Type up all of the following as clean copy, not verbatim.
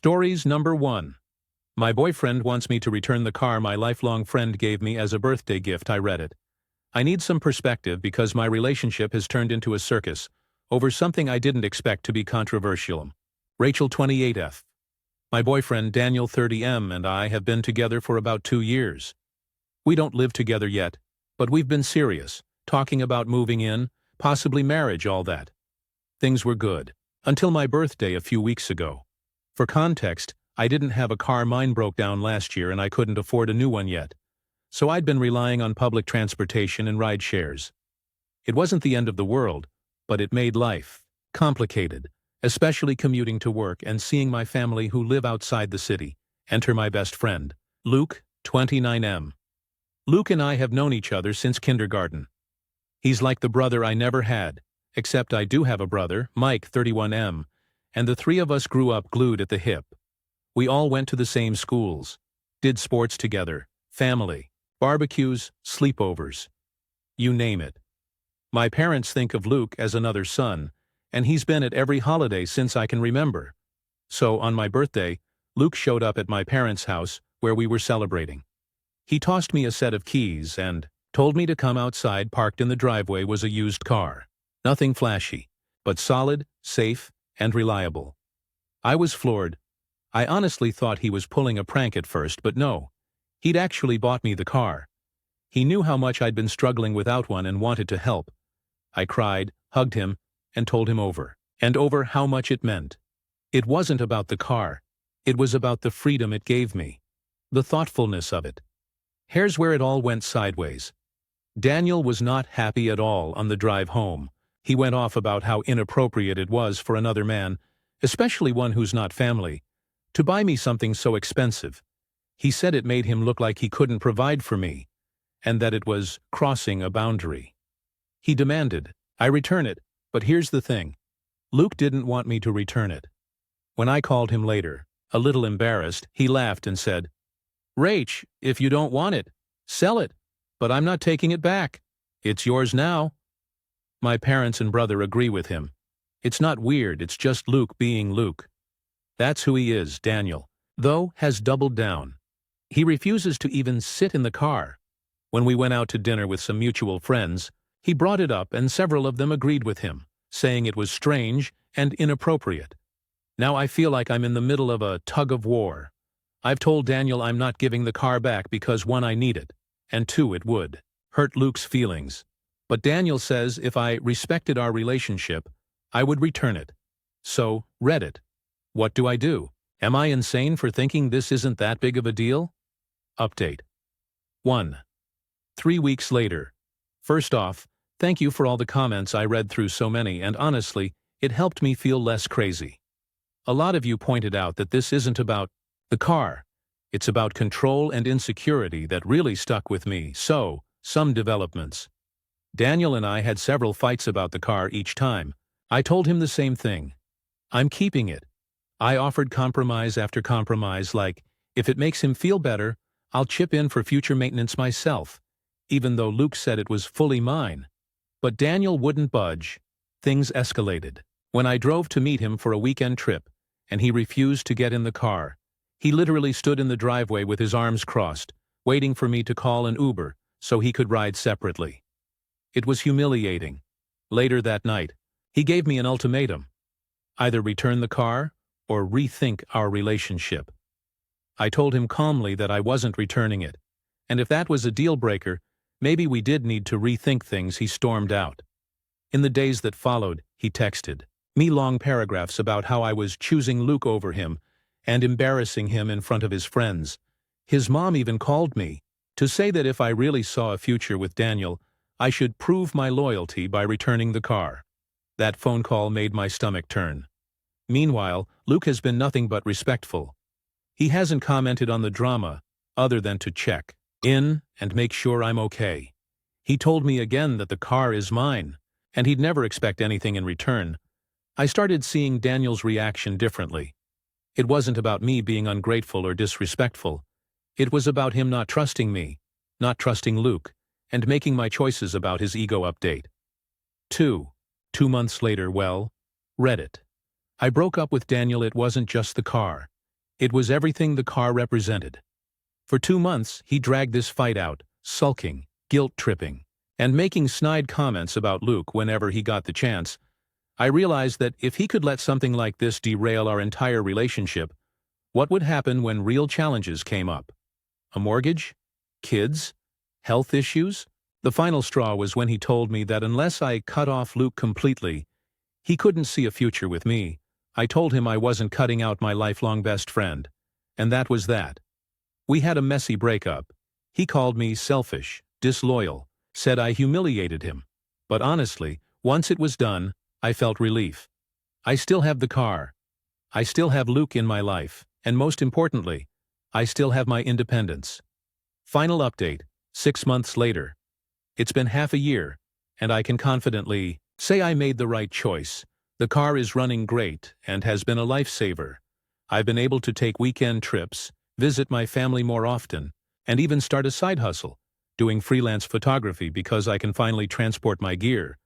Stories number 1. My boyfriend wants me to return the car my lifelong friend gave me as a birthday gift. I read it. I need some perspective because my relationship has turned into a circus over something I didn't expect to be controversial. Rachel 28F. My boyfriend Daniel 30M and I have been together for about 2 years. We don't live together yet, but we've been serious, talking about moving in, possibly marriage, all that. Things were good, until my birthday a few weeks ago. For context, I didn't have a car. Mine broke down last year and I couldn't afford a new one yet. So I'd been relying on public transportation and ride shares. It wasn't the end of the world, but it made life complicated, especially commuting to work and seeing my family who live outside the city. Enter my best friend, Luke, 29M. Luke and I have known each other since kindergarten. He's like the brother I never had, except I do have a brother, Mike, 31M, and the three of us grew up glued at the hip. We all went to the same schools, did sports together, family, barbecues, sleepovers. You name it. My parents think of Luke as another son, and he's been at every holiday since I can remember. So on my birthday, Luke showed up at my parents' house where we were celebrating. He tossed me a set of keys and told me to come outside. Parked in the driveway was a used car. Nothing flashy, but solid, safe, and reliable. I was floored. I honestly thought he was pulling a prank at first, but no. He'd actually bought me the car. He knew how much I'd been struggling without one and wanted to help. I cried, hugged him, and told him over and over how much it meant. It wasn't about the car. It was about the freedom it gave me. The thoughtfulness of it. Here's where it all went sideways. Daniel was not happy at all on the drive home. He went off about how inappropriate it was for another man, especially one who's not family, to buy me something so expensive. He said it made him look like he couldn't provide for me, and that it was crossing a boundary. He demanded I return it, but here's the thing. Luke didn't want me to return it. When I called him later, a little embarrassed, he laughed and said, "Rach, if you don't want it, sell it, but I'm not taking it back. It's yours now." My parents and brother agree with him. It's not weird, it's just Luke being Luke. That's who he is. Daniel, though, has doubled down. He refuses to even sit in the car. When we went out to dinner with some mutual friends, he brought it up and several of them agreed with him, saying it was strange and inappropriate. Now I feel like I'm in the middle of a tug of war. I've told Daniel I'm not giving the car back because 1, I need it, and 2, it would hurt Luke's feelings. But Daniel says if I respected our relationship, I would return it. So, Reddit. What do I do? Am I insane for thinking this isn't that big of a deal? Update. 1. 3 weeks later. First off, thank you for all the comments. I read through so many, and honestly, it helped me feel less crazy. A lot of you pointed out that this isn't about the car. It's about control and insecurity that really stuck with me. So, some developments. Daniel and I had several fights about the car each time. I told him the same thing. I'm keeping it. I offered compromise after compromise, like, if it makes him feel better, I'll chip in for future maintenance myself, even though Luke said it was fully mine. But Daniel wouldn't budge. Things escalated. When I drove to meet him for a weekend trip, and he refused to get in the car, he literally stood in the driveway with his arms crossed, waiting for me to call an Uber so he could ride separately. It was humiliating. Later that night, he gave me an ultimatum. Either return the car or rethink our relationship. I told him calmly that I wasn't returning it, and if that was a deal breaker, maybe we did need to rethink things. He stormed out. In the days that followed, he texted me long paragraphs about how I was choosing Luke over him and embarrassing him in front of his friends. His mom even called me to say that if I really saw a future with Daniel, I should prove my loyalty by returning the car. That phone call made my stomach turn. Meanwhile, Luke has been nothing but respectful. He hasn't commented on the drama, other than to check in and make sure I'm okay. He told me again that the car is mine, and he'd never expect anything in return. I started seeing Daniel's reaction differently. It wasn't about me being ungrateful or disrespectful. It was about him not trusting me, not trusting Luke, and making my choices about his ego. Update. 2 months later. Well, Reddit. I broke up with Daniel. It wasn't just the car. It was everything the car represented. For 2 months, he dragged this fight out, sulking, guilt-tripping, and making snide comments about Luke whenever he got the chance. I realized that if he could let something like this derail our entire relationship, what would happen when real challenges came up? A mortgage? Kids? Health issues? The final straw was when he told me that unless I cut off Luke completely, he couldn't see a future with me. I told him I wasn't cutting out my lifelong best friend. And that was that. We had a messy breakup. He called me selfish, disloyal, said I humiliated him. But honestly, once it was done, I felt relief. I still have the car. I still have Luke in my life. And most importantly, I still have my independence. Final update, 6 months later. It's been half a year, and I can confidently say I made the right choice. The car is running great and has been a lifesaver. I've been able to take weekend trips, visit my family more often, and even start a side hustle, doing freelance photography because I can finally transport my gear.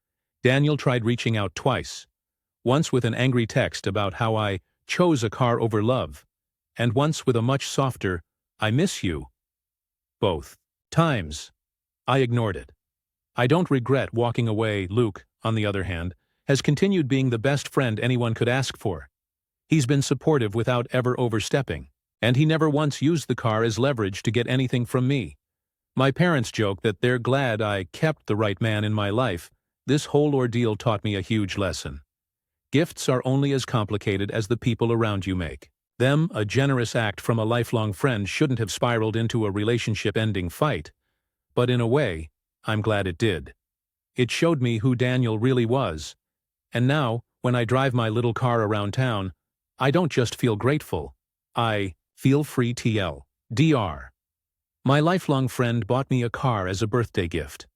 Daniel tried reaching out twice, once with an angry text about how I chose a car over love, and once with a much softer, "I miss you." Both times, I ignored it. I don't regret walking away. Luke, on the other hand, has continued being the best friend anyone could ask for. He's been supportive without ever overstepping, and he never once used the car as leverage to get anything from me. My parents joke that they're glad I kept the right man in my life. This whole ordeal taught me a huge lesson. Gifts are only as complicated as the people around you make them. A generous act from a lifelong friend shouldn't have spiraled into a relationship-ending fight. But in a way, I'm glad it did. It showed me who Daniel really was. And now, when I drive my little car around town, I don't just feel grateful. I feel free. TLDR. My lifelong friend bought me a car as a birthday gift.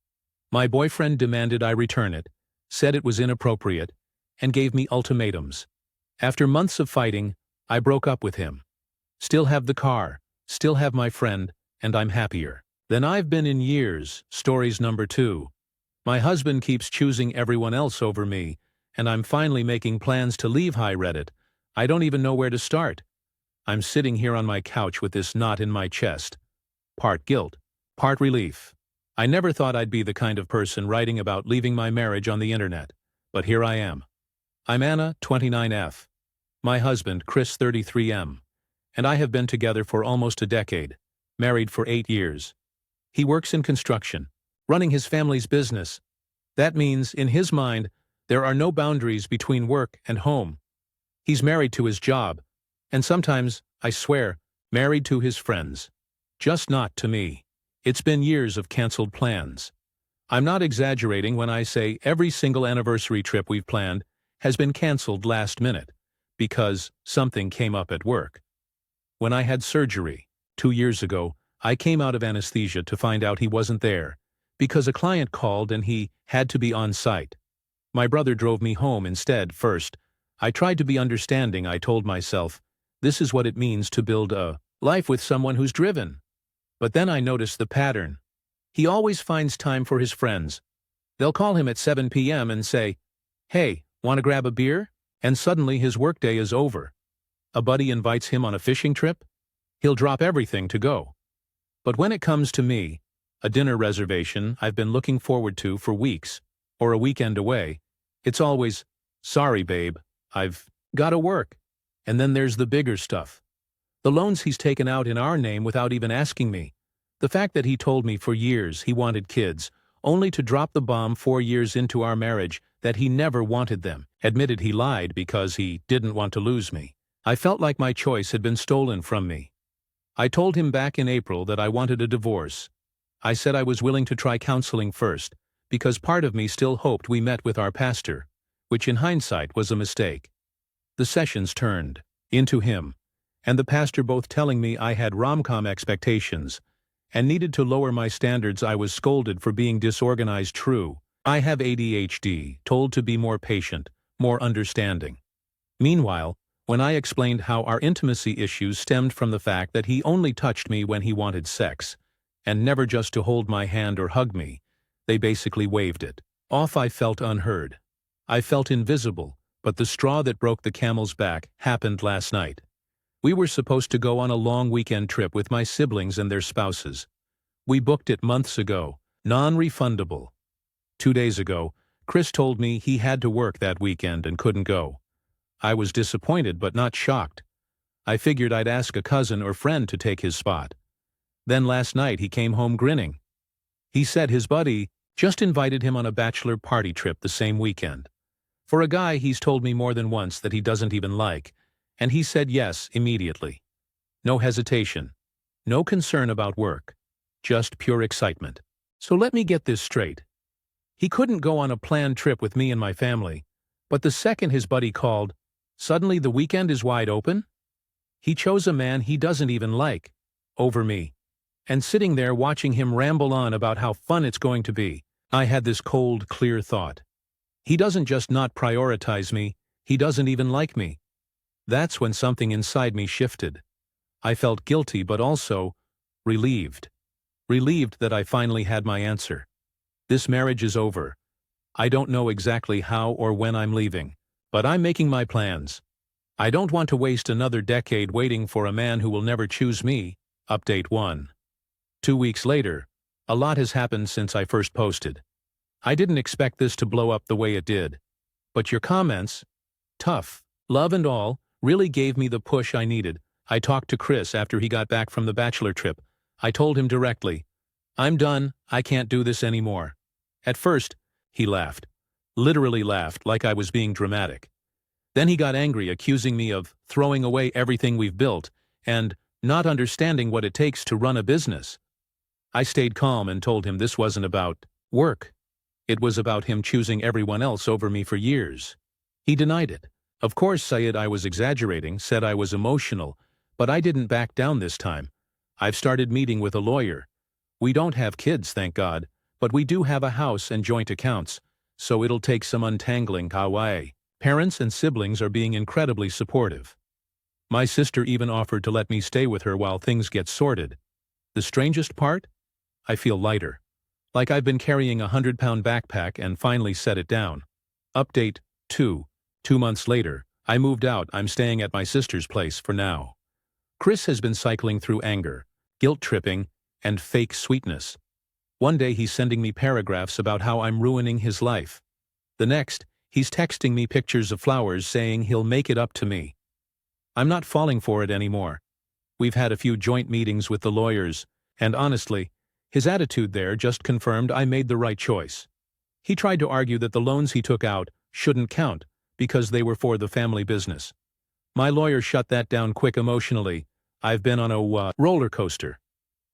My boyfriend demanded I return it, said it was inappropriate, and gave me ultimatums. After months of fighting, I broke up with him. Still have the car, still have my friend, and I'm happier than I've been in years. Stories number 2. My husband keeps choosing everyone else over me, and I'm finally making plans to leave Reddit. I don't even know where to start. I'm sitting here on my couch with this knot in my chest. Part guilt, part relief. I never thought I'd be the kind of person writing about leaving my marriage on the internet, but here I am. I'm Anna, 29F. My husband, Chris, 33M. And I have been together for almost a decade, married for 8 years. He works in construction, running his family's business. That means, in his mind, there are no boundaries between work and home. He's married to his job, and sometimes, I swear, married to his friends. Just not to me. It's been years of canceled plans. I'm not exaggerating when I say every single anniversary trip we've planned has been canceled last minute, because something came up at work. When I had surgery 2 years ago, I came out of anesthesia to find out he wasn't there, because a client called and he had to be on site. My brother drove me home instead. First, I tried to be understanding. I told myself, this is what it means to build a life with someone who's driven. But then I noticed the pattern. He always finds time for his friends. They'll call him at 7 p.m. and say, "Hey, want to grab a beer?" And suddenly his workday is over. A buddy invites him on a fishing trip. He'll drop everything to go. But when it comes to me, a dinner reservation I've been looking forward to for weeks, or a weekend away, it's always, "Sorry, babe, I've got to work." And then there's the bigger stuff. The loans he's taken out in our name without even asking me. The fact that he told me for years he wanted kids, only to drop the bomb 4 years into our marriage that he never wanted them. Admitted he lied because he didn't want to lose me. I felt like my choice had been stolen from me. I told him back in April that I wanted a divorce. I said I was willing to try counseling first, because part of me still hoped we met with our pastor, which in hindsight was a mistake. The sessions turned into him and the pastor both telling me I had rom-com expectations and needed to lower my standards. I was scolded for being disorganized. True, I have ADHD, told to be more patient, more understanding. Meanwhile, when I explained how our intimacy issues stemmed from the fact that he only touched me when he wanted sex, and never just to hold my hand or hug me, they basically waved it off. I felt unheard. I felt invisible, but the straw that broke the camel's back happened last night. We were supposed to go on a long weekend trip with my siblings and their spouses. We booked it months ago, non-refundable. 2 days ago, Chris told me he had to work that weekend and couldn't go. I was disappointed but not shocked. I figured I'd ask a cousin or friend to take his spot. Then last night he came home grinning. He said his buddy just invited him on a bachelor party trip the same weekend. For a guy he's told me more than once that he doesn't even like, and he said yes immediately. No hesitation. No concern about work. Just pure excitement. So let me get this straight. He couldn't go on a planned trip with me and my family, but the second his buddy called, suddenly the weekend is wide open? He chose a man he doesn't even like, over me. And sitting there watching him ramble on about how fun it's going to be, I had this cold, clear thought. He doesn't just not prioritize me, he doesn't even like me. That's when something inside me shifted. I felt guilty but also relieved. Relieved that I finally had my answer. This marriage is over. I don't know exactly how or when I'm leaving, but I'm making my plans. I don't want to waste another decade waiting for a man who will never choose me. Update 1. 2 weeks later, a lot has happened since I first posted. I didn't expect this to blow up the way it did. But your comments, tough, love and all, really gave me the push I needed. I talked to Chris after he got back from the bachelor trip. I told him directly, I'm done, I can't do this anymore. At first, he laughed. Literally laughed, like I was being dramatic. Then he got angry, accusing me of throwing away everything we've built and not understanding what it takes to run a business. I stayed calm and told him this wasn't about work. It was about him choosing everyone else over me for years. He denied it. Of course, said I was exaggerating, said I was emotional, but I didn't back down this time. I've started meeting with a lawyer. We don't have kids, thank God, but we do have a house and joint accounts, so it'll take some untangling. Kawaii. Parents and siblings are being incredibly supportive. My sister even offered to let me stay with her while things get sorted. The strangest part? I feel lighter. Like I've been carrying a 100-pound backpack and finally set it down. Update 2. 2 months later, I moved out. I'm staying at my sister's place for now. Chris has been cycling through anger, guilt-tripping, and fake sweetness. One day he's sending me paragraphs about how I'm ruining his life. The next, he's texting me pictures of flowers saying he'll make it up to me. I'm not falling for it anymore. We've had a few joint meetings with the lawyers, and honestly, his attitude there just confirmed I made the right choice. He tried to argue that the loans he took out shouldn't count because they were for the family business. My lawyer shut that down quick emotionally. I've been on a roller coaster.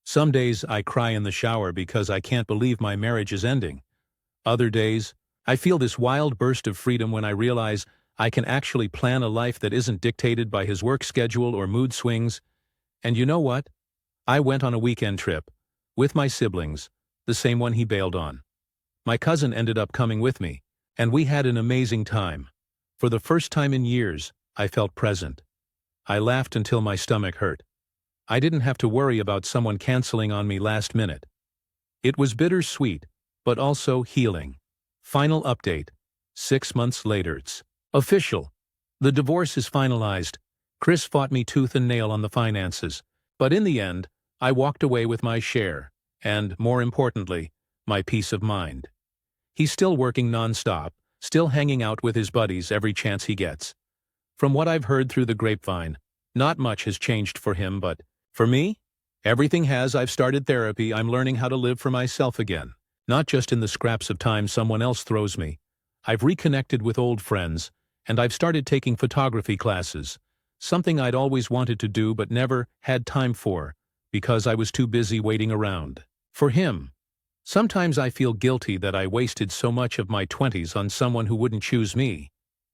Some days I cry in the shower because I can't believe my marriage is ending. Other days, I feel this wild burst of freedom when I realize I can actually plan a life that isn't dictated by his work schedule or mood swings. And you know what? I went on a weekend trip with my siblings, the same one he bailed on. My cousin ended up coming with me, and we had an amazing time. For the first time in years, I felt present. I laughed until my stomach hurt. I didn't have to worry about someone canceling on me last minute. It was bittersweet, but also healing. Final update. 6 months later, it's official. The divorce is finalized. Chris fought me tooth and nail on the finances, but in the end, I walked away with my share, and, more importantly, my peace of mind. He's still working non-stop, still hanging out with his buddies every chance he gets. From what I've heard through the grapevine, not much has changed for him, but for me, everything has. I've started therapy. I'm learning how to live for myself again, not just in the scraps of time someone else throws me. I've reconnected with old friends, and I've started taking photography classes, something I'd always wanted to do but never had time for, because I was too busy waiting around. For him, sometimes I feel guilty that I wasted so much of my 20s on someone who wouldn't choose me.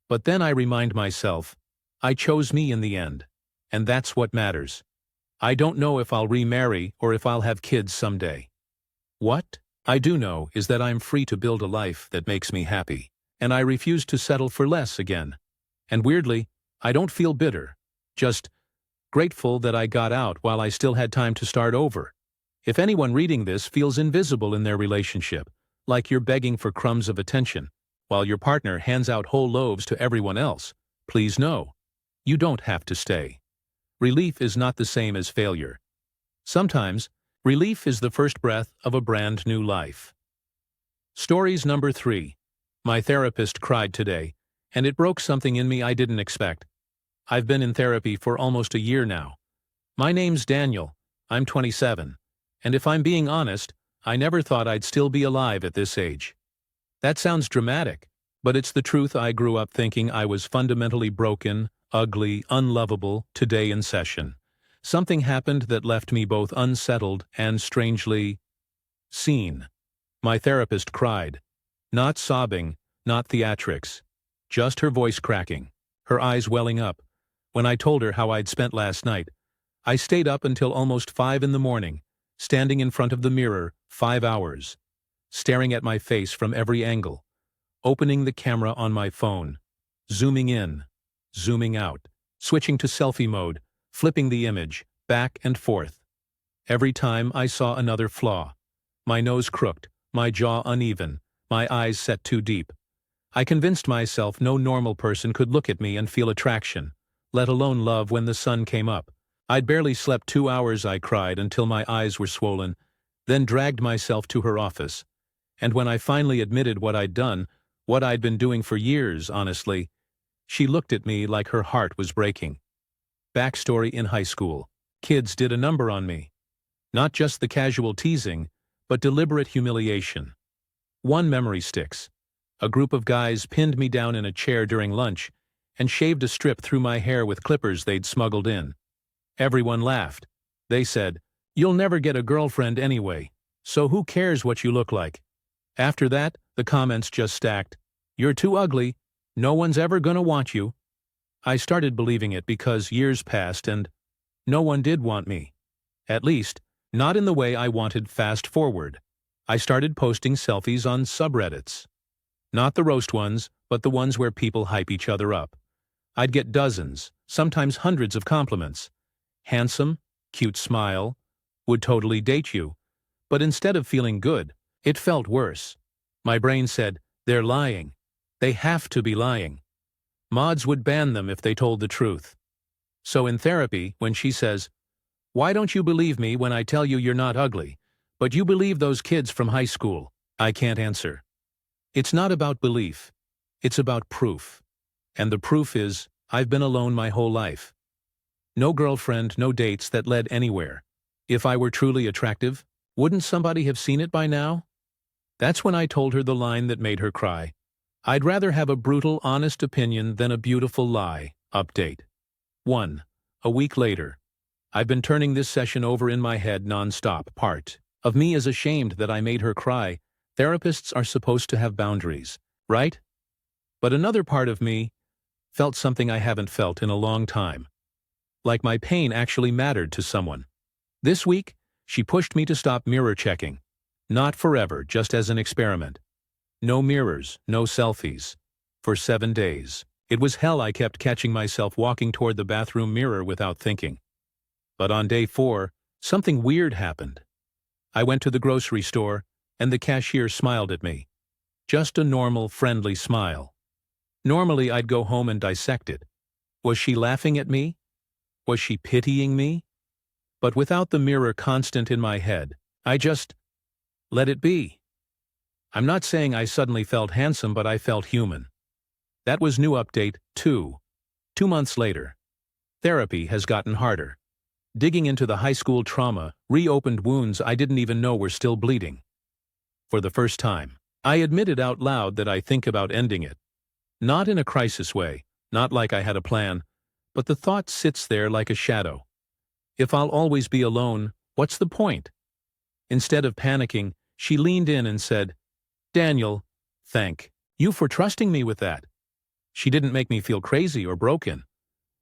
But then I remind myself, I chose me in the end, and that's what matters. I don't know if I'll remarry or if I'll have kids someday. What I do know is that I'm free to build a life that makes me happy, and I refuse to settle for less again. And weirdly, I don't feel bitter, just grateful that I got out while I still had time to start over. If anyone reading this feels invisible in their relationship, like you're begging for crumbs of attention, while your partner hands out whole loaves to everyone else, please know, you don't have to stay. relief is not the same as failure. Sometimes, relief is the first breath of a brand new life. Stories number 3. My therapist cried today, and it broke something in me I didn't expect. I've been in therapy for almost a year now. My name's Daniel, I'm 27, and if I'm being honest, I never thought I'd still be alive at this age. That sounds dramatic, but it's the truth. I grew up thinking I was fundamentally broken, ugly, unlovable. Today in session, something happened that left me both unsettled and strangely seen. My therapist cried. Not sobbing, not theatrics. Just her voice cracking, her eyes welling up. When I told her how I'd spent last night, I stayed up until almost 5 in the morning, standing in front of the mirror, 5 hours, staring at my face from every angle, opening the camera on my phone, zooming in, zooming out, switching to selfie mode, flipping the image, back and forth. Every time I saw another flaw. My nose crooked, my jaw uneven, my eyes set too deep. I convinced myself no normal person could look at me and feel attraction, let alone love when the sun came up. I'd barely slept 2 hours. I cried until my eyes were swollen, then dragged myself to her office. And when I finally admitted what I'd done, what I'd been doing for years, honestly, she looked at me like her heart was breaking. Backstory: in high school, kids did a number on me. Not just the casual teasing, but deliberate humiliation. One memory sticks. A group of guys pinned me down in a chair during lunch and shaved a strip through my hair with clippers they'd smuggled in. Everyone laughed. They said, "You'll never get a girlfriend anyway, so who cares what you look like?" After that, the comments just stacked. "You're too ugly. No one's ever gonna want you." I started believing it because years passed and no one did want me. At least, not in the way I wanted. Fast forward. I started posting selfies on subreddits. Not the roast ones, but the ones where people hype each other up. I'd get dozens, sometimes hundreds of compliments. Handsome, cute smile, would totally date you. But instead of feeling good, it felt worse. My brain said, they're lying. They have to be lying. Mods would ban them if they told the truth. So in therapy, when she says, "Why don't you believe me when I tell you you're not ugly, but you believe those kids from high school?" I can't answer. It's not about belief. It's about proof. And the proof is, I've been alone my whole life. No girlfriend, no dates that led anywhere. If I were truly attractive, wouldn't somebody have seen it by now? That's when I told her the line that made her cry. I'd rather have a brutal, honest opinion than a beautiful lie. Update. 1. A week later. I've been turning this session over in my head non-stop. Part of me is ashamed that I made her cry. Therapists are supposed to have boundaries, right? But another part of me felt something I haven't felt in a long time. Like my pain actually mattered to someone. This week, she pushed me to stop mirror checking. Not forever, just as an experiment. No mirrors, no selfies. For 7 days. It was hell. I kept catching myself walking toward the bathroom mirror without thinking. But on day 4, something weird happened. I went to the grocery store, and the cashier smiled at me. Just a normal, friendly smile. Normally I'd go home and dissect it. Was she laughing at me? Was she pitying me? But without the mirror constant in my head, I just let it be. I'm not saying I suddenly felt handsome, but I felt human. That was new. Update 2. 2 months later. Therapy has gotten harder. Digging into the high school trauma, reopened wounds I didn't even know were still bleeding. For the first time, I admitted out loud that I think about ending it. Not in a crisis way, not like I had a plan, but the thought sits there like a shadow. If I'll always be alone, what's the point? Instead of panicking, she leaned in and said, "Daniel, thank you for trusting me with that." She didn't make me feel crazy or broken.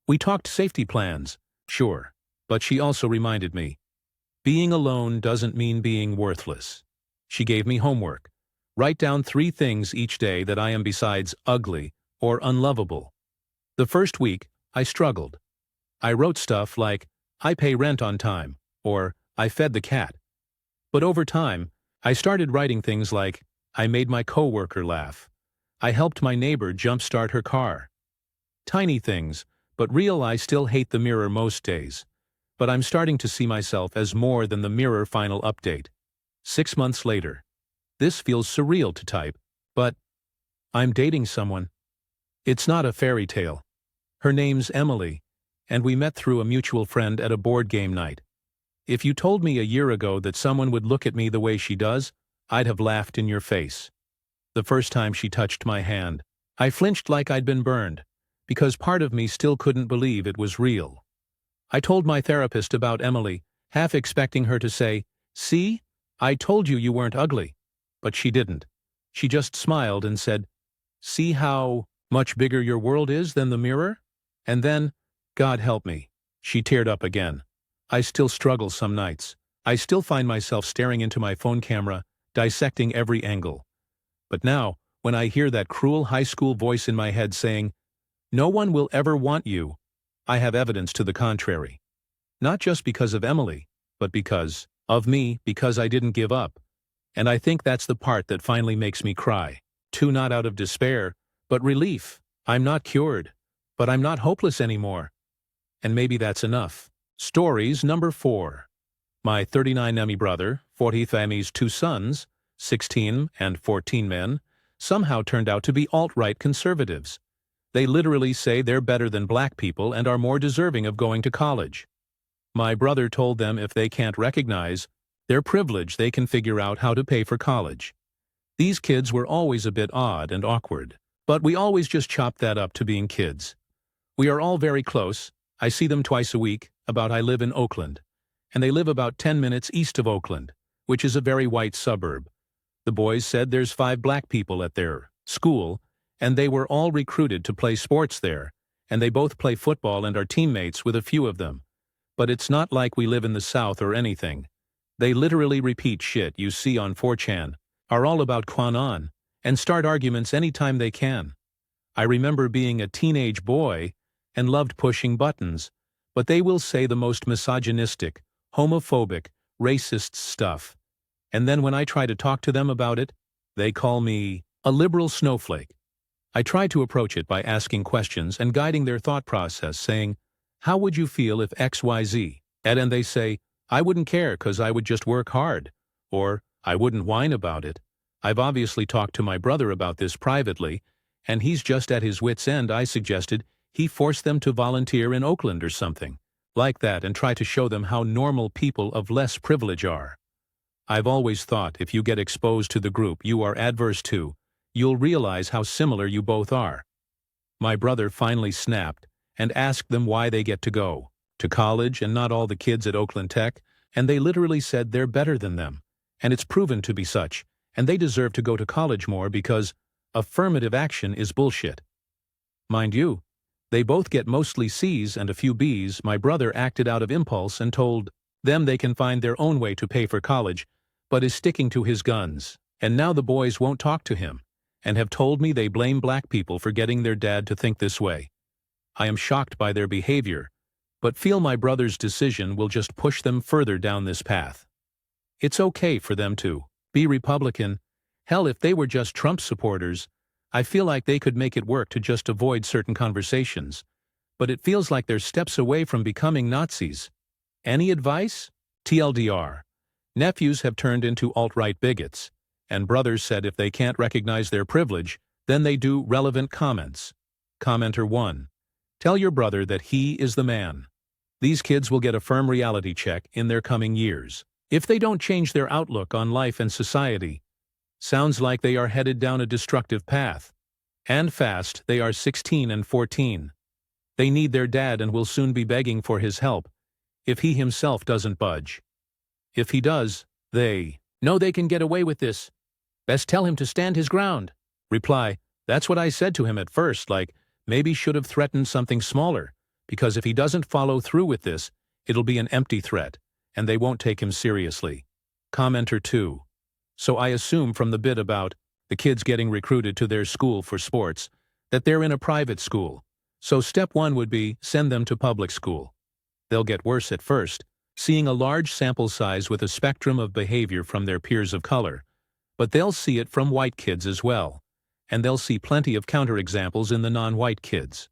We talked safety plans, sure, but she also reminded me, being alone doesn't mean being worthless. She gave me homework. Write down 3 things each day that I am besides ugly or unlovable. The first week, I struggled. I wrote stuff like, I pay rent on time, or I fed the cat. But over time, I started writing things like, I made my coworker laugh. I helped my neighbor jumpstart her car. Tiny things, but real. I still hate the mirror most days. But I'm starting to see myself as more than the mirror. Final update. 6 months later. This feels surreal to type, but I'm dating someone. It's not a fairy tale. Her name's Emily, and we met through a mutual friend at a board game night. If you told me a year ago that someone would look at me the way she does, I'd have laughed in your face. The first time she touched my hand, I flinched like I'd been burned, because part of me still couldn't believe it was real. I told my therapist about Emily, half expecting her to say, "See, I told you you weren't ugly." But she didn't. She just smiled and said, "See how much bigger your world is than the mirror?" And then, God help me, she teared up again. I still struggle some nights. I still find myself staring into my phone camera, dissecting every angle. But now, when I hear that cruel high school voice in my head saying, "No one will ever want you," I have evidence to the contrary. Not just because of Emily, but because of me, because I didn't give up. And I think that's the part that finally makes me cry. Too, not out of despair, but relief. I'm not cured, but I'm not hopeless anymore. And maybe that's enough. Stories number 4. My 39 brother, 40's 2 sons, 16 and 14 men, somehow turned out to be alt-right conservatives. They literally say they're better than black people and are more deserving of going to college. My brother told them if they can't recognize their privilege, they can figure out how to pay for college. These kids were always a bit odd and awkward, but we always just chopped that up to being kids. We are all very close. I see them twice a week. I live in Oakland, and they live about 10 minutes east of Oakland, which is a very white suburb. The boys said there's 5 black people at their school, and they were all recruited to play sports there, and they both play football and are teammates with a few of them. But it's not like we live in the South or anything. They literally repeat shit you see on 4chan, are all about QAnon, and start arguments anytime they can. I remember being a teenage boy and loved pushing buttons, but they will say the most misogynistic, homophobic, racist stuff. And then when I try to talk to them about it, they call me a liberal snowflake. I try to approach it by asking questions and guiding their thought process, saying, "How would you feel if XYZ?" And they say, "I wouldn't care because I would just work hard," or "I wouldn't whine about it." I've obviously talked to my brother about this privately, and he's just at his wit's end. I suggested he force them to volunteer in Oakland or something like that and try to show them how normal people of less privilege are. I've always thought if you get exposed to the group you are adverse to, you'll realize how similar you both are. My brother finally snapped and asked them why they get to go to college and not all the kids at Oakland Tech, and they literally said they're better than them, and it's proven to be such, and they deserve to go to college more because affirmative action is bullshit. Mind you, they both get mostly C's and a few B's. My brother acted out of impulse and told them they can find their own way to pay for college, but is sticking to his guns. And now the boys won't talk to him, and have told me they blame black people for getting their dad to think this way. I am shocked by their behavior, but feel my brother's decision will just push them further down this path. It's okay for them to be Republican. Hell, if they were just Trump supporters, I feel like they could make it work to just avoid certain conversations. But it feels like they're steps away from becoming Nazis. Any advice? TLDR. Nephews have turned into alt-right bigots, and brothers said if they can't recognize their privilege, then they do relevant comments. Commenter 1. Tell your brother that he is the man. These kids will get a firm reality check in their coming years. If they don't change their outlook on life and society, sounds like they are headed down a destructive path. And fast. They are 16 and 14. They need their dad and will soon be begging for his help, if he himself doesn't budge. If he does, they know they can get away with this. Best tell him to stand his ground. Reply, that's what I said to him at first, like, maybe should have threatened something smaller, because if he doesn't follow through with this, it'll be an empty threat, and they won't take him seriously. Commenter 2. So I assume from the bit about the kids getting recruited to their school for sports, that they're in a private school. So step 1 would be send them to public school. They'll get worse at first, seeing a large sample size with a spectrum of behavior from their peers of color, but they'll see it from white kids as well, and they'll see plenty of counterexamples in the non-white kids.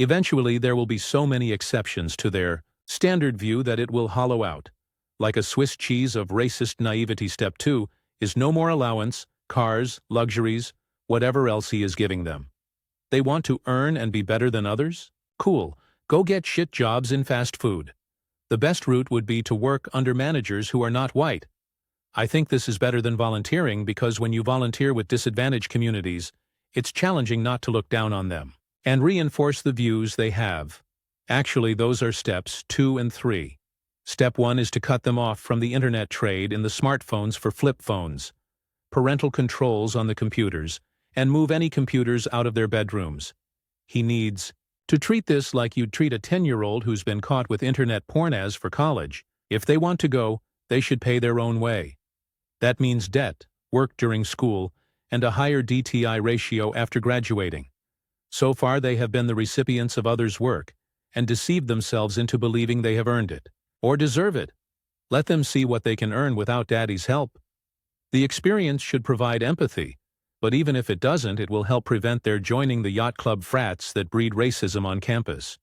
Eventually there will be so many exceptions to their standard view that it will hollow out. Like a Swiss cheese of racist naivety. Step 2 is no more allowance, cars, luxuries, whatever else he is giving them. They want to earn and be better than others? Cool, go get shit jobs in fast food. The best route would be to work under managers who are not white. I think this is better than volunteering because when you volunteer with disadvantaged communities, it's challenging not to look down on them and reinforce the views they have. Actually, those are steps 2 and 3. Step 1 is to cut them off from the internet trade in the smartphones for flip phones, parental controls on the computers, and move any computers out of their bedrooms. He needs to treat this like you'd treat a 10-year-old who's been caught with internet porn ads for college. If they want to go, they should pay their own way. That means debt, work during school, and a higher DTI ratio after graduating. So far they have been the recipients of others' work, and deceived themselves into believing they have earned it, or deserve it. Let them see what they can earn without daddy's help. The experience should provide empathy, but even if it doesn't, it will help prevent their joining the yacht club frats that breed racism on campus.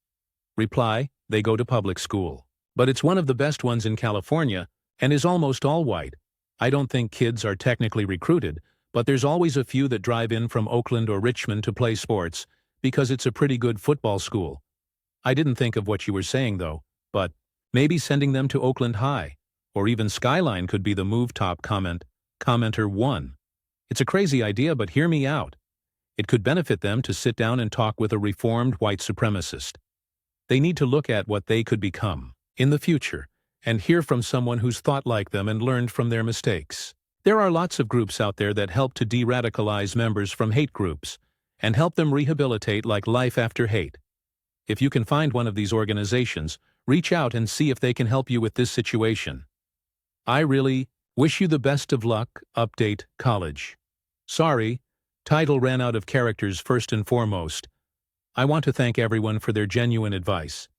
Reply, they go to public school. But it's one of the best ones in California, and is almost all white. I don't think kids are technically recruited, but there's always a few that drive in from Oakland or Richmond to play sports, because it's a pretty good football school. I didn't think of what you were saying though, but maybe sending them to Oakland High, or even Skyline could be the move. Top comment. Commenter 1. It's a crazy idea, but hear me out. It could benefit them to sit down and talk with a reformed white supremacist. They need to look at what they could become in the future, and hear from someone who's thought like them and learned from their mistakes. There are lots of groups out there that help to de-radicalize members from hate groups, and help them rehabilitate, like Life After Hate. If you can find one of these organizations, reach out and see if they can help you with this situation. I really wish you the best of luck. Update, college. Sorry, title ran out of characters. First and foremost, I want to thank everyone for their genuine advice.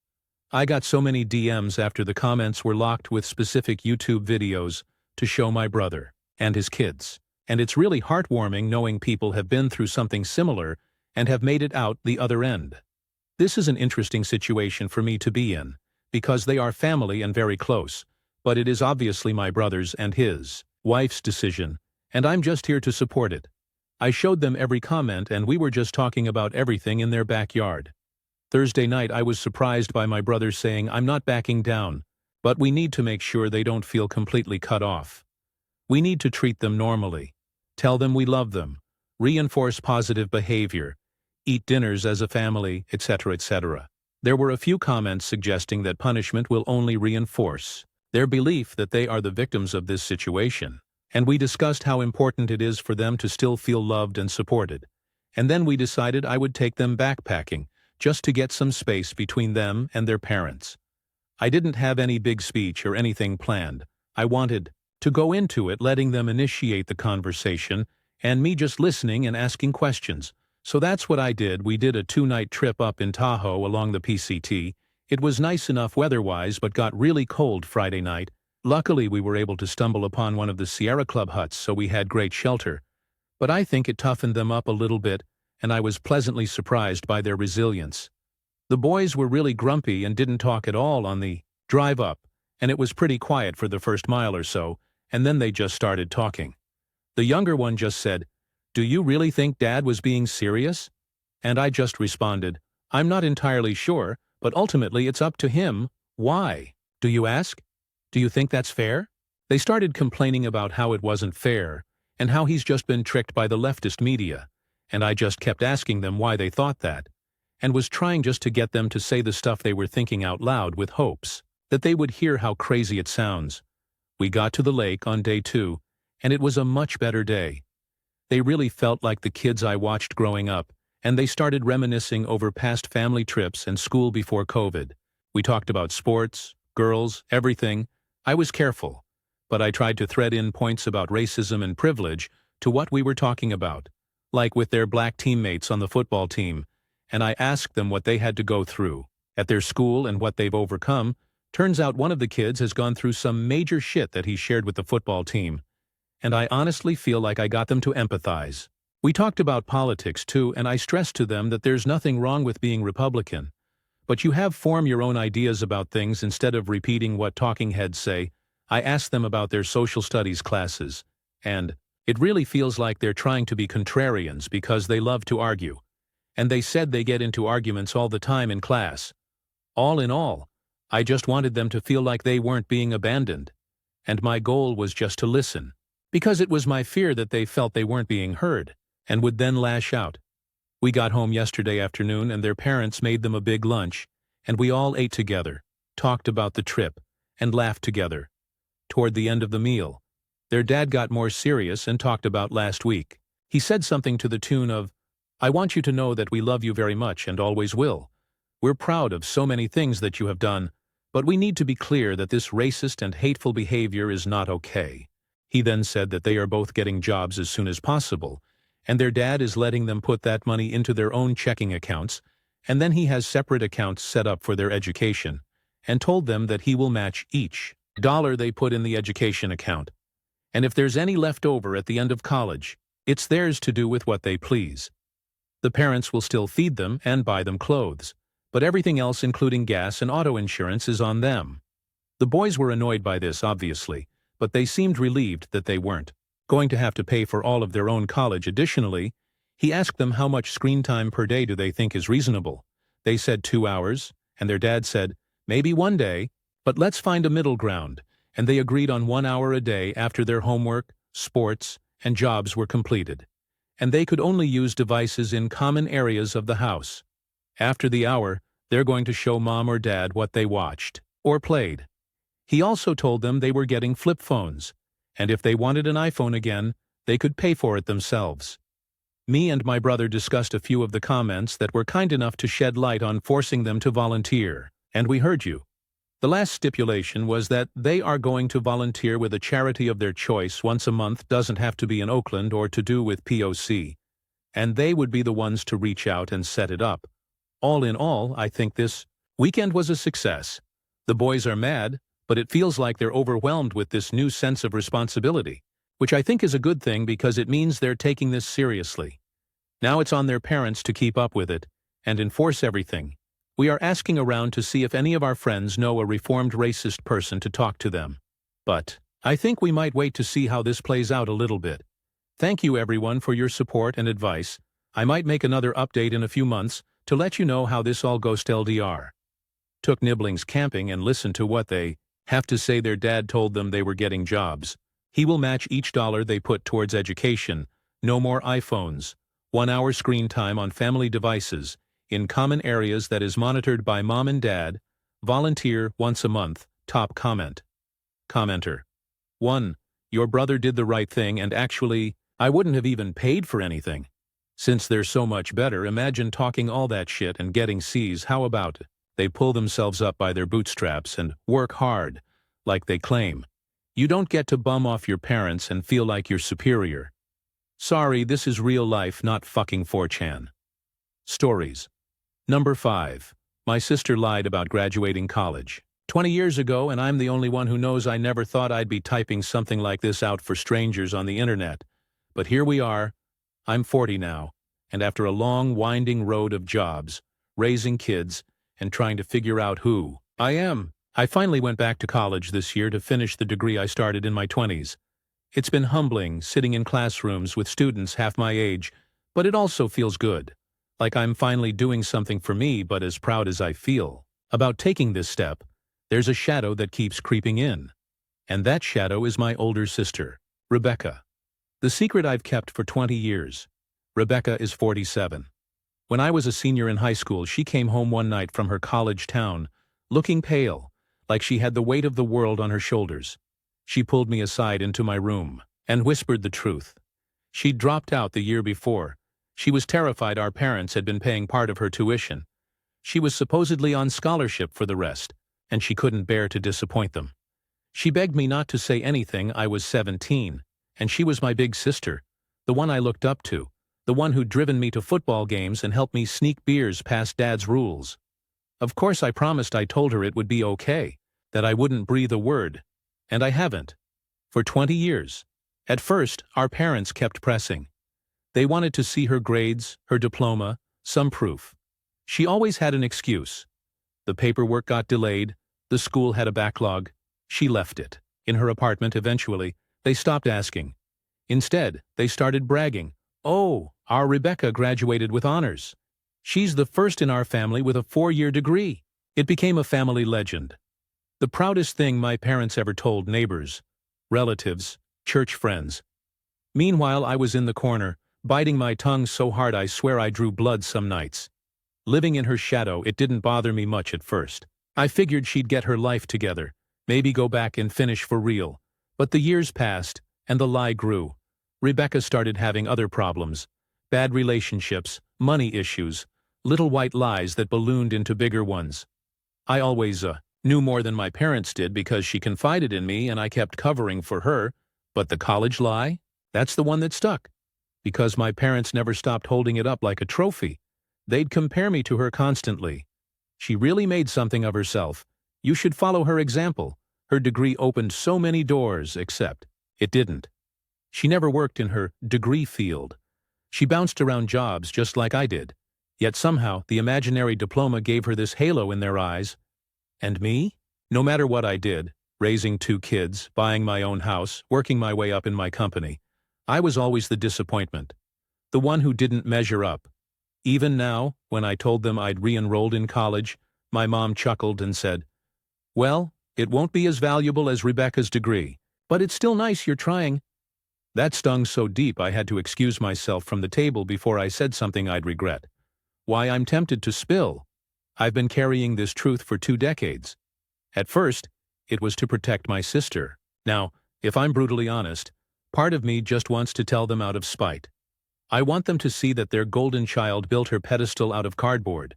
I got so many DMs after the comments were locked with specific YouTube videos to show my brother and his kids, and it's really heartwarming knowing people have been through something similar and have made it out the other end. This is an interesting situation for me to be in, because they are family and very close, but it is obviously my brother's and his wife's decision, and I'm just here to support it. I showed them every comment and we were just talking about everything in their backyard. Thursday night I was surprised by my brother saying, "I'm not backing down, but we need to make sure they don't feel completely cut off. We need to treat them normally, tell them we love them, reinforce positive behavior, eat dinners as a family, etc., etc." There were a few comments suggesting that punishment will only reinforce their belief that they are the victims of this situation, and we discussed how important it is for them to still feel loved and supported, and then we decided I would take them backpacking, just to get some space between them and their parents. I didn't have any big speech or anything planned. I wanted to go into it letting them initiate the conversation, and me just listening and asking questions. So that's what I did. We did a 2-night trip up in Tahoe along the PCT. It was nice enough weather-wise, but got really cold Friday night. Luckily we were able to stumble upon one of the Sierra Club huts, so we had great shelter. But I think it toughened them up a little bit, and I was pleasantly surprised by their resilience. The boys were really grumpy and didn't talk at all on the drive up, and it was pretty quiet for the first mile or so, and then they just started talking. The younger one just said, "Do you really think Dad was being serious?" And I just responded, "I'm not entirely sure, but ultimately it's up to him." "Why, do you ask? Do you think that's fair?" They started complaining about how it wasn't fair, and how he's just been tricked by the leftist media, and I just kept asking them why they thought that, and was trying just to get them to say the stuff they were thinking out loud with hopes that they would hear how crazy it sounds. We got to the lake on day 2, and it was a much better day. They really felt like the kids I watched growing up, and they started reminiscing over past family trips and school before COVID. We talked about sports, girls, everything. I was careful, but I tried to thread in points about racism and privilege to what we were talking about, like with their black teammates on the football team, and I asked them what they had to go through at their school and what they've overcome. Turns out one of the kids has gone through some major shit that he shared with the football team, and I honestly feel like I got them to empathize. We talked about politics too, and I stressed to them that there's nothing wrong with being Republican. But you have form your own ideas about things instead of repeating what talking heads say. I asked them about their social studies classes, and it really feels like they're trying to be contrarians because they love to argue. And they said they get into arguments all the time in class. All in all, I just wanted them to feel like they weren't being abandoned. And my goal was just to listen, because it was my fear that they felt they weren't being heard, and would then lash out. We got home yesterday afternoon and their parents made them a big lunch, and we all ate together, talked about the trip, and laughed together. Toward the end of the meal, their dad got more serious and talked about last week. He said something to the tune of, "I want you to know that we love you very much and always will. We're proud of so many things that you have done, but we need to be clear that this racist and hateful behavior is not okay." He then said that they are both getting jobs as soon as possible, and their dad is letting them put that money into their own checking accounts, and then he has separate accounts set up for their education, and told them that he will match each dollar they put in the education account. And if there's any left over at the end of college, it's theirs to do with what they please. The parents will still feed them and buy them clothes, but everything else including gas and auto insurance is on them. The boys were annoyed by this, obviously, but they seemed relieved that they weren't going to have to pay for all of their own college. Additionally, he asked them how much screen time per day do they think is reasonable. They said 2 hours, and their dad said, maybe one day, but let's find a middle ground, and they agreed on 1 hour a day after their homework, sports, and jobs were completed. And they could only use devices in common areas of the house. After the hour, they're going to show mom or dad what they watched or played. He also told them they were getting flip phones, and if they wanted an iPhone again, they could pay for it themselves. Me and my brother discussed a few of the comments that were kind enough to shed light on forcing them to volunteer, and we heard you. The last stipulation was that they are going to volunteer with a charity of their choice once a month, doesn't have to be in Oakland or to do with POC, and they would be the ones to reach out and set it up. All in all, I think this weekend was a success. The boys are mad, but it feels like they're overwhelmed with this new sense of responsibility, which I think is a good thing because it means they're taking this seriously. Now it's on their parents to keep up with it and enforce everything. We are asking around to see if any of our friends know a reformed racist person to talk to them. But I think we might wait to see how this plays out a little bit. Thank you everyone for your support and advice. I might make another update in a few months to let you know how this all goes to LDR. Took Nibblings camping and listened to what they have to say. Their dad told them they were getting jobs. He will match each dollar they put towards education. No more iPhones. 1 hour screen time on family devices in common areas that is monitored by mom and dad. Volunteer once a month. Top comment. Commenter. 1. Your brother did the right thing, and actually, I wouldn't have even paid for anything. Since they're so much better, imagine talking all that shit and getting C's. How about they pull themselves up by their bootstraps and work hard, like they claim? You don't get to bum off your parents and feel like you're superior. Sorry, this is real life, not fucking 4chan. Stories. Number 5. My sister lied about graduating college 20 years ago, and I'm the only one who knows I never thought I'd be typing something like this out for strangers on the internet. But here we are. I'm 40 now, and after a long, winding road of jobs, raising kids, and trying to figure out who I am, I finally went back to college this year to finish the degree I started in my 20s. It's been humbling sitting in classrooms with students half my age, but it also feels good. Like I'm finally doing something for me. But as proud as I feel about taking this step, there's a shadow that keeps creeping in. And that shadow is my older sister, Rebecca. The secret I've kept for 20 years. Rebecca is 47. When I was a senior in high school, she came home one night from her college town, looking pale, like she had the weight of the world on her shoulders. She pulled me aside into my room and whispered the truth. She'd dropped out the year before. She was terrified our parents had been paying part of her tuition. She was supposedly on scholarship for the rest, and she couldn't bear to disappoint them. She begged me not to say anything. I was 17, and she was my big sister, the one I looked up to, the one who'd driven me to football games and helped me sneak beers past Dad's rules. Of course I promised. I told her it would be okay, that I wouldn't breathe a word, and I haven't. For 20 years. At first, our parents kept pressing. They wanted to see her grades, her diploma, some proof. She always had an excuse. The paperwork got delayed, the school had a backlog. She left it. In her apartment eventually, they stopped asking. Instead, they started bragging. "Oh, our Rebecca graduated with honors. She's the first in our family with a 4-year degree." It became a family legend. The proudest thing my parents ever told neighbors, relatives, church friends. Meanwhile, I was in the corner, biting my tongue so hard I swear I drew blood some nights. Living in her shadow, it didn't bother me much at first. I figured she'd get her life together, maybe go back and finish for real. But the years passed, and the lie grew. Rebecca started having other problems. Bad relationships, money issues, little white lies that ballooned into bigger ones. I always knew more than my parents did because she confided in me and I kept covering for her. But the college lie? That's the one that stuck. Because my parents never stopped holding it up like a trophy. They'd compare me to her constantly. She really made something of herself. You should follow her example. Her degree opened so many doors, except it didn't. She never worked in her degree field. She bounced around jobs just like I did. Yet somehow, the imaginary diploma gave her this halo in their eyes. And me? No matter what I did, raising 2 kids, buying my own house, working my way up in my company, I was always the disappointment. The one who didn't measure up. Even now, when I told them I'd re-enrolled in college, my mom chuckled and said, "Well, it won't be as valuable as Rebecca's degree, but it's still nice you're trying." That stung so deep I had to excuse myself from the table before I said something I'd regret. Why, I'm tempted to spill. I've been carrying this truth for 2 decades. At first, it was to protect my sister. Now, if I'm brutally honest, part of me just wants to tell them out of spite. I want them to see that their golden child built her pedestal out of cardboard.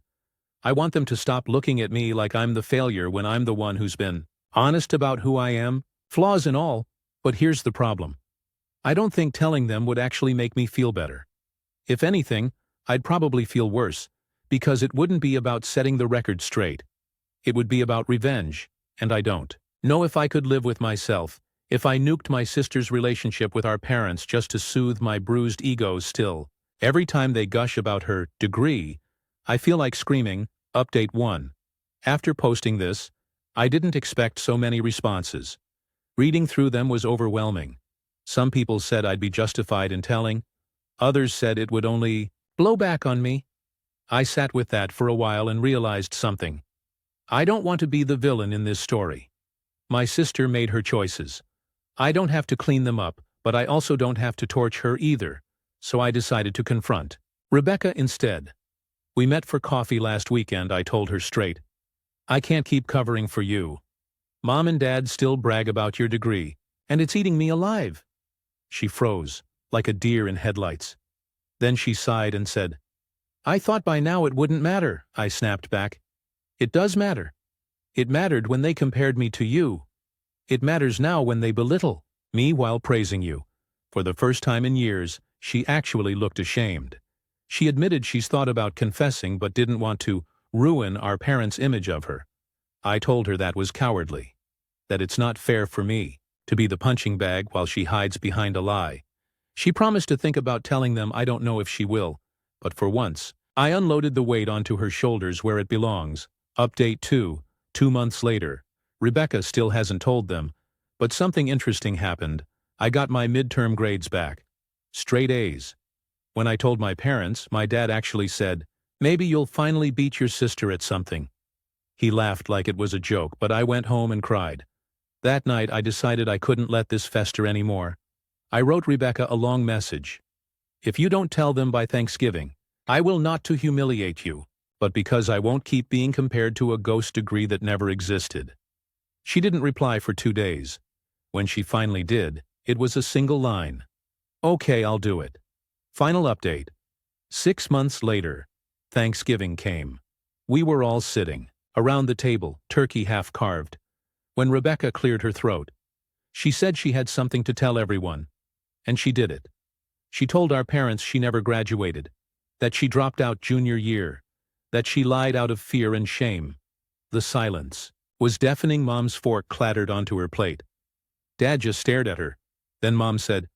I want them to stop looking at me like I'm the failure when I'm the one who's been honest about who I am, flaws and all. But here's the problem. I don't think telling them would actually make me feel better. If anything, I'd probably feel worse, because it wouldn't be about setting the record straight. It would be about revenge, and I don't know if I could live with myself, if I nuked my sister's relationship with our parents just to soothe my bruised ego still. Every time they gush about her degree, I feel like screaming, "Update 1. After posting this, I didn't expect so many responses. Reading through them was overwhelming. Some people said I'd be justified in telling. Others said it would only blow back on me. I sat with that for a while and realized something. I don't want to be the villain in this story. My sister made her choices. I don't have to clean them up, but I also don't have to torch her either, so I decided to confront Rebecca instead. We met for coffee last weekend. I told her straight. I can't keep covering for you. Mom and Dad still brag about your degree, and it's eating me alive. She froze, like a deer in headlights. Then she sighed and said, "I thought by now it wouldn't matter," I snapped back. "It does matter. It mattered when they compared me to you. It matters now when they belittle me while praising you." For the first time in years, she actually looked ashamed. She admitted she's thought about confessing but didn't want to ruin our parents' image of her. I told her that was cowardly, that it's not fair for me to be the punching bag while she hides behind a lie. She promised to think about telling them. I don't know if she will, but for once, I unloaded the weight onto her shoulders where it belongs. Update 2, 2 months later. Rebecca still hasn't told them, but something interesting happened. I got my midterm grades back. Straight A's. When I told my parents, my dad actually said, "Maybe you'll finally beat your sister at something." He laughed like it was a joke, but I went home and cried. That night I decided I couldn't let this fester anymore. I wrote Rebecca a long message. "If you don't tell them by Thanksgiving, I will not to humiliate you, but because I won't keep being compared to a ghost degree that never existed." She didn't reply for 2 days. When she finally did, it was a single line. "Okay, I'll do it." Final update. 6 months later, Thanksgiving came. We were all sitting around the table, turkey half carved, when Rebecca cleared her throat. She said she had something to tell everyone, and she did it. She told our parents she never graduated, that she dropped out junior year, that she lied out of fear and shame. The silence was deafening. Mom's fork clattered onto her plate. Dad just stared at her. Then Mom said,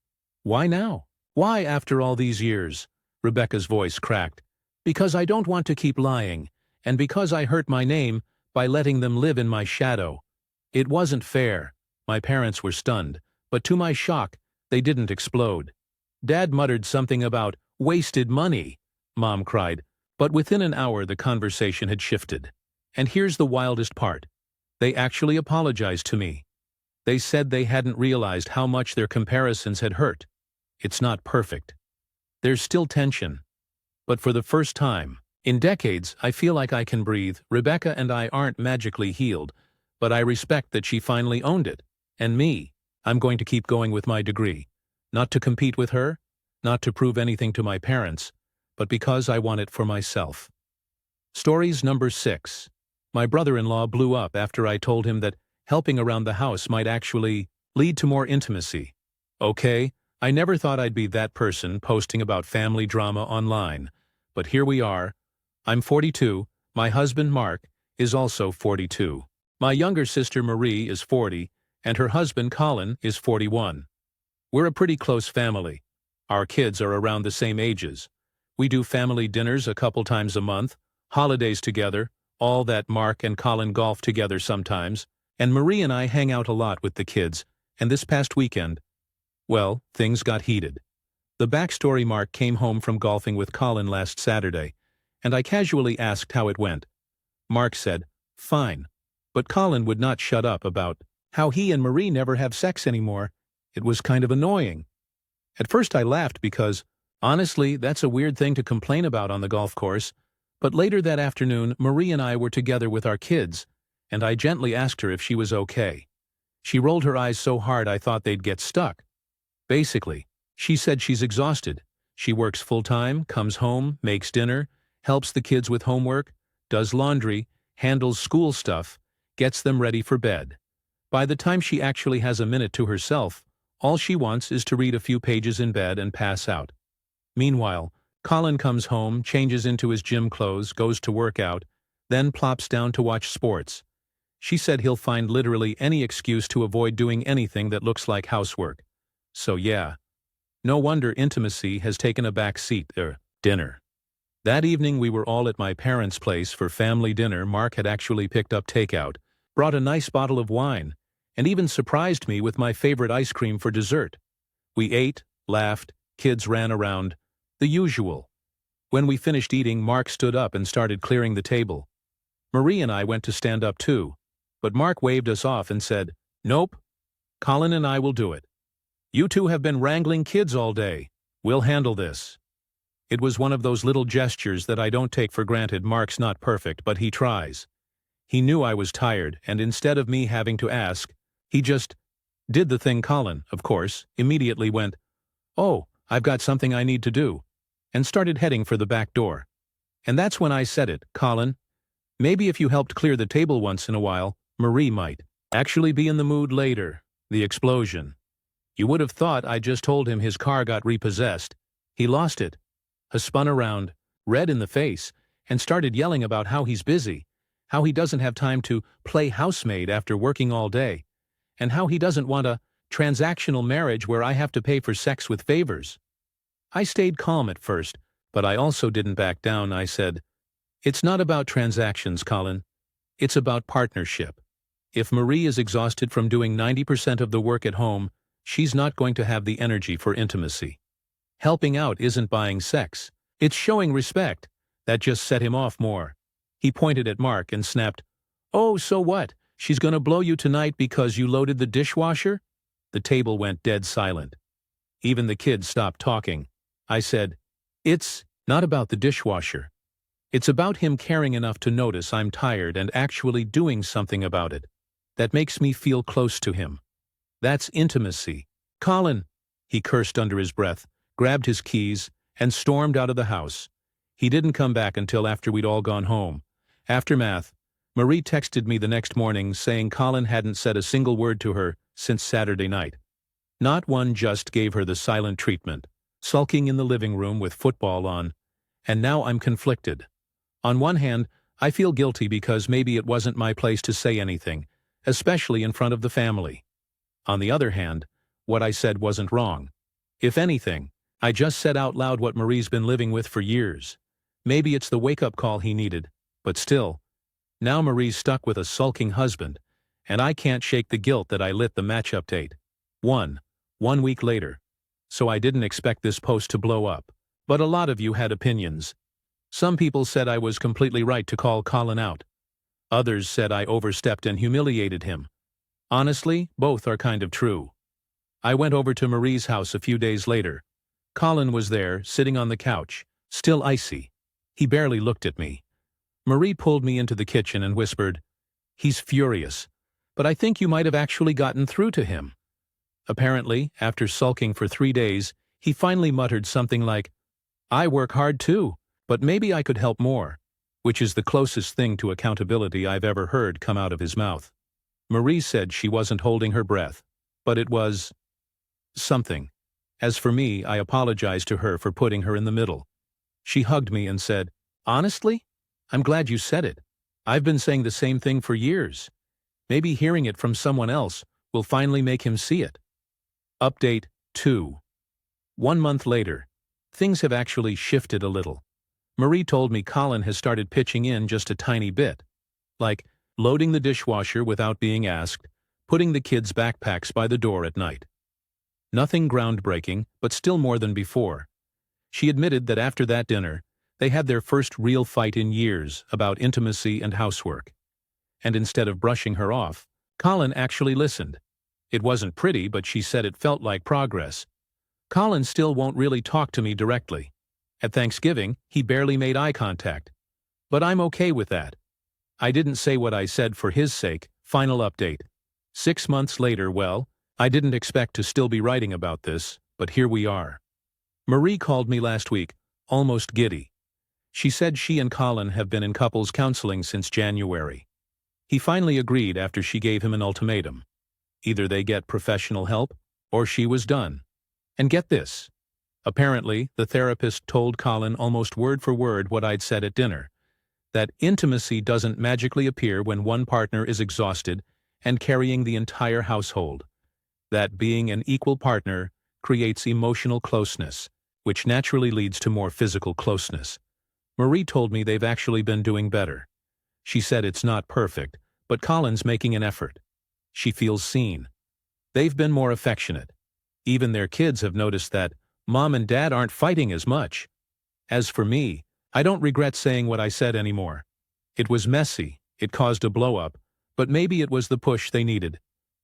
"Why now? Why after all these years? Rebecca's voice cracked. Because I don't want to keep lying, and because I hurt my name by letting them live in my shadow. It wasn't fair. My parents were stunned, but to my shock, they didn't explode. Dad muttered something about wasted money, Mom cried, but within an hour the conversation had shifted. And here's the wildest part. They actually apologized to me. They said they hadn't realized how much their comparisons had hurt. It's not perfect. There's still tension. But for the first time in decades, I feel like I can breathe. Rebecca and I aren't magically healed, but I respect that she finally owned it. And me, I'm going to keep going with my degree. Not to compete with her, not to prove anything to my parents, but because I want it for myself. Stories number 6. My brother-in-law blew up after I told him that helping around the house might actually lead to more intimacy. Okay, I never thought I'd be that person posting about family drama online, but here we are. I'm 42, my husband Mark is also 42. My younger sister Marie is 40, and her husband Colin is 41. We're a pretty close family. Our kids are around the same ages. We do family dinners a couple times a month, holidays together, all that. Mark and Colin golf together sometimes, and Marie and I hang out a lot with the kids, and this past weekend, well, things got heated. The backstory: Mark came home from golfing with Colin last Saturday, and I casually asked how it went. Mark said, fine, but Colin would not shut up about how he and Marie never have sex anymore. It was kind of annoying. At first I laughed because, honestly, that's a weird thing to complain about on the golf course, but later that afternoon Marie and I were together with our kids, and I gently asked her if she was okay. She rolled her eyes so hard I thought they'd get stuck. Basically, she said she's exhausted. She works full-time, comes home, makes dinner, helps the kids with homework, does laundry, handles school stuff, gets them ready for bed. By the time she actually has a minute to herself, all she wants is to read a few pages in bed and pass out. Meanwhile, Colin comes home, changes into his gym clothes, goes to work out, then plops down to watch sports. She said he'll find literally any excuse to avoid doing anything that looks like housework. So yeah, no wonder intimacy has taken a back seat. Dinner. That evening we were all at my parents' place for family dinner. Mark had actually picked up takeout, brought a nice bottle of wine, and even surprised me with my favorite ice cream for dessert. We ate, laughed, kids ran around, the usual. When we finished eating, Mark stood up and started clearing the table. Marie and I went to stand up too, but Mark waved us off and said, nope, Colin and I will do it. You two have been wrangling kids all day. We'll handle this. It was one of those little gestures that I don't take for granted. Mark's not perfect, but he tries. He knew I was tired, and instead of me having to ask, he just did the thing. Colin, of course, immediately went, oh, I've got something I need to do, and started heading for the back door. And that's when I said it, Colin, maybe if you helped clear the table once in a while, Marie might actually be in the mood later. The explosion. You would have thought I just told him his car got repossessed. He lost it. He spun around, red in the face, and started yelling about how he's busy, how he doesn't have time to play housemaid after working all day, and how he doesn't want a transactional marriage where I have to pay for sex with favors. I stayed calm at first, but I also didn't back down. I said, it's not about transactions, Colin. It's about partnership. If Marie is exhausted from doing 90% of the work at home, she's not going to have the energy for intimacy. Helping out isn't buying sex. It's showing respect. That just set him off more. He pointed at Mark and snapped, oh, so what? She's gonna blow you tonight because you loaded the dishwasher? The table went dead silent. Even the kids stopped talking. I said, it's not about the dishwasher. It's about him caring enough to notice I'm tired and actually doing something about it. That makes me feel close to him. That's intimacy. Colin, he cursed under his breath, grabbed his keys, and stormed out of the house. He didn't come back until after we'd all gone home. Aftermath. Marie texted me the next morning saying Colin hadn't said a single word to her since Saturday night. Not one, just gave her the silent treatment, sulking in the living room with football on. And now I'm conflicted. On one hand, I feel guilty because maybe it wasn't my place to say anything, especially in front of the family. On the other hand, what I said wasn't wrong. If anything, I just said out loud what Marie's been living with for years. Maybe it's the wake-up call he needed, but still. Now Marie's stuck with a sulking husband, and I can't shake the guilt that I lit the match update. 1 week later. So I didn't expect this post to blow up. But a lot of you had opinions. Some people said I was completely right to call Colin out. Others said I overstepped and humiliated him. Honestly, both are kind of true. I went over to Marie's house a few days later. Colin was there, sitting on the couch, still icy. He barely looked at me. Marie pulled me into the kitchen and whispered, "He's furious, but I think you might have actually gotten through to him." Apparently, after sulking for 3 days, he finally muttered something like, "I work hard too, but maybe I could help more," which is the closest thing to accountability I've ever heard come out of his mouth. Marie said she wasn't holding her breath, but it was something. As for me, I apologized to her for putting her in the middle. She hugged me and said, "Honestly, I'm glad you said it. I've been saying the same thing for years. Maybe hearing it from someone else will finally make him see it." Update 2. 1 month later. Things have actually shifted a little. Marie told me Colin has started pitching in just a tiny bit. Like, loading the dishwasher without being asked, putting the kids' backpacks by the door at night. Nothing groundbreaking, but still more than before. She admitted that after that dinner, they had their first real fight in years about intimacy and housework. And instead of brushing her off, Colin actually listened. It wasn't pretty, but she said it felt like progress. Colin still won't really talk to me directly. At Thanksgiving, he barely made eye contact. But I'm okay with that. I didn't say what I said for his sake. Final update. 6 months later, well, I didn't expect to still be writing about this, but here we are. Marie called me last week, almost giddy. She said she and Colin have been in couples counseling since January. He finally agreed after she gave him an ultimatum. Either they get professional help, or she was done. And get this. Apparently, the therapist told Colin almost word for word what I'd said at dinner, that intimacy doesn't magically appear when one partner is exhausted and carrying the entire household. That being an equal partner creates emotional closeness, which naturally leads to more physical closeness. Marie told me they've actually been doing better. She said it's not perfect, but Colin's making an effort. She feels seen. They've been more affectionate. Even their kids have noticed that Mom and Dad aren't fighting as much. As for me, I don't regret saying what I said anymore. It was messy, it caused a blow-up, but maybe it was the push they needed.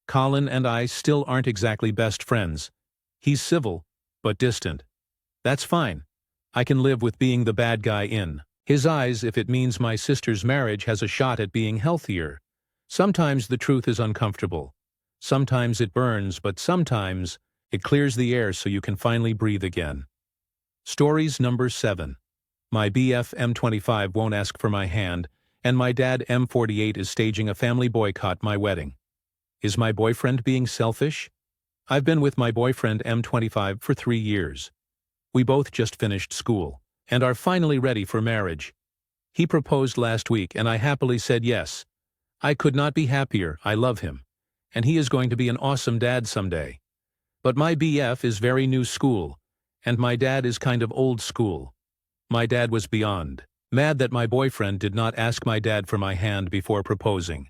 Colin and I still aren't exactly best friends. He's civil, but distant. That's fine. I can live with being the bad guy in his eyes if it means my sister's marriage has a shot at being healthier. Sometimes the truth is uncomfortable. Sometimes it burns, but sometimes it clears the air so you can finally breathe again. Stories number 7. My BF M25 won't ask for my hand, and my dad M48 is staging a family boycott my wedding. Is my boyfriend being selfish? I've been with my boyfriend M25 for 3 years. We both just finished school, and are finally ready for marriage. He proposed last week, and I happily said yes. I could not be happier. I love him, and he is going to be an awesome dad someday. But my BF is very new school, and my dad is kind of old school. My dad was beyond mad that my boyfriend did not ask my dad for my hand before proposing.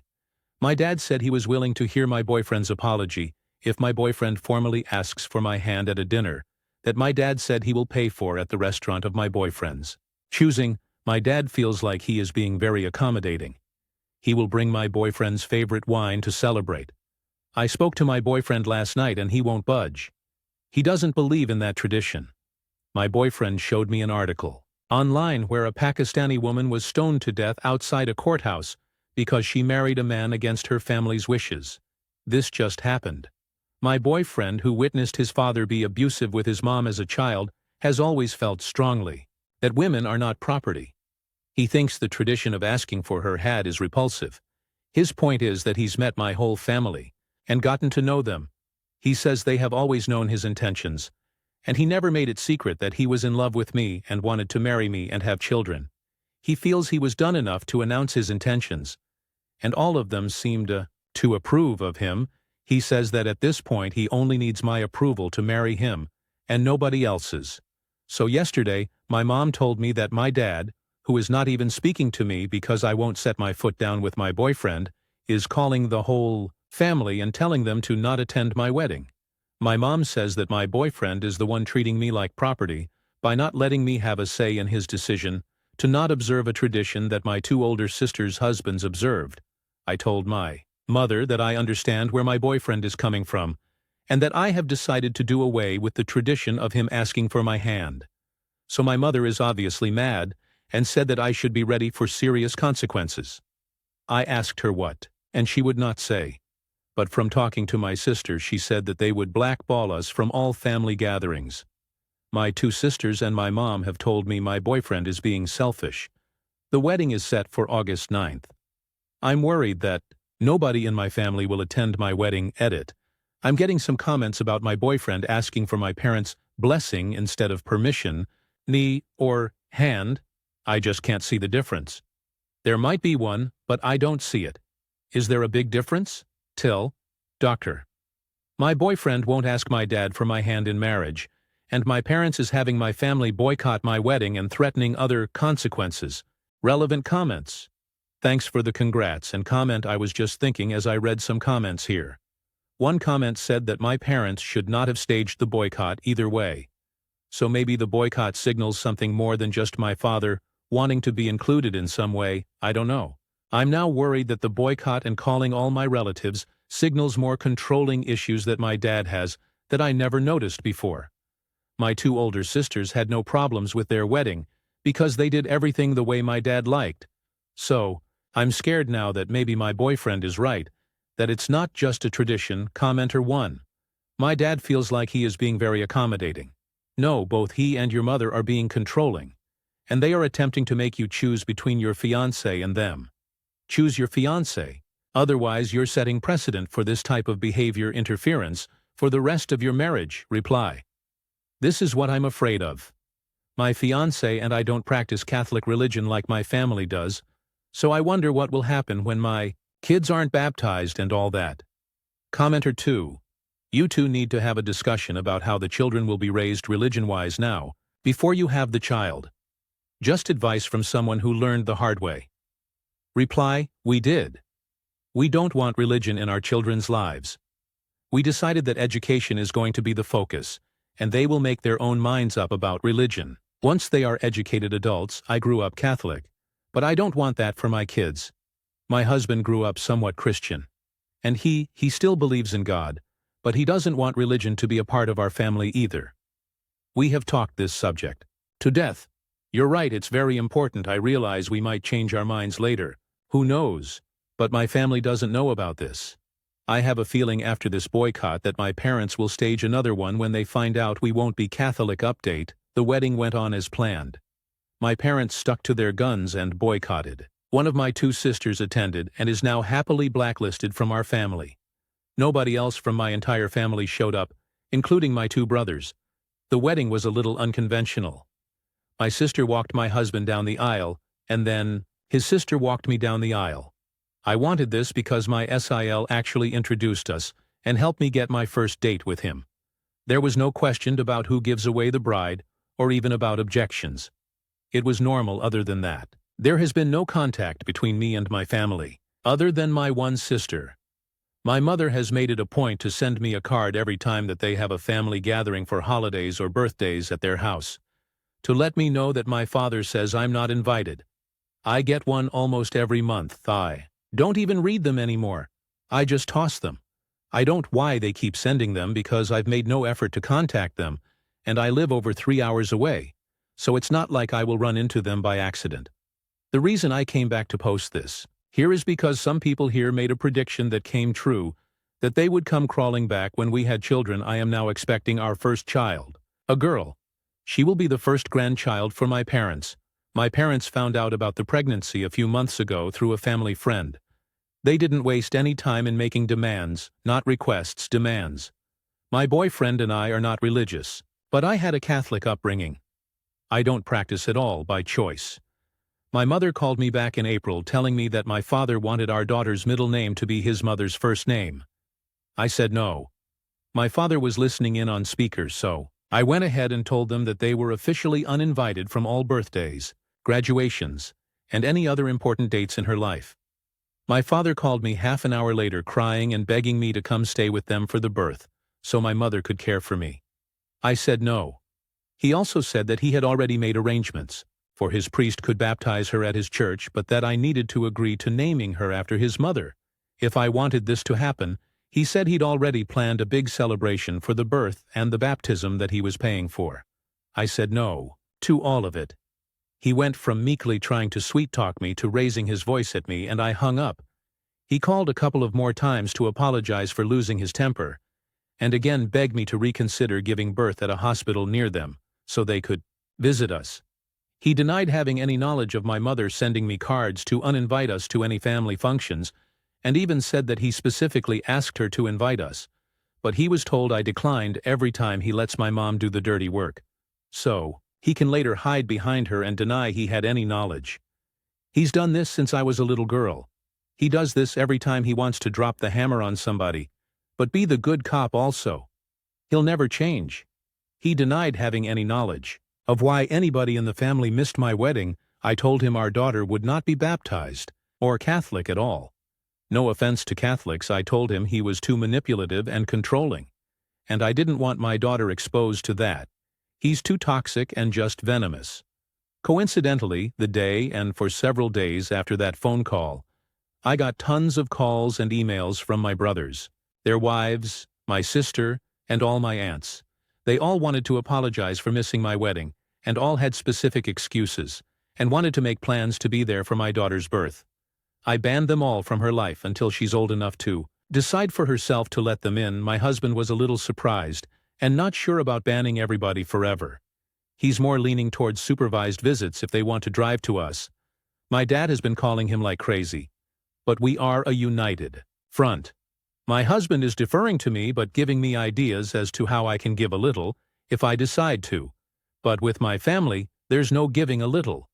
My dad said he was willing to hear my boyfriend's apology if my boyfriend formally asks for my hand at a dinner that my dad said he will pay for at the restaurant of my boyfriend's choosing. My dad feels like he is being very accommodating. He will bring my boyfriend's favorite wine to celebrate. I spoke to my boyfriend last night and he won't budge. He doesn't believe in that tradition. My boyfriend showed me an article online where a Pakistani woman was stoned to death outside a courthouse because she married a man against her family's wishes. This just happened. My boyfriend, who witnessed his father be abusive with his mom as a child, has always felt strongly that women are not property. He thinks the tradition of asking for her hand is repulsive. His point is that he's met my whole family and gotten to know them. He says they have always known his intentions, and he never made it secret that he was in love with me and wanted to marry me and have children. He feels he was done enough to announce his intentions, and all of them seemed to approve of him. He says that at this point he only needs my approval to marry him, and nobody else's. So yesterday, my mom told me that my dad, who is not even speaking to me because I won't set my foot down with my boyfriend, is calling the whole family and telling them to not attend my wedding. My mom says that my boyfriend is the one treating me like property by not letting me have a say in his decision to not observe a tradition that my two older sisters' husbands observed. I told my mother that I understand where my boyfriend is coming from, and that I have decided to do away with the tradition of him asking for my hand. So my mother is obviously mad and said that I should be ready for serious consequences. I asked her what, and she would not say. But from talking to my sister, she said that they would blackball us from all family gatherings. My two sisters and my mom have told me my boyfriend is being selfish. The wedding is set for August 9th. I'm worried that nobody in my family will attend my wedding. Edit. I'm getting some comments about my boyfriend asking for my parents' blessing instead of permission, knee or hand. I just can't see the difference. There might be one, but I don't see it. Is there a big difference? Till. Doctor. My boyfriend won't ask my dad for my hand in marriage, and my parents is having my family boycott my wedding and threatening other consequences. Relevant comments. Thanks for the congrats and comment. I was just thinking as I read some comments here. One comment said that my parents should not have staged the boycott either way. So maybe the boycott signals something more than just my father wanting to be included in some way. I don't know. I'm now worried that the boycott and calling all my relatives signals more controlling issues that my dad has that I never noticed before. My two older sisters had no problems with their wedding because they did everything the way my dad liked. So, I'm scared now that maybe my boyfriend is right, that it's not just a tradition. Commenter 1. My dad feels like he is being very accommodating. No, both he and your mother are being controlling, and they are attempting to make you choose between your fiancé and them. Choose your fiancé, otherwise you're setting precedent for this type of behavior interference for the rest of your marriage. Reply. This is what I'm afraid of. My fiancé and I don't practice Catholic religion like my family does, so I wonder what will happen when my kids aren't baptized and all that. Commenter 2. You two need to have a discussion about how the children will be raised religion-wise now, before you have the child. Just advice from someone who learned the hard way. Reply, we did. We don't want religion in our children's lives. We decided that education is going to be the focus, and they will make their own minds up about religion. Once they are educated adults. I grew up Catholic, but I don't want that for my kids. My husband grew up somewhat Christian, and he still believes in God, but he doesn't want religion to be a part of our family either. We have talked this subject to death. You're right, it's very important. I realize we might change our minds later. Who knows? But my family doesn't know about this. I have a feeling after this boycott that my parents will stage another one when they find out we won't be Catholic. Update. The wedding went on as planned. My parents stuck to their guns and boycotted. One of my two sisters attended and is now happily blacklisted from our family. Nobody else from my entire family showed up, including my two brothers. The wedding was a little unconventional. My sister walked my husband down the aisle, and then his sister walked me down the aisle. I wanted this because my SIL actually introduced us and helped me get my first date with him. There was no question about who gives away the bride, or even about objections. It was normal. Other than that, there has been no contact between me and my family, other than my one sister. My mother has made it a point to send me a card every time that they have a family gathering for holidays or birthdays at their house, to let me know that my father says I'm not invited. I get one almost every month. I don't even read them anymore. I just toss them. I don't why they keep sending them because I've made no effort to contact them, and I live over 3 hours away, so it's not like I will run into them by accident. The reason I came back to post this here is because some people here made a prediction that came true, that they would come crawling back when we had children. I am now expecting our first child, a girl. She will be the first grandchild for my parents. My parents found out about the pregnancy a few months ago through a family friend. They didn't waste any time in making demands, not requests, demands. My boyfriend and I are not religious, but I had a Catholic upbringing. I don't practice at all by choice. My mother called me back in April telling me that my father wanted our daughter's middle name to be his mother's first name. I said no. My father was listening in on speakers, so I went ahead and told them that they were officially uninvited from all birthdays, graduations, and any other important dates in her life. My father called me half an hour later crying and begging me to come stay with them for the birth, so my mother could care for me. I said no. He also said that he had already made arrangements, for his priest could baptize her at his church, but that I needed to agree to naming her after his mother. If I wanted this to happen, he said he'd already planned a big celebration for the birth and the baptism that he was paying for. I said no to all of it. He went from meekly trying to sweet-talk me to raising his voice at me, and I hung up. He called a couple of more times to apologize for losing his temper, and again begged me to reconsider giving birth at a hospital near them, so they could visit us. He denied having any knowledge of my mother sending me cards to uninvite us to any family functions, and even said that he specifically asked her to invite us, but he was told I declined every time he lets my mom do the dirty work. So, he can later hide behind her and deny he had any knowledge. He's done this since I was a little girl. He does this every time he wants to drop the hammer on somebody, but be the good cop also. He'll never change. He denied having any knowledge of why anybody in the family missed my wedding. I told him our daughter would not be baptized, or Catholic at all. No offense to Catholics, I told him he was too manipulative and controlling, and I didn't want my daughter exposed to that. He's too toxic and just venomous. Coincidentally, the day and for several days after that phone call, I got tons of calls and emails from my brothers, their wives, my sister, and all my aunts. They all wanted to apologize for missing my wedding, and all had specific excuses, and wanted to make plans to be there for my daughter's birth. I banned them all from her life until she's old enough to decide for herself to let them in. My husband was a little surprised and not sure about banning everybody forever. He's more leaning towards supervised visits if they want to drive to us. My dad has been calling him like crazy. But we are a united front. My husband is deferring to me but giving me ideas as to how I can give a little, if I decide to. But with my family, there's no giving a little.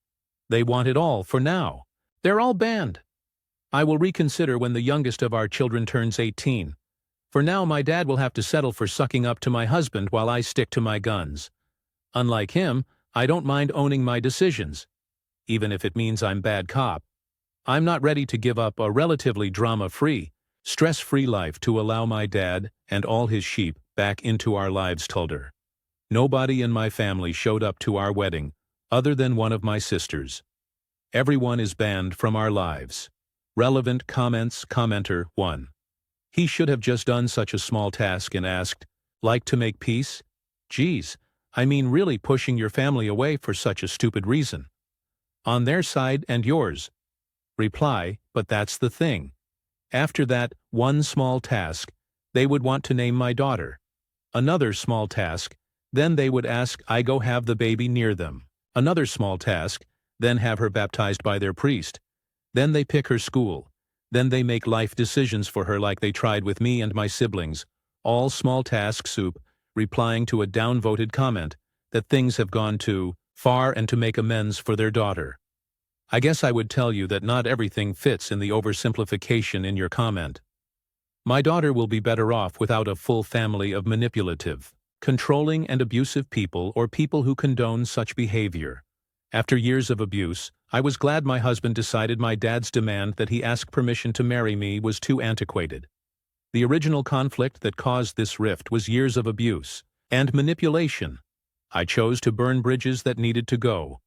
They want it all for now. They're all banned. I will reconsider when the youngest of our children turns 18. For now, my dad will have to settle for sucking up to my husband while I stick to my guns. Unlike him, I don't mind owning my decisions, even if it means I'm bad cop. I'm not ready to give up a relatively drama-free, stress-free life to allow my dad and all his sheep back into our lives, told her. Nobody in my family showed up to our wedding, other than one of my sisters. Everyone is banned from our lives. Relevant comments. Commenter 1. He should have just done such a small task and asked, like to make peace? Geez, I mean really pushing your family away for such a stupid reason. On their side and yours. Reply, but that's the thing. After that one small task, they would want to name my daughter. Another small task, then they would ask I go have the baby near them. Another small task, then have her baptized by their priest. Then they pick her school. Then they make life decisions for her like they tried with me and my siblings. All small task soup, replying to a downvoted comment that things have gone too far and to make amends for their daughter. I guess I would tell you that not everything fits in the oversimplification in your comment. My daughter will be better off without a full family of manipulative, controlling and abusive people or people who condone such behavior. After years of abuse, I was glad my husband decided my dad's demand that he ask permission to marry me was too antiquated. The original conflict that caused this rift was years of abuse and manipulation. I chose to burn bridges that needed to go.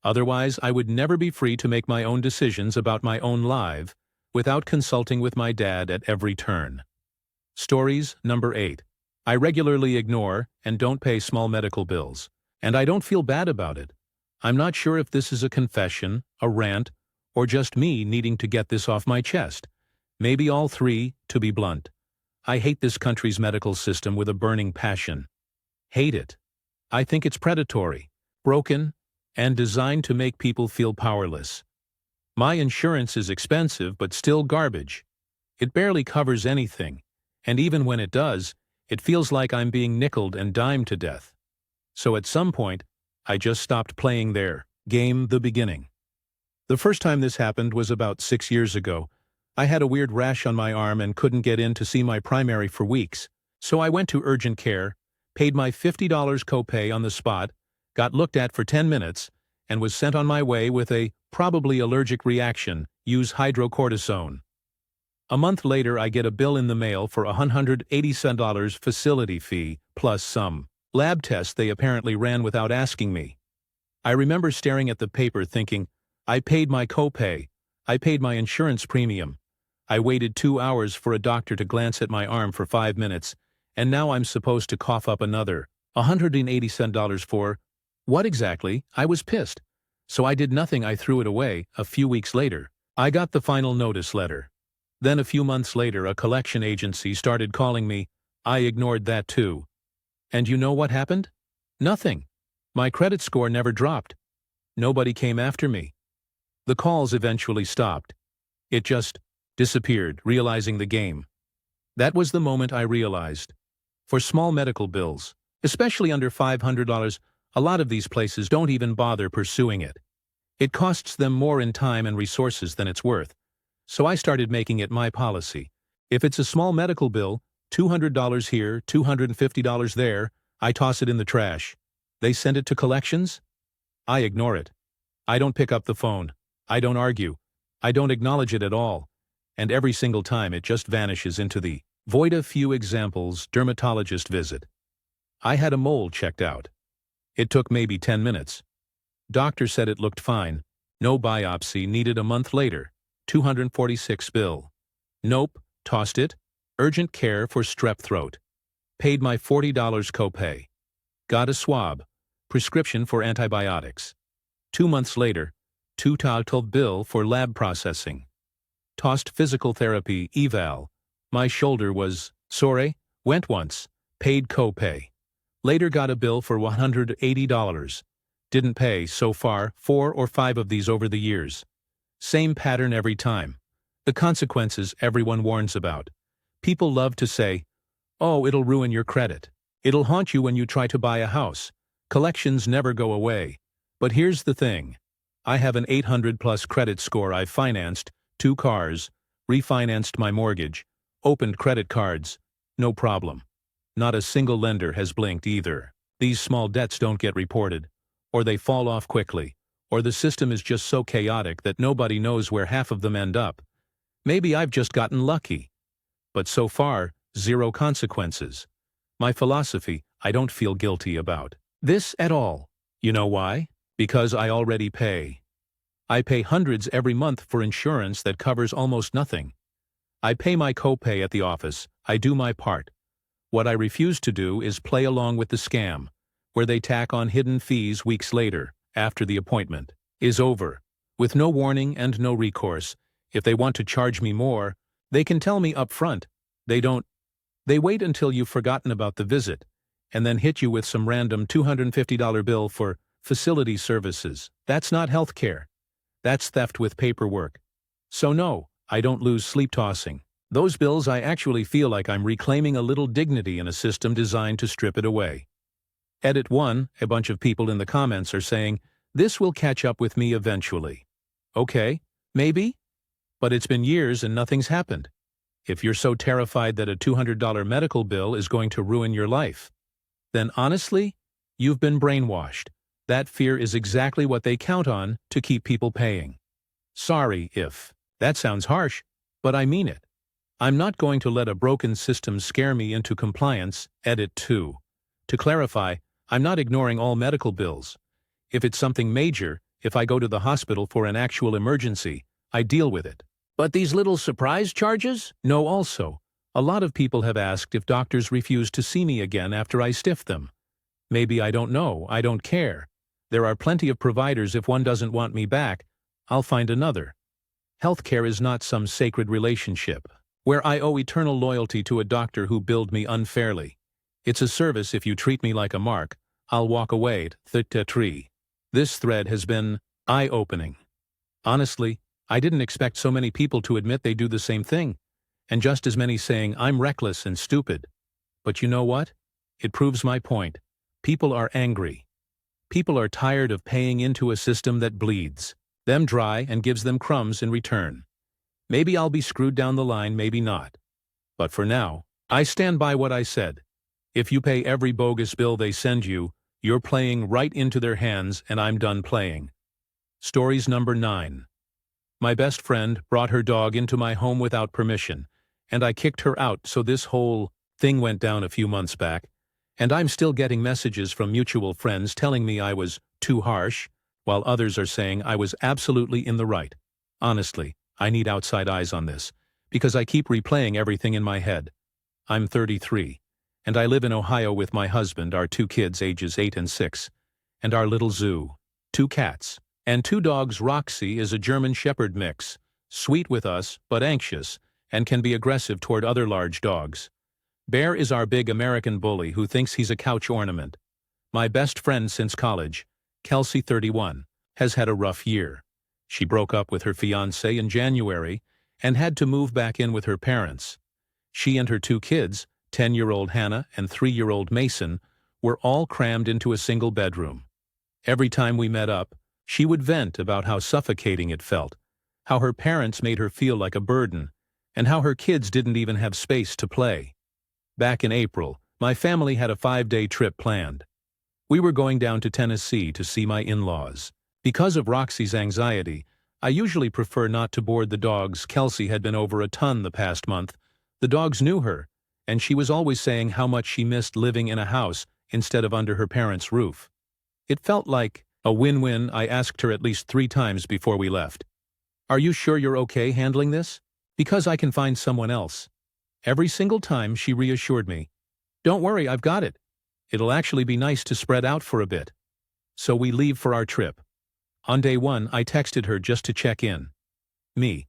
Otherwise, I would never be free to make my own decisions about my own life without consulting with my dad at every turn. Stories number 8. I regularly ignore and don't pay small medical bills, and I don't feel bad about it. I'm not sure if this is a confession, a rant, or just me needing to get this off my chest. Maybe all three, to be blunt. I hate this country's medical system with a burning passion. Hate it. I think it's predatory, broken, and designed to make people feel powerless. My insurance is expensive but still garbage. It barely covers anything, and even when it does, it feels like I'm being nickeled and dimed to death. So at some point, I just stopped playing their game. The beginning. The first time this happened was about 6 years ago. I had a weird rash on my arm and couldn't get in to see my primary for weeks, so I went to urgent care, paid my $50 copay on the spot, got looked at for 10 minutes, and was sent on my way with a probably allergic reaction, use hydrocortisone. A month later I get a bill in the mail for a $187 facility fee, plus some lab tests they apparently ran without asking me. I remember staring at the paper thinking, I paid my copay, I paid my insurance premium, I waited 2 hours for a doctor to glance at my arm for 5 minutes, and now I'm supposed to cough up another $187 for what exactly? I was pissed. So I did nothing, I threw it away. A few weeks later, I got the final notice letter. Then a few months later a collection agency started calling me. I ignored that too. And you know what happened? Nothing. My credit score never dropped. Nobody came after me. The calls eventually stopped. It just disappeared, realizing the game. That was the moment I realized. For small medical bills, especially under $500, a lot of these places don't even bother pursuing it. It costs them more in time and resources than it's worth. So I started making it my policy. If it's a small medical bill, $200 here, $250 there, I toss it in the trash. They send it to collections? I ignore it. I don't pick up the phone. I don't argue. I don't acknowledge it at all. And every single time it just vanishes into the void. A few examples: dermatologist visit. I had a mole checked out. It took maybe 10 minutes. Doctor said it looked fine. No biopsy needed. A month later, $246 bill. Nope, tossed it. Urgent care for strep throat. Paid my $40 copay. Got a swab. Prescription for antibiotics. 2 months later, $212 bill for lab processing. Tossed physical therapy eval. My shoulder was sore. Went once. Paid copay. Later got a bill for $180. Didn't pay. So far, 4 or 5 of these over the years. Same pattern every time. The consequences everyone warns about. People love to say, oh, it'll ruin your credit. It'll haunt you when you try to buy a house. Collections never go away. But here's the thing. I have an 800+ credit score. I've financed 2 cars, refinanced my mortgage, opened credit cards. No problem. Not a single lender has blinked either. These small debts don't get reported, or they fall off quickly, or the system is just so chaotic that nobody knows where half of them end up. Maybe I've just gotten lucky. But so far, 0 consequences. My philosophy: I don't feel guilty about this at all. You know why? Because I already pay. I pay hundreds every month for insurance that covers almost nothing. I pay my copay at the office. I do my part. What I refuse to do is play along with the scam, where they tack on hidden fees weeks later, after the appointment is over. With no warning and no recourse. If they want to charge me more, they can tell me up front. They don't. They wait until you've forgotten about the visit, and then hit you with some random $250 bill for facility services. That's not healthcare. That's theft with paperwork. So no, I don't lose sleep tossing those bills. I actually feel like I'm reclaiming a little dignity in a system designed to strip it away. Edit 1, a bunch of people in the comments are saying, this will catch up with me eventually. Okay, maybe? But it's been years and nothing's happened. If you're so terrified that a $200 medical bill is going to ruin your life, then honestly, you've been brainwashed. That fear is exactly what they count on to keep people paying. Sorry if that sounds harsh, but I mean it. I'm not going to let a broken system scare me into compliance. Edit 2. To clarify, I'm not ignoring all medical bills. If it's something major, if I go to the hospital for an actual emergency, I deal with it. But these little surprise charges? No. Also, a lot of people have asked if doctors refuse to see me again after I stiff them. Maybe I don't know, I don't care. There are plenty of providers. If one doesn't want me back, I'll find another. Healthcare is not some sacred relationship where I owe eternal loyalty to a doctor who billed me unfairly. It's a service. If you treat me like a mark, I'll walk away. This thread has been eye-opening. Honestly, I didn't expect so many people to admit they do the same thing, and just as many saying I'm reckless and stupid. But you know what? It proves my point. People are angry. People are tired of paying into a system that bleeds them dry and gives them crumbs in return. Maybe I'll be screwed down the line, maybe not. But for now, I stand by what I said. If you pay every bogus bill they send you, you're playing right into their hands and I'm done playing. Stories number 9. My best friend brought her dog into my home without permission, and I kicked her out, so this whole thing went down a few months back, and I'm still getting messages from mutual friends telling me I was too harsh, while others are saying I was absolutely in the right. Honestly, I need outside eyes on this, because I keep replaying everything in my head. I'm 33, and I live in Ohio with my husband, our 2 kids ages 8 and 6, and our little zoo, 2 cats, and 2 dogs. Roxy is a German Shepherd mix, sweet with us but anxious, and can be aggressive toward other large dogs. Bear is our big American bully who thinks he's a couch ornament. My best friend since college, Kelsey 31, has had a rough year. She broke up with her fiancé in January and had to move back in with her parents. She and her 2 kids, 10-year-old Hannah and 3-year-old Mason, were all crammed into a single bedroom. Every time we met up, she would vent about how suffocating it felt, how her parents made her feel like a burden, and how her kids didn't even have space to play. Back in April, my family had a 5-day trip planned. We were going down to Tennessee to see my in-laws. Because of Roxy's anxiety, I usually prefer not to board the dogs. Kelsey had been over a ton the past month. The dogs knew her, and she was always saying how much she missed living in a house instead of under her parents' roof. It felt like a win-win. I asked her at least 3 times before we left. Are you sure you're okay handling this? Because I can find someone else. Every single time she reassured me, don't worry, I've got it. It'll actually be nice to spread out for a bit. So we leave for our trip. On day 1, I texted her just to check in. Me.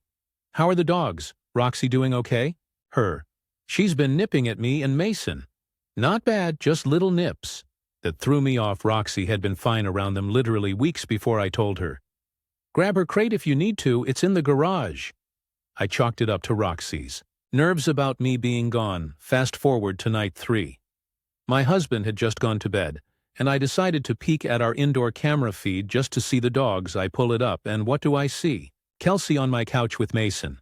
How are the dogs? Roxy doing okay? Her. She's been nipping at me and Mason. Not bad, just little nips. That threw me off. Roxy had been fine around them literally weeks before I told her. Grab her crate if you need to, it's in the garage. I chalked it up to Roxy's nerves about me being gone. Fast forward to night 3. My husband had just gone to bed, and I decided to peek at our indoor camera feed just to see the dogs. I pull it up, and what do I see? Kelsey on my couch with Mason.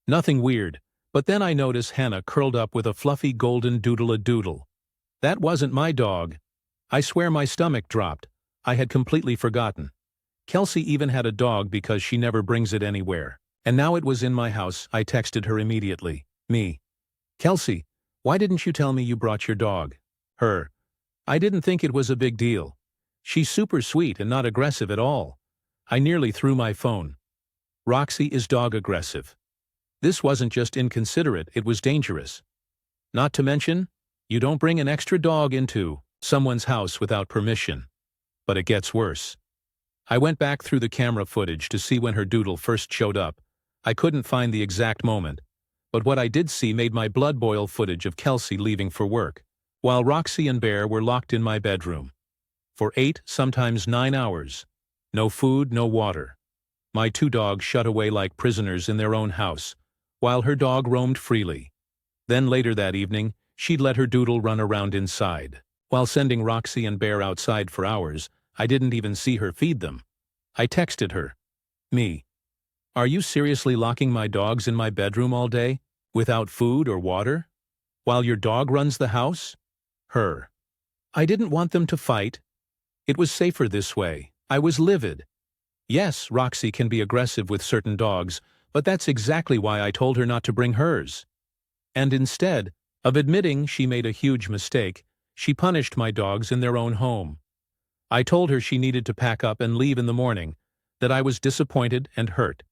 Nothing weird, but then I notice Hannah curled up with a fluffy golden doodle-a-doodle. That wasn't my dog. I swear my stomach dropped. I had completely forgotten. Kelsey even had a dog because she never brings it anywhere. And now it was in my house. I texted her immediately. Me. Kelsey, why didn't you tell me you brought your dog? Her. I didn't think it was a big deal. She's super sweet and not aggressive at all. I nearly threw my phone. Roxy is dog aggressive. This wasn't just inconsiderate, it was dangerous. Not to mention, you don't bring an extra dog into someone's house without permission. But it gets worse. I went back through the camera footage to see when her doodle first showed up. I couldn't find the exact moment, but what I did see made my blood boil. Footage of Kelsey leaving for work, while Roxy and Bear were locked in my bedroom. For 8, sometimes 9 hours. No food, no water. My 2 dogs shut away like prisoners in their own house, while her dog roamed freely. Then later that evening, she'd let her doodle run around inside. While sending Roxy and Bear outside for hours, I didn't even see her feed them. I texted her. Me. Are you seriously locking my dogs in my bedroom all day, without food or water? While your dog runs the house? Her. I didn't want them to fight. It was safer this way. I was livid. Yes, Roxy can be aggressive with certain dogs, but that's exactly why I told her not to bring hers. And instead of admitting she made a huge mistake, she punished my dogs in their own home. I told her she needed to pack up and leave in the morning, that I was disappointed and hurt.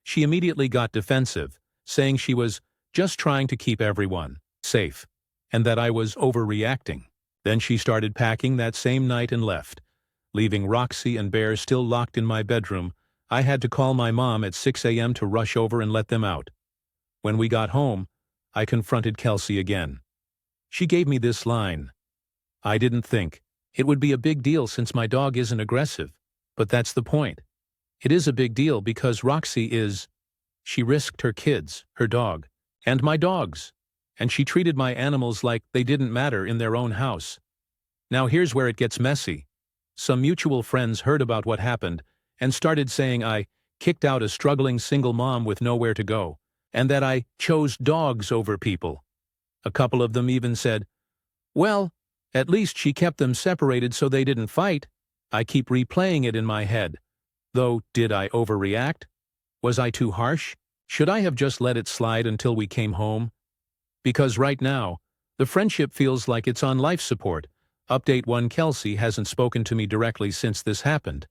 She immediately got defensive, saying she was just trying to keep everyone safe, and that I was overreacting. Then she started packing that same night and left, leaving Roxy and Bear still locked in my bedroom. I had to call my mom at 6 a.m. to rush over and let them out. When we got home, I confronted Kelsey again. She gave me this line. I didn't think it would be a big deal since my dog isn't aggressive, but that's the point. It is a big deal because Roxy is. She risked her kids, her dog, and my dogs, and she treated my animals like they didn't matter in their own house. Now here's where it gets messy. Some mutual friends heard about what happened and started saying I kicked out a struggling single mom with nowhere to go, and that I chose dogs over people. A couple of them even said, Well, at least she kept them separated so they didn't fight. I keep replaying it in my head. Though, did I overreact? Was I too harsh? Should I have just let it slide until we came home? Because right now, the friendship feels like it's on life support. Update 1: Kelsey hasn't spoken to me directly since this happened,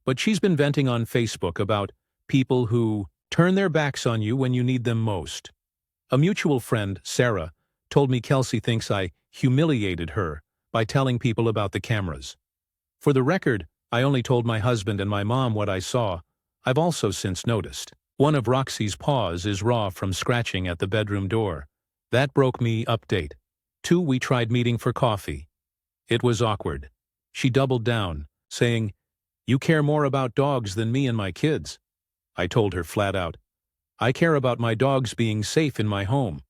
but she's been venting on Facebook about people who turn their backs on you when you need them most. A mutual friend, Sarah, told me Kelsey thinks I humiliated her by telling people about the cameras. For the record, I only told my husband and my mom what I saw. I've also since noticed. One of Roxy's paws is raw from scratching at the bedroom door. That broke me. Update 2: We tried meeting for coffee. It was awkward. She doubled down, saying, "You care more about dogs than me and my kids." I told her flat out, "I care about my dogs being safe in my home."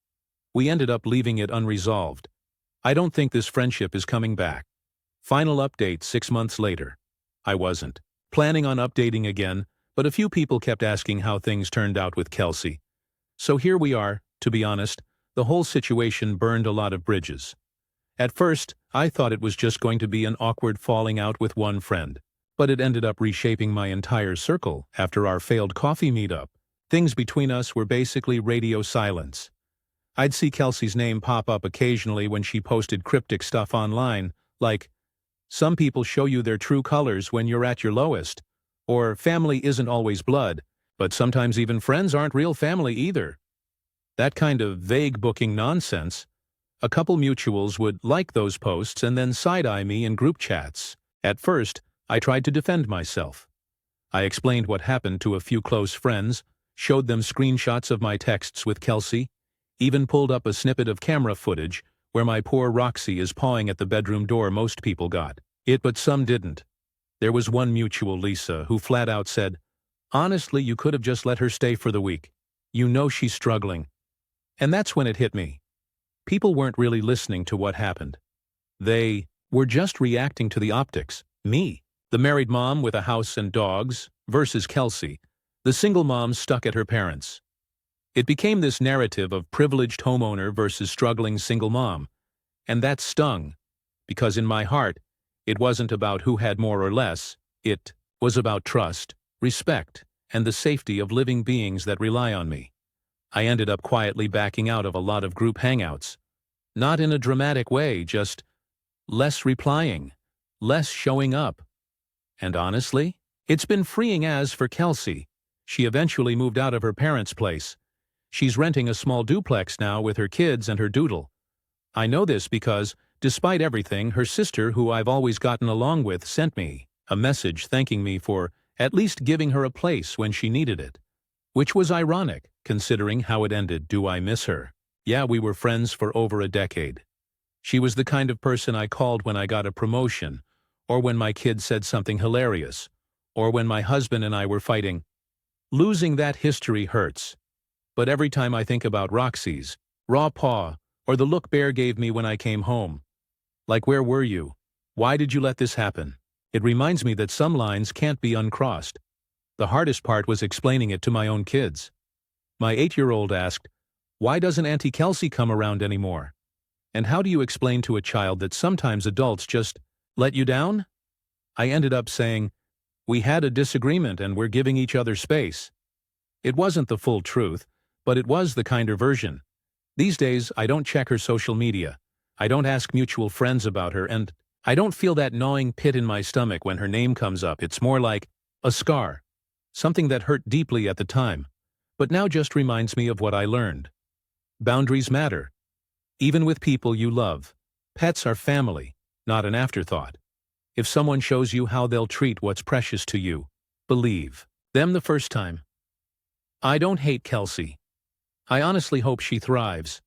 We ended up leaving it unresolved. I don't think this friendship is coming back. Final update 6 months later. I wasn't planning on updating again, but a few people kept asking how things turned out with Kelsey. So here we are. To be honest, the whole situation burned a lot of bridges. At first, I thought it was just going to be an awkward falling out with one friend, but it ended up reshaping my entire circle. After our failed coffee meetup, things between us were basically radio silence. I'd see Kelsey's name pop up occasionally when she posted cryptic stuff online, like, "Some people show you their true colors when you're at your lowest," or "Family isn't always blood, but sometimes even friends aren't real family either." That kind of vague booking nonsense. A couple mutuals would like those posts and then side-eye me in group chats. At first, I tried to defend myself. I explained what happened to a few close friends, showed them screenshots of my texts with Kelsey, even pulled up a snippet of camera footage where my poor Roxy is pawing at the bedroom door. Most people got it, but some didn't. There was one mutual, Lisa, who flat out said, "Honestly, you could have just let her stay for the week. You know she's struggling." And that's when it hit me. People weren't really listening to what happened. They were just reacting to the optics. Me, the married mom with a house and dogs, versus Kelsey, the single mom stuck at her parents'. It became this narrative of privileged homeowner versus struggling single mom. And that stung, because in my heart, it wasn't about who had more or less. It was about trust, respect, and the safety of living beings that rely on me. I ended up quietly backing out of a lot of group hangouts. Not in a dramatic way, just less replying, less showing up. And honestly, it's been freeing. As for Kelsey, she eventually moved out of her parents' place. She's renting a small duplex now with her kids and her doodle. I know this because, despite everything, her sister, who I've always gotten along with, sent me a message thanking me for at least giving her a place when she needed it. Which was ironic, considering how it ended. Do I miss her? Yeah, we were friends for over a decade. She was the kind of person I called when I got a promotion, or when my kid said something hilarious, or when my husband and I were fighting. Losing that history hurts. But every time I think about Roxy's raw paw, or the look Bear gave me when I came home, like, "Where were you? Why did you let this happen?" it reminds me that some lines can't be uncrossed. The hardest part was explaining it to my own kids. My 8-year-old asked, "Why doesn't Auntie Kelsey come around anymore?" And how do you explain to a child that sometimes adults just let you down? I ended up saying, "We had a disagreement and we're giving each other space." It wasn't the full truth, but it was the kinder version. These days, I don't check her social media. I don't ask mutual friends about her, and I don't feel that gnawing pit in my stomach when her name comes up. It's more like a scar. Something that hurt deeply at the time, but now just reminds me of what I learned. Boundaries matter. Even with people you love. Pets are family, not an afterthought. If someone shows you how they'll treat what's precious to you, believe them the first time. I don't hate Kelsey. I honestly hope she thrives,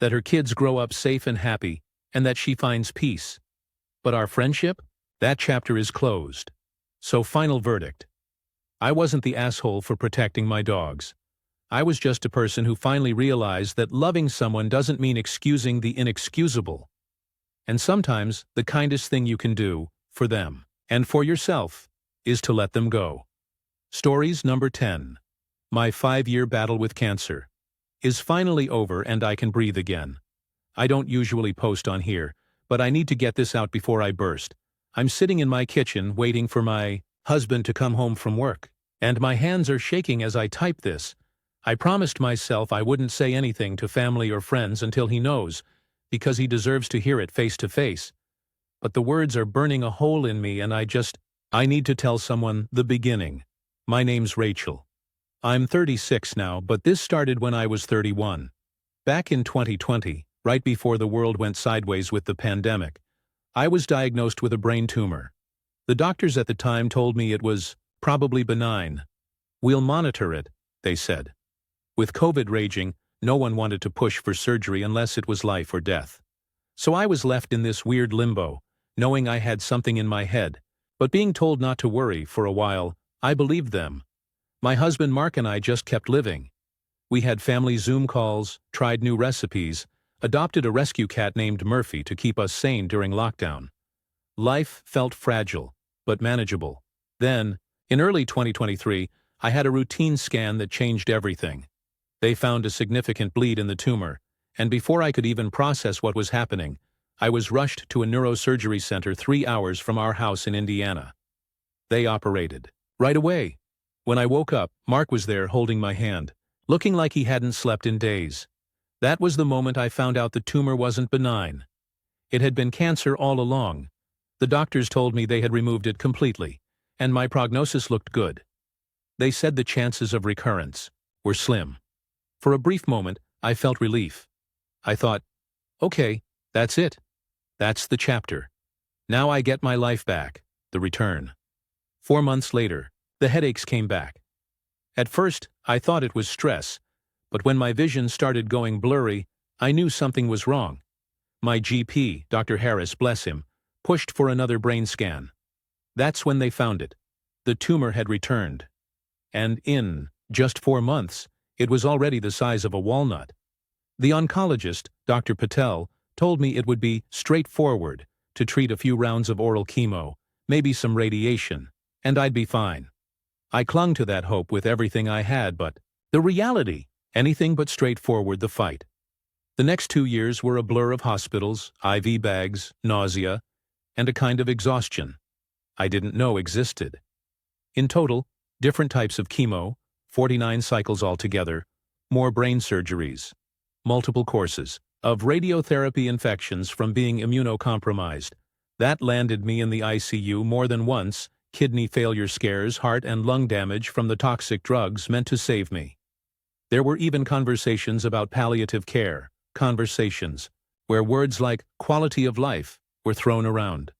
that her kids grow up safe and happy, and that she finds peace. But our friendship? That chapter is closed. So final verdict. I wasn't the asshole for protecting my dogs. I was just a person who finally realized that loving someone doesn't mean excusing the inexcusable. And sometimes the kindest thing you can do for them, and for yourself, is to let them go. Stories number 10. My 5-year battle with cancer is finally over and I can breathe again. I don't usually post on here, but I need to get this out before I burst. I'm sitting in my kitchen waiting for my husband to come home from work, and my hands are shaking as I type this. I promised myself I wouldn't say anything to family or friends until he knows, because he deserves to hear it face to face. But the words are burning a hole in me and I need to tell someone the beginning. My name's Rachel. I'm 36 now, but this started when I was 31. Back in 2020, right before the world went sideways with the pandemic, I was diagnosed with a brain tumor. The doctors at the time told me it was probably benign. We'll monitor it, they said. With COVID raging, no one wanted to push for surgery unless it was life or death. So I was left in this weird limbo, knowing I had something in my head, but being told not to worry for a while. I believed them. My husband Mark and I just kept living. We had family Zoom calls, tried new recipes, adopted a rescue cat named Murphy to keep us sane during lockdown. Life felt fragile, but manageable. Then, in early 2023, I had a routine scan that changed everything. They found a significant bleed in the tumor, and before I could even process what was happening, I was rushed to a neurosurgery center 3 hours from our house in Indiana. They operated. Right away. When I woke up, Mark was there holding my hand, looking like he hadn't slept in days. That was the moment I found out the tumor wasn't benign. It had been cancer all along. The doctors told me they had removed it completely, and my prognosis looked good. They said the chances of recurrence were slim. For a brief moment, I felt relief. I thought, okay, that's it. That's the chapter. Now I get my life back, the return. 4 months later, the headaches came back. At first, I thought it was stress, but when my vision started going blurry, I knew something was wrong. My GP, Dr. Harris, bless him, pushed for another brain scan. That's when they found it. The tumor had returned. And in just 4 months, it was already the size of a walnut. The oncologist, Dr. Patel, told me it would be straightforward to treat a few rounds of oral chemo, maybe some radiation, and I'd be fine. I clung to that hope with everything I had, but the reality, anything but straightforward the fight. The next 2 years were a blur of hospitals, IV bags, nausea, and a kind of exhaustion I didn't know existed. In total, different types of chemo, 49 cycles altogether, more brain surgeries, multiple courses of radiotherapy, infections from being immunocompromised. That landed me in the ICU more than once, kidney failure scares, heart and lung damage from the toxic drugs meant to save me. There were even conversations about palliative care, conversations where words like quality of life were thrown around.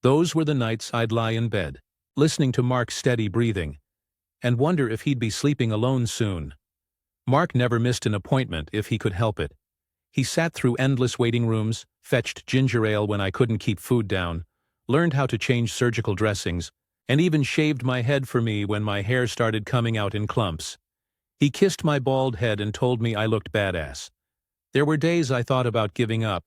Those were the nights I'd lie in bed, listening to Mark's steady breathing, and wonder if he'd be sleeping alone soon. Mark never missed an appointment if he could help it. He sat through endless waiting rooms, fetched ginger ale when I couldn't keep food down, learned how to change surgical dressings, and even shaved my head for me when my hair started coming out in clumps. He kissed my bald head and told me I looked badass. There were days I thought about giving up,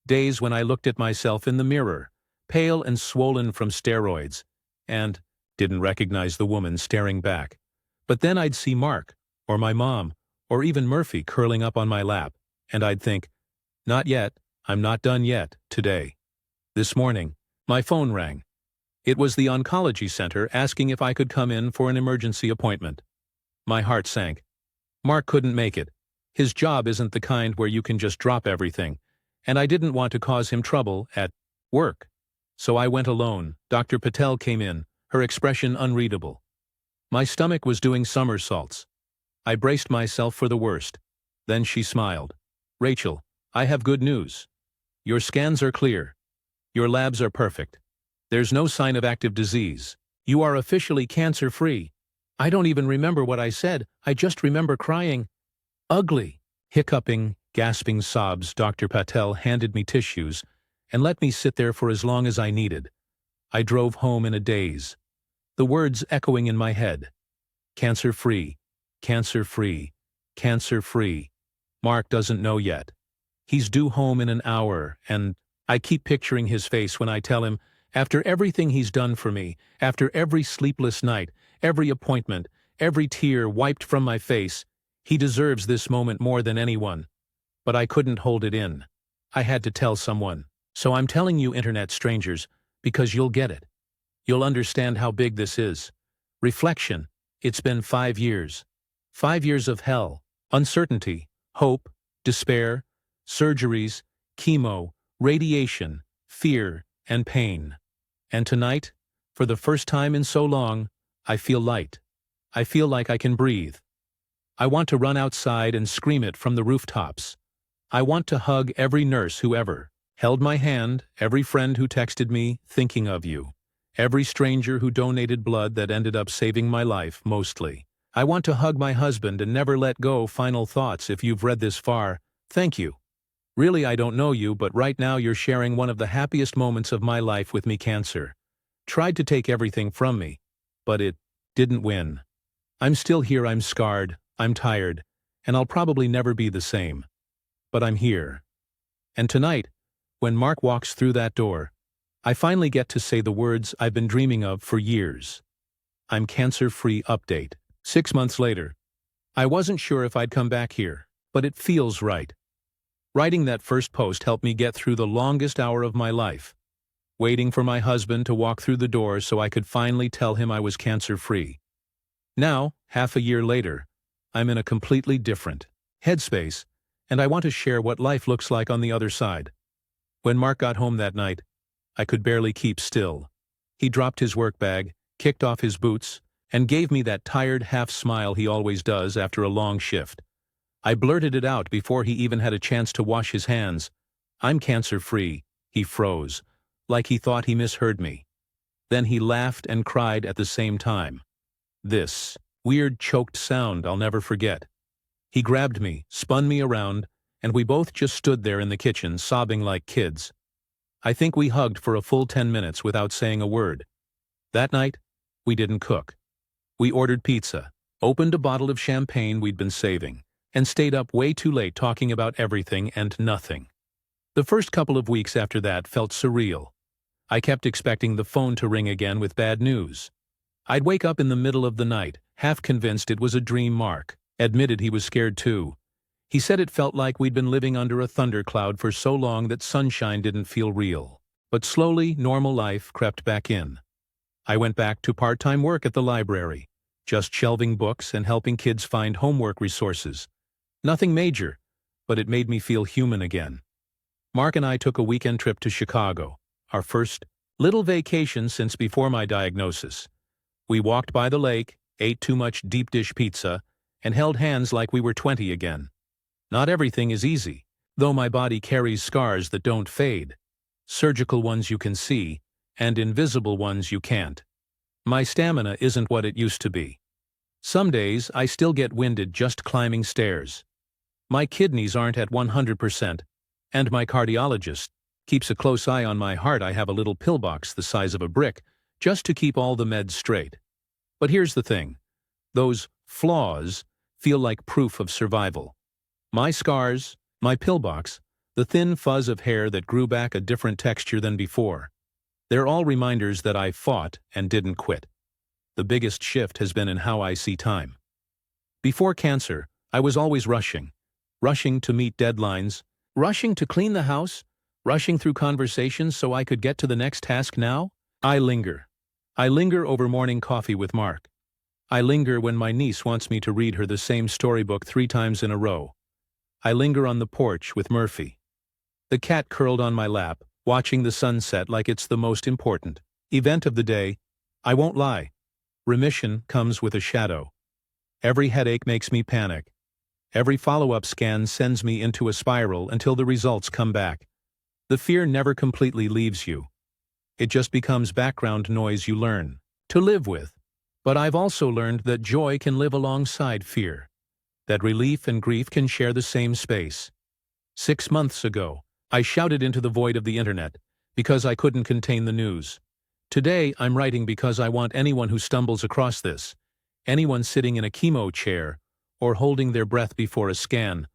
days when I looked at myself in the mirror, pale and swollen from steroids, and didn't recognize the woman staring back. But then I'd see Mark, or my mom, or even Murphy curling up on my lap, and I'd think, not yet, I'm not done yet, today. This morning, my phone rang. It was the oncology center asking if I could come in for an emergency appointment. My heart sank. Mark couldn't make it. His job isn't the kind where you can just drop everything, and I didn't want to cause him trouble at work. So I went alone. Dr. Patel came in, her expression unreadable. My stomach was doing somersaults. I braced myself for the worst. Then she smiled. Rachel, I have good news. Your scans are clear. Your labs are perfect. There's no sign of active disease. You are officially cancer-free. I don't even remember what I said. I just remember crying. Ugly. Hiccuping, gasping sobs, Dr. Patel handed me tissues and let me sit there for as long as I needed. I drove home in a daze, the words echoing in my head. Cancer-free, cancer-free, cancer-free. Mark doesn't know yet. He's due home in an hour, and I keep picturing his face when I tell him, after everything he's done for me, after every sleepless night, every appointment, every tear wiped from my face, he deserves this moment more than anyone. But I couldn't hold it in. I had to tell someone. So I'm telling you, internet strangers, because you'll get it. You'll understand how big this is. Reflection. It's been 5 years. 5 years of hell, uncertainty, hope, despair, surgeries, chemo, radiation, fear, and pain. And tonight, for the first time in so long, I feel light. I feel like I can breathe. I want to run outside and scream it from the rooftops. I want to hug every nurse who ever held my hand, every friend who texted me, thinking of you, every stranger who donated blood that ended up saving my life, mostly. I want to hug my husband and never let go. Final thoughts. If you've read this far, thank you. Really, I don't know you, but right now you're sharing one of the happiest moments of my life with me. Cancer tried to take everything from me, but it didn't win. I'm still here. I'm scarred, I'm tired, and I'll probably never be the same. But I'm here. And tonight, when Mark walks through that door, I finally get to say the words I've been dreaming of for years. I'm cancer-free. Update. 6 months later. I wasn't sure if I'd come back here, but it feels right. Writing that first post helped me get through the longest hour of my life, waiting for my husband to walk through the door so I could finally tell him I was cancer-free. Now, half a year later, I'm in a completely different headspace, and I want to share what life looks like on the other side. When Mark got home that night, I could barely keep still. He dropped his work bag, kicked off his boots, and gave me that tired half-smile he always does after a long shift. I blurted it out before he even had a chance to wash his hands. I'm cancer-free. He froze, like he thought he misheard me. Then he laughed and cried at the same time. This weird choked sound I'll never forget. He grabbed me, spun me around, and we both just stood there in the kitchen sobbing like kids. I think we hugged for a full 10 minutes without saying a word. That night, we didn't cook. We ordered pizza, opened a bottle of champagne we'd been saving, and stayed up way too late talking about everything and nothing. The first couple of weeks after that felt surreal. I kept expecting the phone to ring again with bad news. I'd wake up in the middle of the night, half convinced it was a dream. Mark admitted he was scared too. He said it felt like we'd been living under a thundercloud for so long that sunshine didn't feel real. But slowly, normal life crept back in. I went back to part-time work at the library, just shelving books and helping kids find homework resources. Nothing major, but it made me feel human again. Mark and I took a weekend trip to Chicago, our first little vacation since before my diagnosis. We walked by the lake, ate too much deep dish pizza, and held hands like we were 20 again. Not everything is easy, though my body carries scars that don't fade. Surgical ones you can see, and invisible ones you can't. My stamina isn't what it used to be. Some days I still get winded just climbing stairs. My kidneys aren't at 100%, and my cardiologist keeps a close eye on my heart. I have a little pill box the size of a brick, just to keep all the meds straight. But here's the thing. Those flaws feel like proof of survival. My scars, my pillbox, the thin fuzz of hair that grew back a different texture than before. They're all reminders that I fought and didn't quit. The biggest shift has been in how I see time. Before cancer, I was always rushing to meet deadlines, rushing to clean the house, rushing through conversations so I could get to the next task. Now, I linger. I linger over morning coffee with Mark. I linger when my niece wants me to read her the same storybook 3 times in a row. I linger on the porch with Murphy. The cat curled on my lap, watching the sunset like it's the most important event of the day. I won't lie. Remission comes with a shadow. Every headache makes me panic. Every follow-up scan sends me into a spiral until the results come back. The fear never completely leaves you. It just becomes background noise you learn to live with. But I've also learned that joy can live alongside fear, that relief and grief can share the same space. 6 months ago, I shouted into the void of the internet because I couldn't contain the news. Today, I'm writing because I want anyone who stumbles across this, anyone sitting in a chemo chair, or holding their breath before a scan,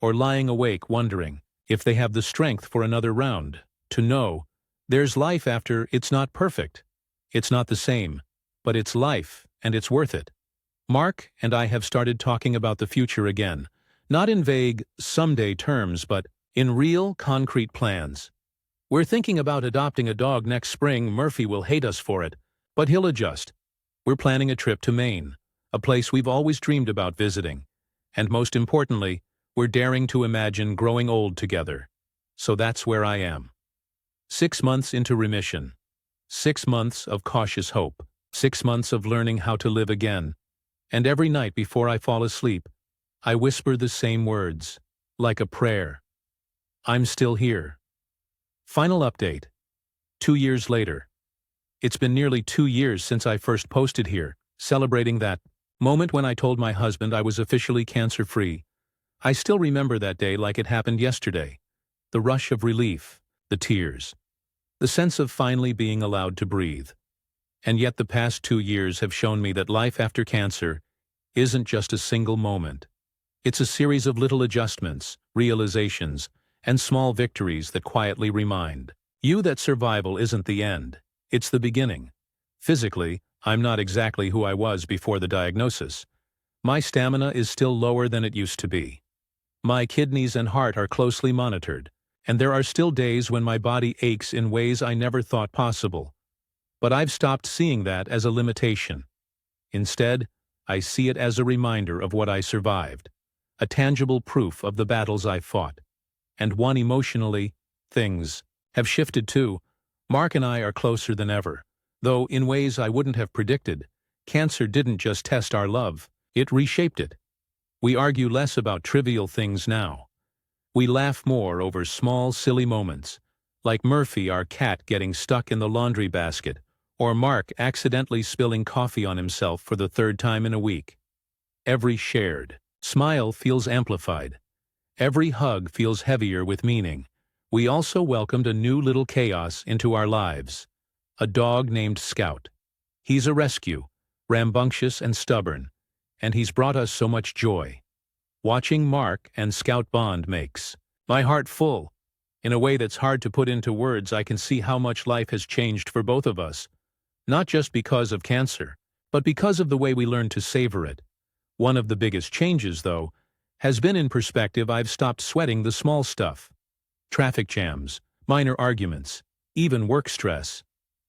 or lying awake wondering if they have the strength for another round, to know there's life after. It's not perfect. It's not the same. But it's life, and it's worth it. Mark and I have started talking about the future again, not in vague, someday terms, but in real, concrete plans. We're thinking about adopting a dog next spring. Murphy will hate us for it, but he'll adjust. We're planning a trip to Maine, a place we've always dreamed about visiting. And most importantly, we're daring to imagine growing old together. So that's where I am. 6 months into remission. 6 months of cautious hope. 6 months of learning how to live again. And every night before I fall asleep, I whisper the same words, like a prayer. I'm still here. Final update. 2 years later. It's been nearly 2 years since I first posted here, celebrating that moment when I told my husband I was officially cancer-free. I still remember that day like it happened yesterday. The rush of relief, the tears, the sense of finally being allowed to breathe. And yet the past 2 years have shown me that life after cancer isn't just a single moment. It's a series of little adjustments, realizations, and small victories that quietly remind you that survival isn't the end, it's the beginning. Physically, I'm not exactly who I was before the diagnosis. My stamina is still lower than it used to be. My kidneys and heart are closely monitored, and there are still days when my body aches in ways I never thought possible. But I've stopped seeing that as a limitation. Instead, I see it as a reminder of what I survived, a tangible proof of the battles I fought. And one emotionally, things have shifted too. Mark and I are closer than ever. Though in ways I wouldn't have predicted, cancer didn't just test our love, it reshaped it. We argue less about trivial things now. We laugh more over small, silly moments, like Murphy, our cat, getting stuck in the laundry basket, or Mark accidentally spilling coffee on himself for the 3rd time in a week. Every shared smile feels amplified. Every hug feels heavier with meaning. We also welcomed a new little chaos into our lives. A dog named Scout. He's a rescue, rambunctious and stubborn, and he's brought us so much joy. Watching Mark and Scout bond makes my heart full. In a way that's hard to put into words, I can see how much life has changed for both of us. Not just because of cancer, but because of the way we learn to savor it. One of the biggest changes, though, has been in perspective. I've stopped sweating the small stuff. Traffic jams, minor arguments, even work stress.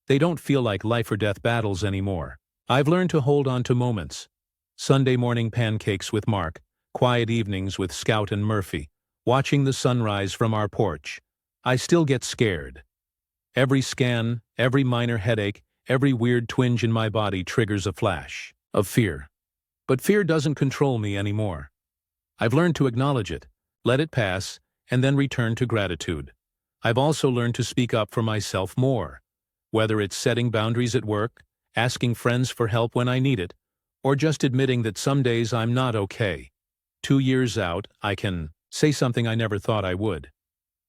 They don't feel like life or death battles anymore. I've learned to hold on to moments. Sunday morning pancakes with Mark, quiet evenings with Scout and Murphy, watching the sunrise from our porch. I still get scared. Every scan, every minor headache, every weird twinge in my body triggers a flash of fear. But fear doesn't control me anymore. I've learned to acknowledge it, let it pass, and then return to gratitude. I've also learned to speak up for myself more. Whether it's setting boundaries at work, asking friends for help when I need it, or just admitting that some days I'm not okay. 2 years out, I can say something I never thought I would.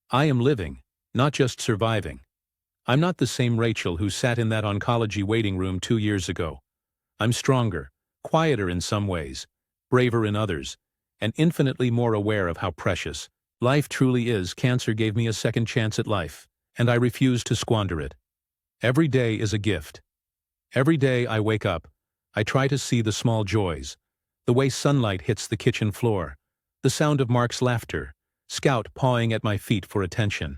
I am living, not just surviving. I'm not the same Rachel who sat in that oncology waiting room 2 years ago. I'm stronger, quieter in some ways, braver in others, and infinitely more aware of how precious life truly is. Cancer gave me a second chance at life, and I refuse to squander it. Every day is a gift. Every day I wake up, I try to see the small joys, the way sunlight hits the kitchen floor, the sound of Mark's laughter, Scout pawing at my feet for attention,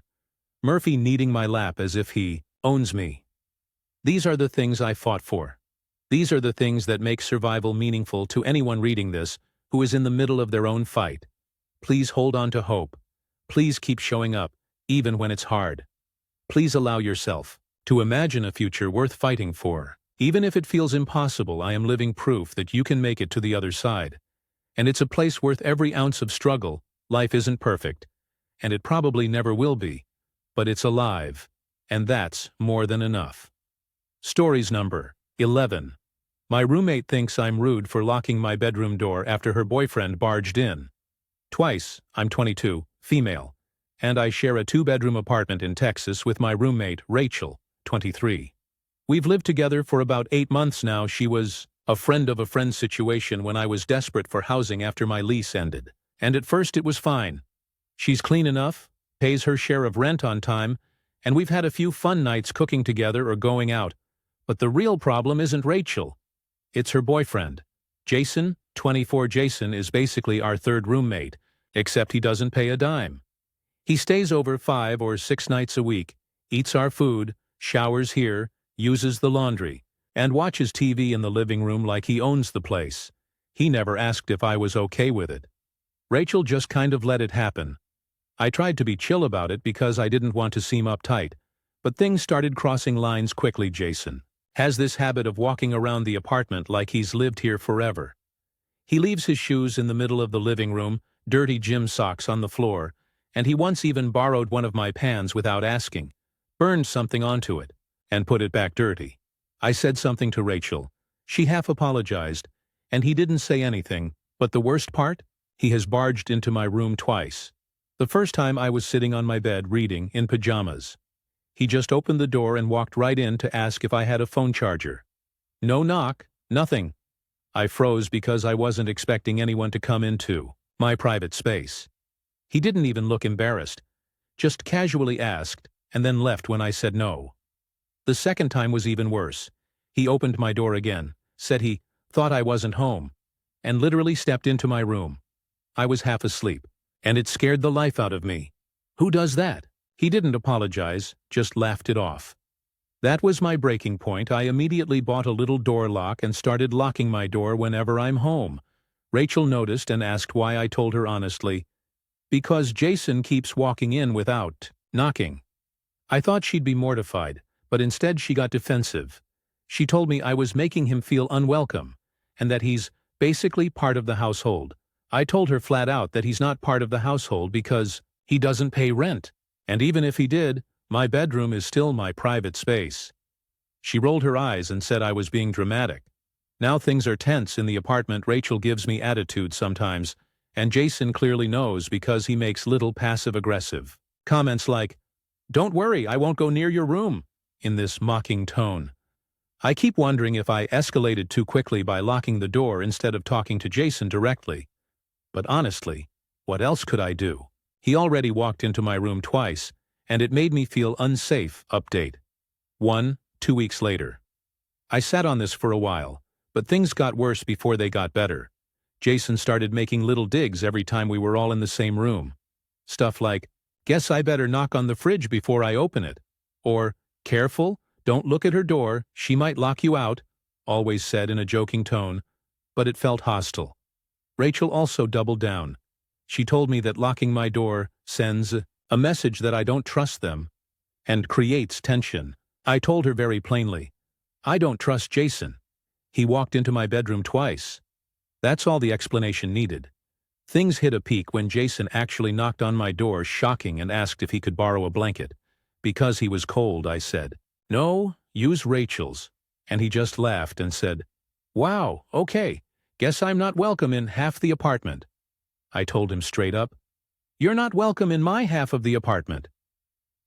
Murphy kneading my lap as if he owns me. These are the things I fought for. These are the things that make survival meaningful to anyone reading this who is in the middle of their own fight. Please hold on to hope. Please keep showing up, even when it's hard. Please allow yourself to imagine a future worth fighting for. Even if it feels impossible, I am living proof that you can make it to the other side. And it's a place worth every ounce of struggle. Life isn't perfect, and it probably never will be, but it's alive, and that's more than enough. Stories number 11. My roommate thinks I'm rude for locking my bedroom door after her boyfriend barged in. Twice. I'm 22, female, and I share a 2-bedroom apartment in Texas with my roommate, Rachel, 23. We've lived together for about 8 months now. She was a friend of a friend situation when I was desperate for housing after my lease ended. And at first it was fine. She's clean enough, pays her share of rent on time, and we've had a few fun nights cooking together or going out. But the real problem isn't Rachel. It's her boyfriend, Jason, 24. Jason is basically our third roommate, except he doesn't pay a dime. He stays over 5 or 6 nights a week, eats our food, showers here, uses the laundry, and watches TV in the living room like he owns the place. He never asked if I was okay with it. Rachel just kind of let it happen. I tried to be chill about it because I didn't want to seem uptight, but things started crossing lines quickly. Jason has this habit of walking around the apartment like he's lived here forever. He leaves his shoes in the middle of the living room, dirty gym socks on the floor, and he once even borrowed one of my pans without asking, burned something onto it, and put it back dirty. I said something to Rachel. She half apologized, and he didn't say anything, but the worst part? He has barged into my room twice. The first time I was sitting on my bed reading in pajamas. He just opened the door and walked right in to ask if I had a phone charger. No knock, nothing. I froze because I wasn't expecting anyone to come into my private space. He didn't even look embarrassed, just casually asked, and then left when I said no. The second time was even worse. He opened my door again, said he thought I wasn't home, and literally stepped into my room. I was half asleep, and it scared the life out of me. Who does that? He didn't apologize, just laughed it off. That was my breaking point. I immediately bought a little door lock and started locking my door whenever I'm home. Rachel noticed and asked why. I told her honestly, because Jason keeps walking in without knocking. I thought she'd be mortified, but instead she got defensive. She told me I was making him feel unwelcome, and that he's basically part of the household. I told her flat out that he's not part of the household because he doesn't pay rent, and even if he did, my bedroom is still my private space. She rolled her eyes and said I was being dramatic. Now things are tense in the apartment. Rachel gives me attitude sometimes, and Jason clearly knows because he makes little passive-aggressive comments like, "Don't worry, I won't go near your room," in this mocking tone. I keep wondering if I escalated too quickly by locking the door instead of talking to Jason directly. But honestly, what else could I do? He already walked into my room twice, and it made me feel unsafe. Update. 2 weeks later. I sat on this for a while, but things got worse before they got better. Jason started making little digs every time we were all in the same room. Stuff like, "Guess I better knock on the fridge before I open it," or, "Careful, don't look at her door, she might lock you out," always said in a joking tone, but it felt hostile. Rachel also doubled down. She told me that locking my door sends a message that I don't trust them and creates tension. I told her very plainly, I don't trust Jason. He walked into my bedroom twice. That's all the explanation needed. Things hit a peak when Jason actually knocked on my door, shocking, and asked if he could borrow a blanket. Because he was cold, I said, "No, use Rachel's." And he just laughed and said, "Wow, okay, guess I'm not welcome in half the apartment." I told him straight up, "You're not welcome in my half of the apartment."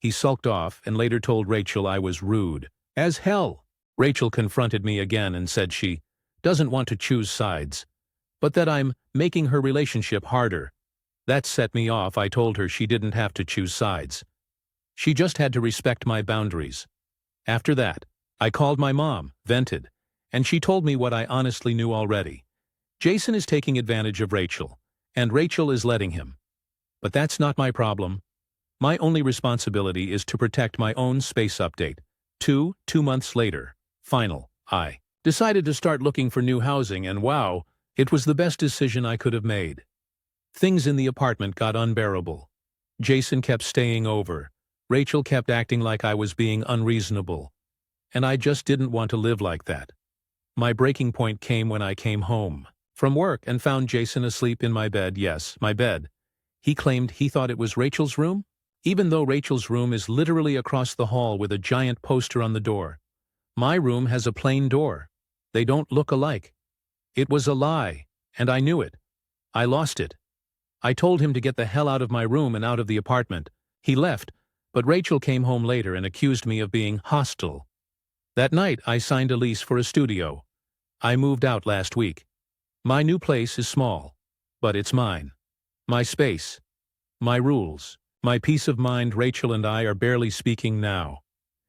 He sulked off and later told Rachel I was rude as hell. Rachel confronted me again and said she doesn't want to choose sides, but that I'm making her relationship harder. That set me off. I told her she didn't have to choose sides. She just had to respect my boundaries. After that, I called my mom, vented, and she told me what I honestly knew already. Jason is taking advantage of Rachel, and Rachel is letting him. But that's not my problem. My only responsibility is to protect my own space. Update. 2 months later. Final. I decided to start looking for new housing, and wow, it was the best decision I could have made. Things in the apartment got unbearable. Jason kept staying over. Rachel kept acting like I was being unreasonable. And I just didn't want to live like that. My breaking point came when I came home from work and found Jason asleep in my bed. Yes, my bed. He claimed he thought it was Rachel's room, even though Rachel's room is literally across the hall with a giant poster on the door. My room has a plain door. They don't look alike. It was a lie, and I knew it. I lost it. I told him to get the hell out of my room and out of the apartment. He left, but Rachel came home later and accused me of being hostile. That night, I signed a lease for a studio. I moved out last week. My new place is small, but it's mine. My space. My rules. My peace of mind. Rachel and I are barely speaking now.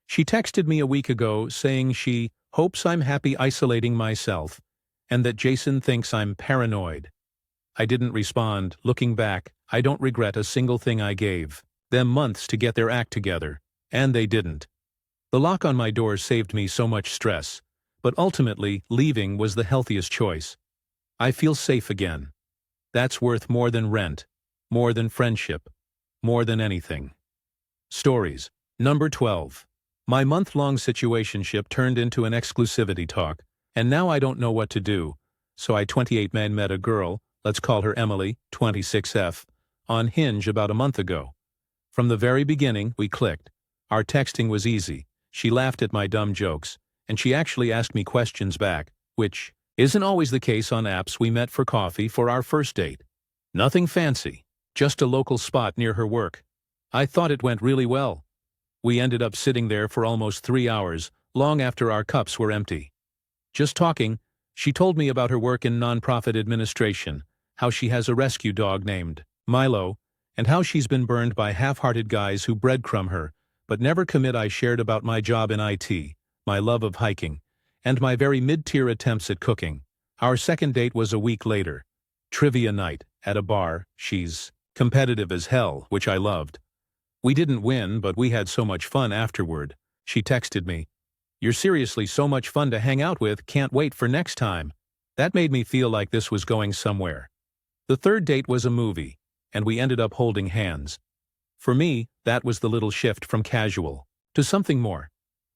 She texted me a week ago saying she hopes I'm happy isolating myself and that Jason thinks I'm paranoid. I didn't respond. Looking back, I don't regret a single thing. I gave them months to get their act together. And they didn't. The lock on my door saved me so much stress, but ultimately, leaving was the healthiest choice. I feel safe again. That's worth more than rent, more than friendship, more than anything. Stories. Number 12. My month-long situationship turned into an exclusivity talk, and now I don't know what to do, so I 28 man met a girl, let's call her Emily, 26F, on Hinge about a month ago. From the very beginning, we clicked. Our texting was easy. She laughed at my dumb jokes, and she actually asked me questions back, which isn't always the case on apps. We met for coffee for our first date. Nothing fancy, just a local spot near her work. I thought it went really well. We ended up sitting there for almost 3 hours, long after our cups were empty. Just talking, she told me about her work in nonprofit administration, how she has a rescue dog named Milo, and how she's been burned by half-hearted guys who breadcrumb her, but never commit. I shared about my job in IT, my love of hiking, and my very mid-tier attempts at cooking. Our second date was a week later. Trivia night, at a bar. She's competitive as hell, which I loved. We didn't win, but we had so much fun afterward. She texted me, "You're seriously so much fun to hang out with, can't wait for next time." That made me feel like this was going somewhere. The third date was a movie, and we ended up holding hands. For me, that was the little shift from casual to something more.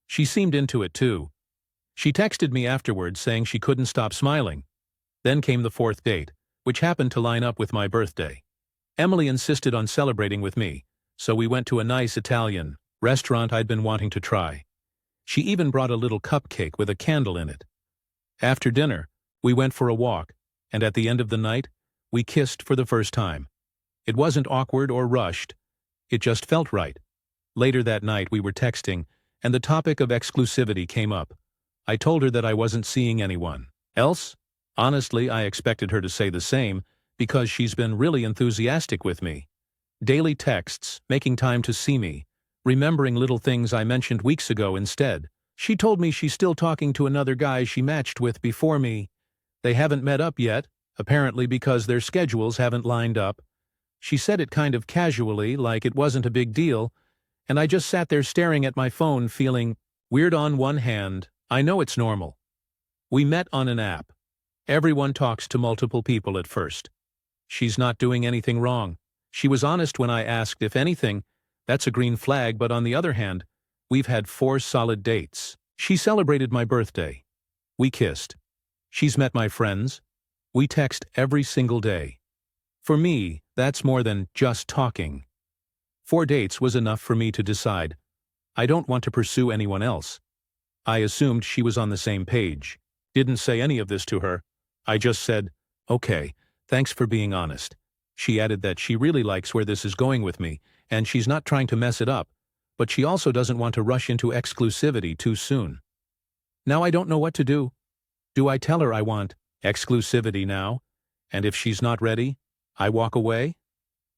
She seemed into it too. She texted me afterwards saying she couldn't stop smiling. Then came the fourth date, which happened to line up with my birthday. Emily insisted on celebrating with me, so we went to a nice Italian restaurant I'd been wanting to try. She even brought a little cupcake with a candle in it. After dinner, we went for a walk, and at the end of the night, we kissed for the first time. It wasn't awkward or rushed. It just felt right. Later that night we were texting, and the topic of exclusivity came up. I told her that I wasn't seeing anyone else. Honestly, I expected her to say the same, because she's been really enthusiastic with me. Daily texts, making time to see me, remembering little things I mentioned weeks ago instead. She told me she's still talking to another guy she matched with before me. They haven't met up yet, apparently because their schedules haven't lined up. She said it kind of casually, like it wasn't a big deal, and I just sat there staring at my phone feeling weird. On one hand, I know it's normal. We met on an app. Everyone talks to multiple people at first. She's not doing anything wrong. She was honest when I asked. If anything, that's a green flag. But on the other hand, we've had 4 solid dates. She celebrated my birthday. We kissed. She's met my friends. We text every single day. For me, that's more than just talking. 4 dates was enough for me to decide I don't want to pursue anyone else. I assumed she was on the same page. Didn't say any of this to her. I just said, "Okay, thanks for being honest." She added that she really likes where this is going with me, and she's not trying to mess it up, but she also doesn't want to rush into exclusivity too soon. Now I don't know what to do. Do I tell her I want exclusivity now, and if she's not ready, I walk away?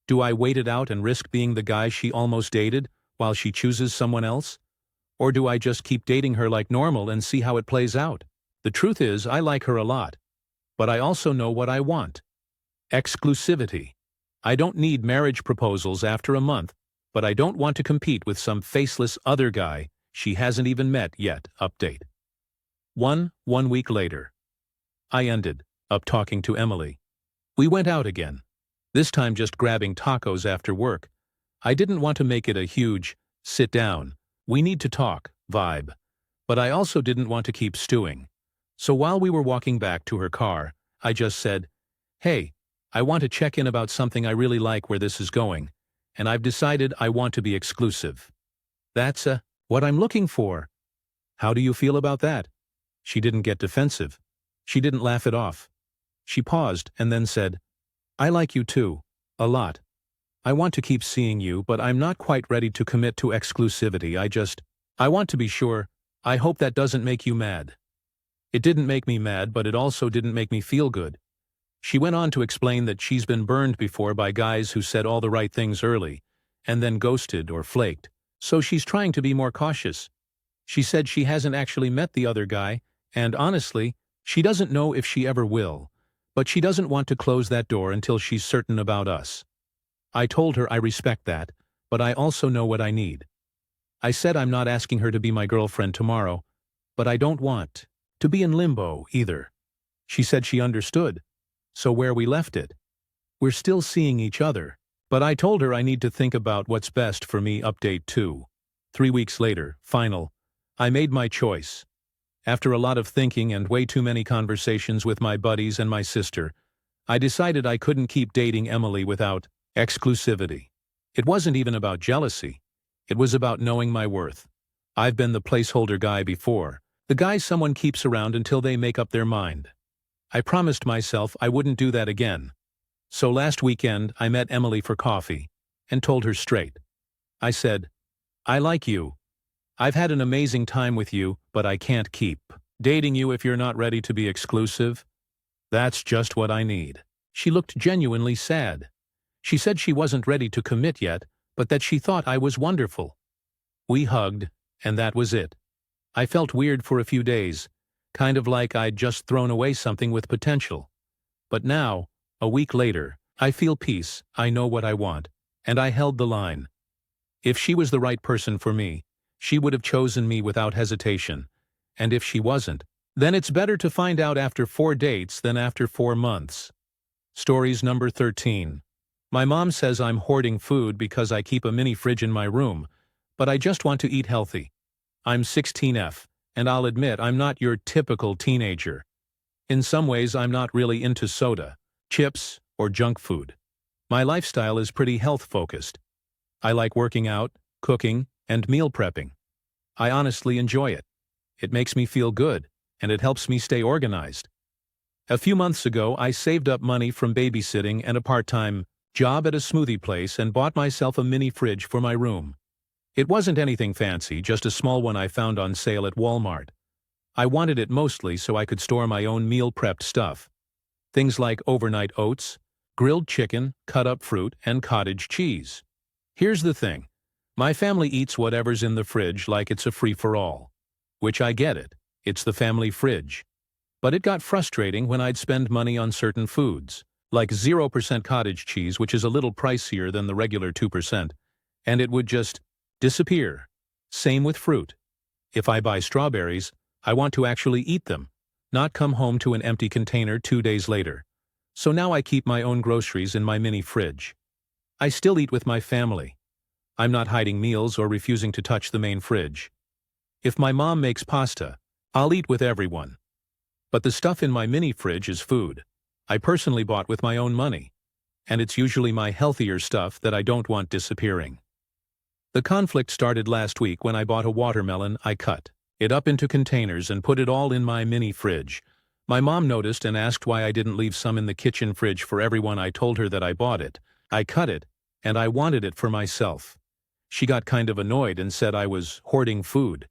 Do I wait it out and risk being the guy she almost dated while she chooses someone else? Or do I just keep dating her like normal and see how it plays out? The truth is, I like her a lot, but I also know what I want. Exclusivity. I don't need marriage proposals after a month, but I don't want to compete with some faceless other guy she hasn't even met yet. Update. 1 week later. I ended up talking to Emily. We went out again. This time just grabbing tacos after work. I didn't want to make it a huge, sit down, we need to talk vibe, but I also didn't want to keep stewing. So while we were walking back to her car, I just said, "Hey, I want to check in about something. I really like where this is going, and I've decided I want to be exclusive. That's what I'm looking for. How do you feel about that?" She didn't get defensive. She didn't laugh it off. She paused and then said, "I like you too, a lot. I want to keep seeing you, but I'm not quite ready to commit to exclusivity. I want to be sure. I hope that doesn't make you mad." It didn't make me mad, but it also didn't make me feel good. She went on to explain that she's been burned before by guys who said all the right things early, and then ghosted or flaked, so she's trying to be more cautious. She said she hasn't actually met the other guy, and honestly, she doesn't know if she ever will, but she doesn't want to close that door until she's certain about us. I told her I respect that, but I also know what I need. I said I'm not asking her to be my girlfriend tomorrow, but I don't want to be in limbo either. She said she understood. So where we left it. We're still seeing each other. But I told her I need to think about what's best for me. Update 2. 3 weeks later, final. I made my choice. After a lot of thinking and way too many conversations with my buddies and my sister, I decided I couldn't keep dating Emily without exclusivity. It wasn't even about jealousy. It was about knowing my worth. I've been the placeholder guy before, the guy someone keeps around until they make up their mind. I promised myself I wouldn't do that again. So last weekend, I met Emily for coffee and told her straight. I said, I like you. I've had an amazing time with you, but I can't keep dating you if you're not ready to be exclusive. That's just what I need. She looked genuinely sad. She said she wasn't ready to commit yet, but that she thought I was wonderful. We hugged, and that was it. I felt weird for a few days, kind of like I'd just thrown away something with potential. But now, a week later, I feel peace, I know what I want, and I held the line. If she was the right person for me, she would have chosen me without hesitation, and if she wasn't, then it's better to find out after 4 dates than after 4 months. Stories number 13. My mom says I'm hoarding food because I keep a mini fridge in my room, but I just want to eat healthy. I'm 16F, and I'll admit I'm not your typical teenager. In some ways, I'm not really into soda, chips, or junk food. My lifestyle is pretty health-focused. I like working out, cooking, and meal prepping. I honestly enjoy it. It makes me feel good, and it helps me stay organized. A few months ago, I saved up money from babysitting and a part-time job at a smoothie place and bought myself a mini fridge for my room. It wasn't anything fancy, just a small one I found on sale at Walmart. I wanted it mostly so I could store my own meal-prepped stuff. Things like overnight oats, grilled chicken, cut-up fruit, and cottage cheese. Here's the thing. My family eats whatever's in the fridge like it's a free-for-all. Which I get it. It's the family fridge. But it got frustrating when I'd spend money on certain foods, like 0% cottage cheese, which is a little pricier than the regular 2%, and it would just disappear. Same with fruit. If I buy strawberries, I want to actually eat them, not come home to an empty container 2 days later. So now I keep my own groceries in my mini fridge. I still eat with my family. I'm not hiding meals or refusing to touch the main fridge. If my mom makes pasta, I'll eat with everyone. But the stuff in my mini fridge is food I personally bought with my own money, and it's usually my healthier stuff that I don't want disappearing. The conflict started last week when I bought a watermelon. I cut it up into containers and put it all in my mini fridge. My mom noticed and asked why I didn't leave some in the kitchen fridge for everyone. I told her that I bought it. I cut it, and I wanted it for myself. She got kind of annoyed and said I was hoarding food.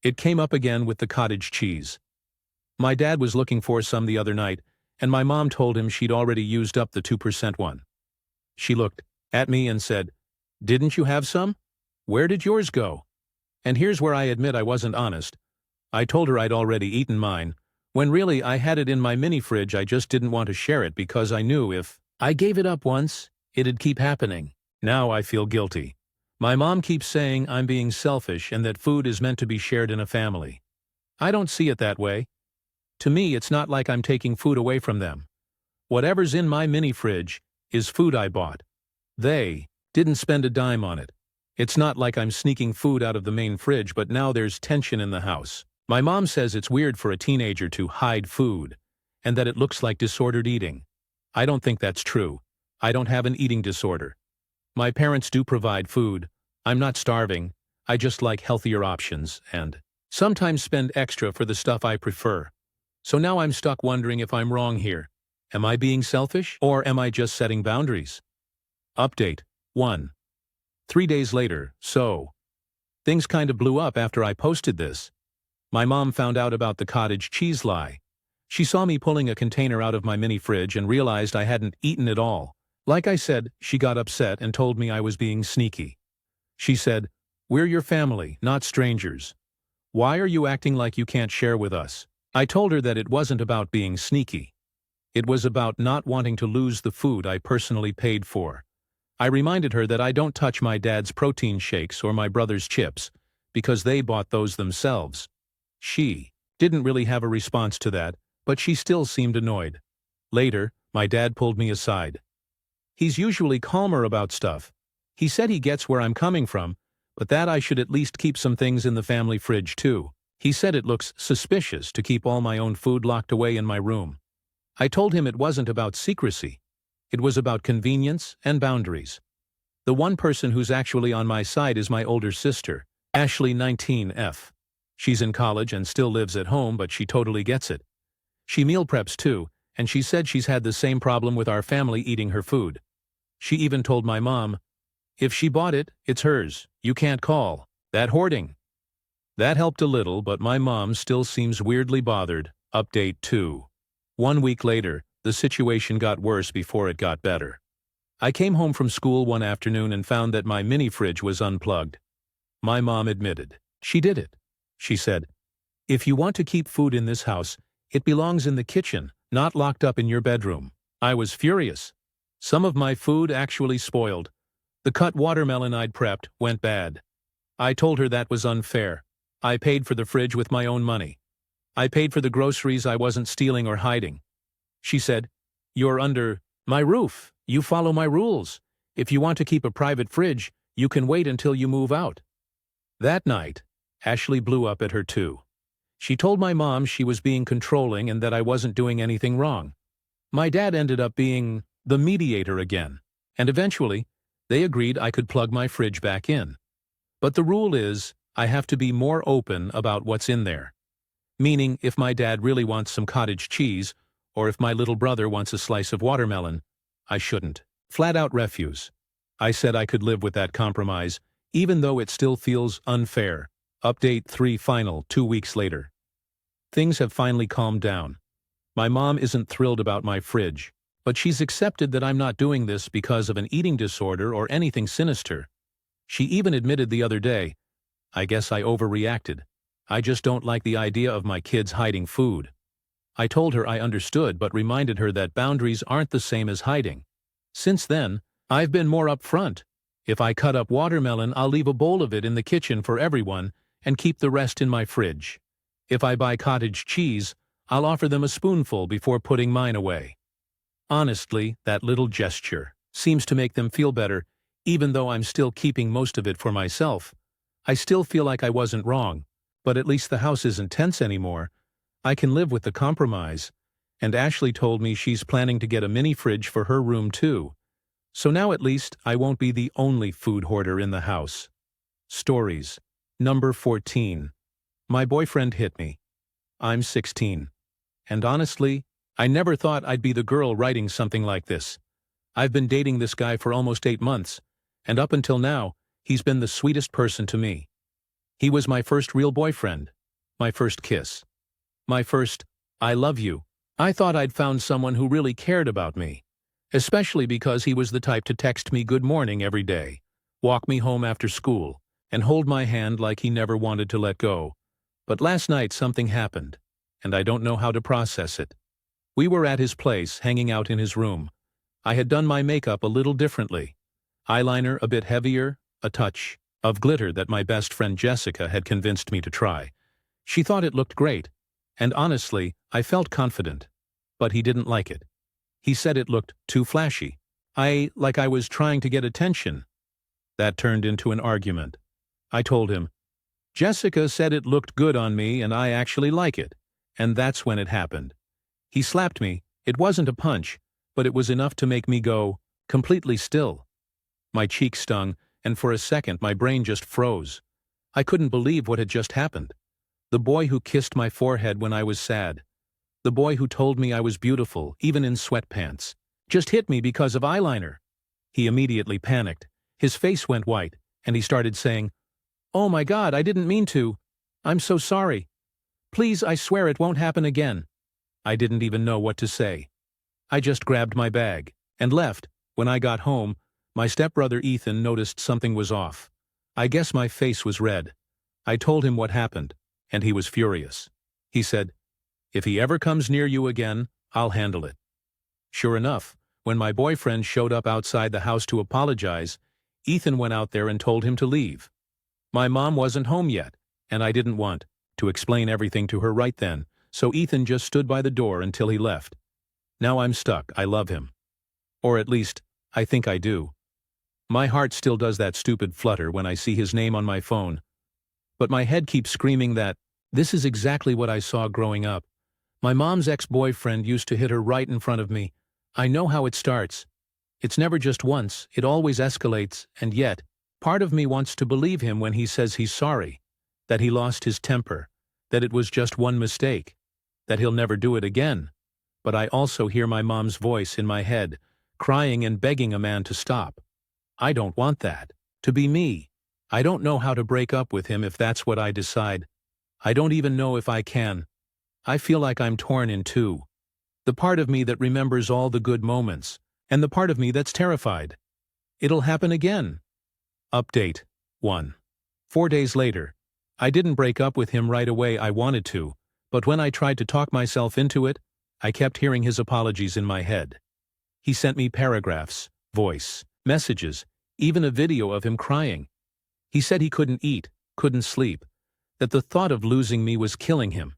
It came up again with the cottage cheese. My dad was looking for some the other night, and my mom told him she'd already used up the 2% one. She looked at me and said, "Didn't you have some? Where did yours go?" And here's where I admit I wasn't honest. I told her I'd already eaten mine, when really I had it in my mini fridge. I just didn't want to share it because I knew if I gave it up once, it'd keep happening. Now I feel guilty. My mom keeps saying I'm being selfish and that food is meant to be shared in a family. I don't see it that way. To me, it's not like I'm taking food away from them. Whatever's in my mini fridge is food I bought. They didn't spend a dime on it. It's not like I'm sneaking food out of the main fridge, but now there's tension in the house. My mom says it's weird for a teenager to hide food, and that it looks like disordered eating. I don't think that's true. I don't have an eating disorder. My parents do provide food. I'm not starving. I just like healthier options and sometimes spend extra for the stuff I prefer. So now I'm stuck wondering if I'm wrong here. Am I being selfish, or am I just setting boundaries? Update 1. 3 days later, things kind of blew up after I posted this. My mom found out about the cottage cheese lie. She saw me pulling a container out of my mini fridge and realized I hadn't eaten it all. Like I said, she got upset and told me I was being sneaky. She said, "We're your family, not strangers. Why are you acting like you can't share with us?" I told her that it wasn't about being sneaky. It was about not wanting to lose the food I personally paid for. I reminded her that I don't touch my dad's protein shakes or my brother's chips, because they bought those themselves. She didn't really have a response to that, but she still seemed annoyed. Later, my dad pulled me aside. He's usually calmer about stuff. He said he gets where I'm coming from, but that I should at least keep some things in the family fridge too. He said it looks suspicious to keep all my own food locked away in my room. I told him it wasn't about secrecy. It was about convenience and boundaries. The one person who's actually on my side is my older sister, Ashley 19F. She's in college and still lives at home, but she totally gets it. She meal preps too, and she said she's had the same problem with our family eating her food. She even told my mom, "If she bought it, it's hers. You can't call that hoarding." That helped a little, but my mom still seems weirdly bothered. Update 2. 1 week later, the situation got worse before it got better. I came home from school one afternoon and found that my mini fridge was unplugged. My mom admitted. She did it. She said, "If you want to keep food in this house, it belongs in the kitchen, not locked up in your bedroom." I was furious. Some of my food actually spoiled. The cut watermelon I'd prepped went bad. I told her that was unfair. I paid for the fridge with my own money. I paid for the groceries I wasn't stealing or hiding. She said, "You're under my roof. You follow my rules. If you want to keep a private fridge, you can wait until you move out." That night, Ashley blew up at her too. She told my mom she was being controlling and that I wasn't doing anything wrong. My dad ended up being the mediator again, and eventually, they agreed I could plug my fridge back in. But the rule is, I have to be more open about what's in there. Meaning, if my dad really wants some cottage cheese, or if my little brother wants a slice of watermelon, I shouldn't. Flat out refuse. I said I could live with that compromise, even though it still feels unfair. Update 3 final 2 weeks later. Things have finally calmed down. My mom isn't thrilled about my fridge, but she's accepted that I'm not doing this because of an eating disorder or anything sinister. She even admitted the other day, "I guess I overreacted. I just don't like the idea of my kids hiding food." I told her I understood but reminded her that boundaries aren't the same as hiding. Since then, I've been more upfront. If I cut up watermelon, I'll leave a bowl of it in the kitchen for everyone and keep the rest in my fridge. If I buy cottage cheese, I'll offer them a spoonful before putting mine away. Honestly, that little gesture seems to make them feel better, even though I'm still keeping most of it for myself. I still feel like I wasn't wrong, but at least the house isn't tense anymore. I can live with the compromise. And Ashley told me she's planning to get a mini fridge for her room too. So now at least I won't be the only food hoarder in the house. Stories. Number 14. My boyfriend hit me. I'm 16. And honestly, I never thought I'd be the girl writing something like this. I've been dating this guy for almost 8 months, and up until now, he's been the sweetest person to me. He was my first real boyfriend, my first kiss, my first "I love you." I thought I'd found someone who really cared about me, especially because he was the type to text me good morning every day, walk me home after school, and hold my hand like he never wanted to let go. But last night something happened, and I don't know how to process it. We were at his place, hanging out in his room. I had done my makeup a little differently. Eyeliner a bit heavier, a touch of glitter that my best friend Jessica had convinced me to try. She thought it looked great, and honestly, I felt confident. But he didn't like it. He said it looked too flashy. Like I was trying to get attention. That turned into an argument. I told him, "Jessica said it looked good on me and I actually like it." And that's when it happened. He slapped me. It wasn't a punch, but it was enough to make me go completely still. My cheek stung, and for a second my brain just froze. I couldn't believe what had just happened. The boy who kissed my forehead when I was sad. The boy who told me I was beautiful, even in sweatpants, just hit me because of eyeliner. He immediately panicked. His face went white, and he started saying, "Oh my God, I didn't mean to. I'm so sorry. Please, I swear it won't happen again." I didn't even know what to say. I just grabbed my bag and left. When I got home, my stepbrother Ethan noticed something was off. I guess my face was red. I told him what happened, and he was furious. He said, "If he ever comes near you again, I'll handle it." Sure enough, when my boyfriend showed up outside the house to apologize, Ethan went out there and told him to leave. My mom wasn't home yet, and I didn't want to explain everything to her right then, so Ethan just stood by the door until he left. Now I'm stuck. I love him. Or at least, I think I do. My heart still does that stupid flutter when I see his name on my phone. But my head keeps screaming that this is exactly what I saw growing up. My mom's ex-boyfriend used to hit her right in front of me. I know how it starts. It's never just once, it always escalates, and yet, part of me wants to believe him when he says he's sorry, that he lost his temper, that it was just one mistake, that he'll never do it again. But I also hear my mom's voice in my head, crying and begging a man to stop. I don't want that. To be me. I don't know how to break up with him if that's what I decide. I don't even know if I can. I feel like I'm torn in two. The part of me that remembers all the good moments, and the part of me that's terrified. It'll happen again. Update 1. 4 days later. I didn't break up with him right away. I wanted to, but when I tried to talk myself into it, I kept hearing his apologies in my head. He sent me paragraphs, voice, messages, even a video of him crying. He said he couldn't eat, couldn't sleep, that the thought of losing me was killing him.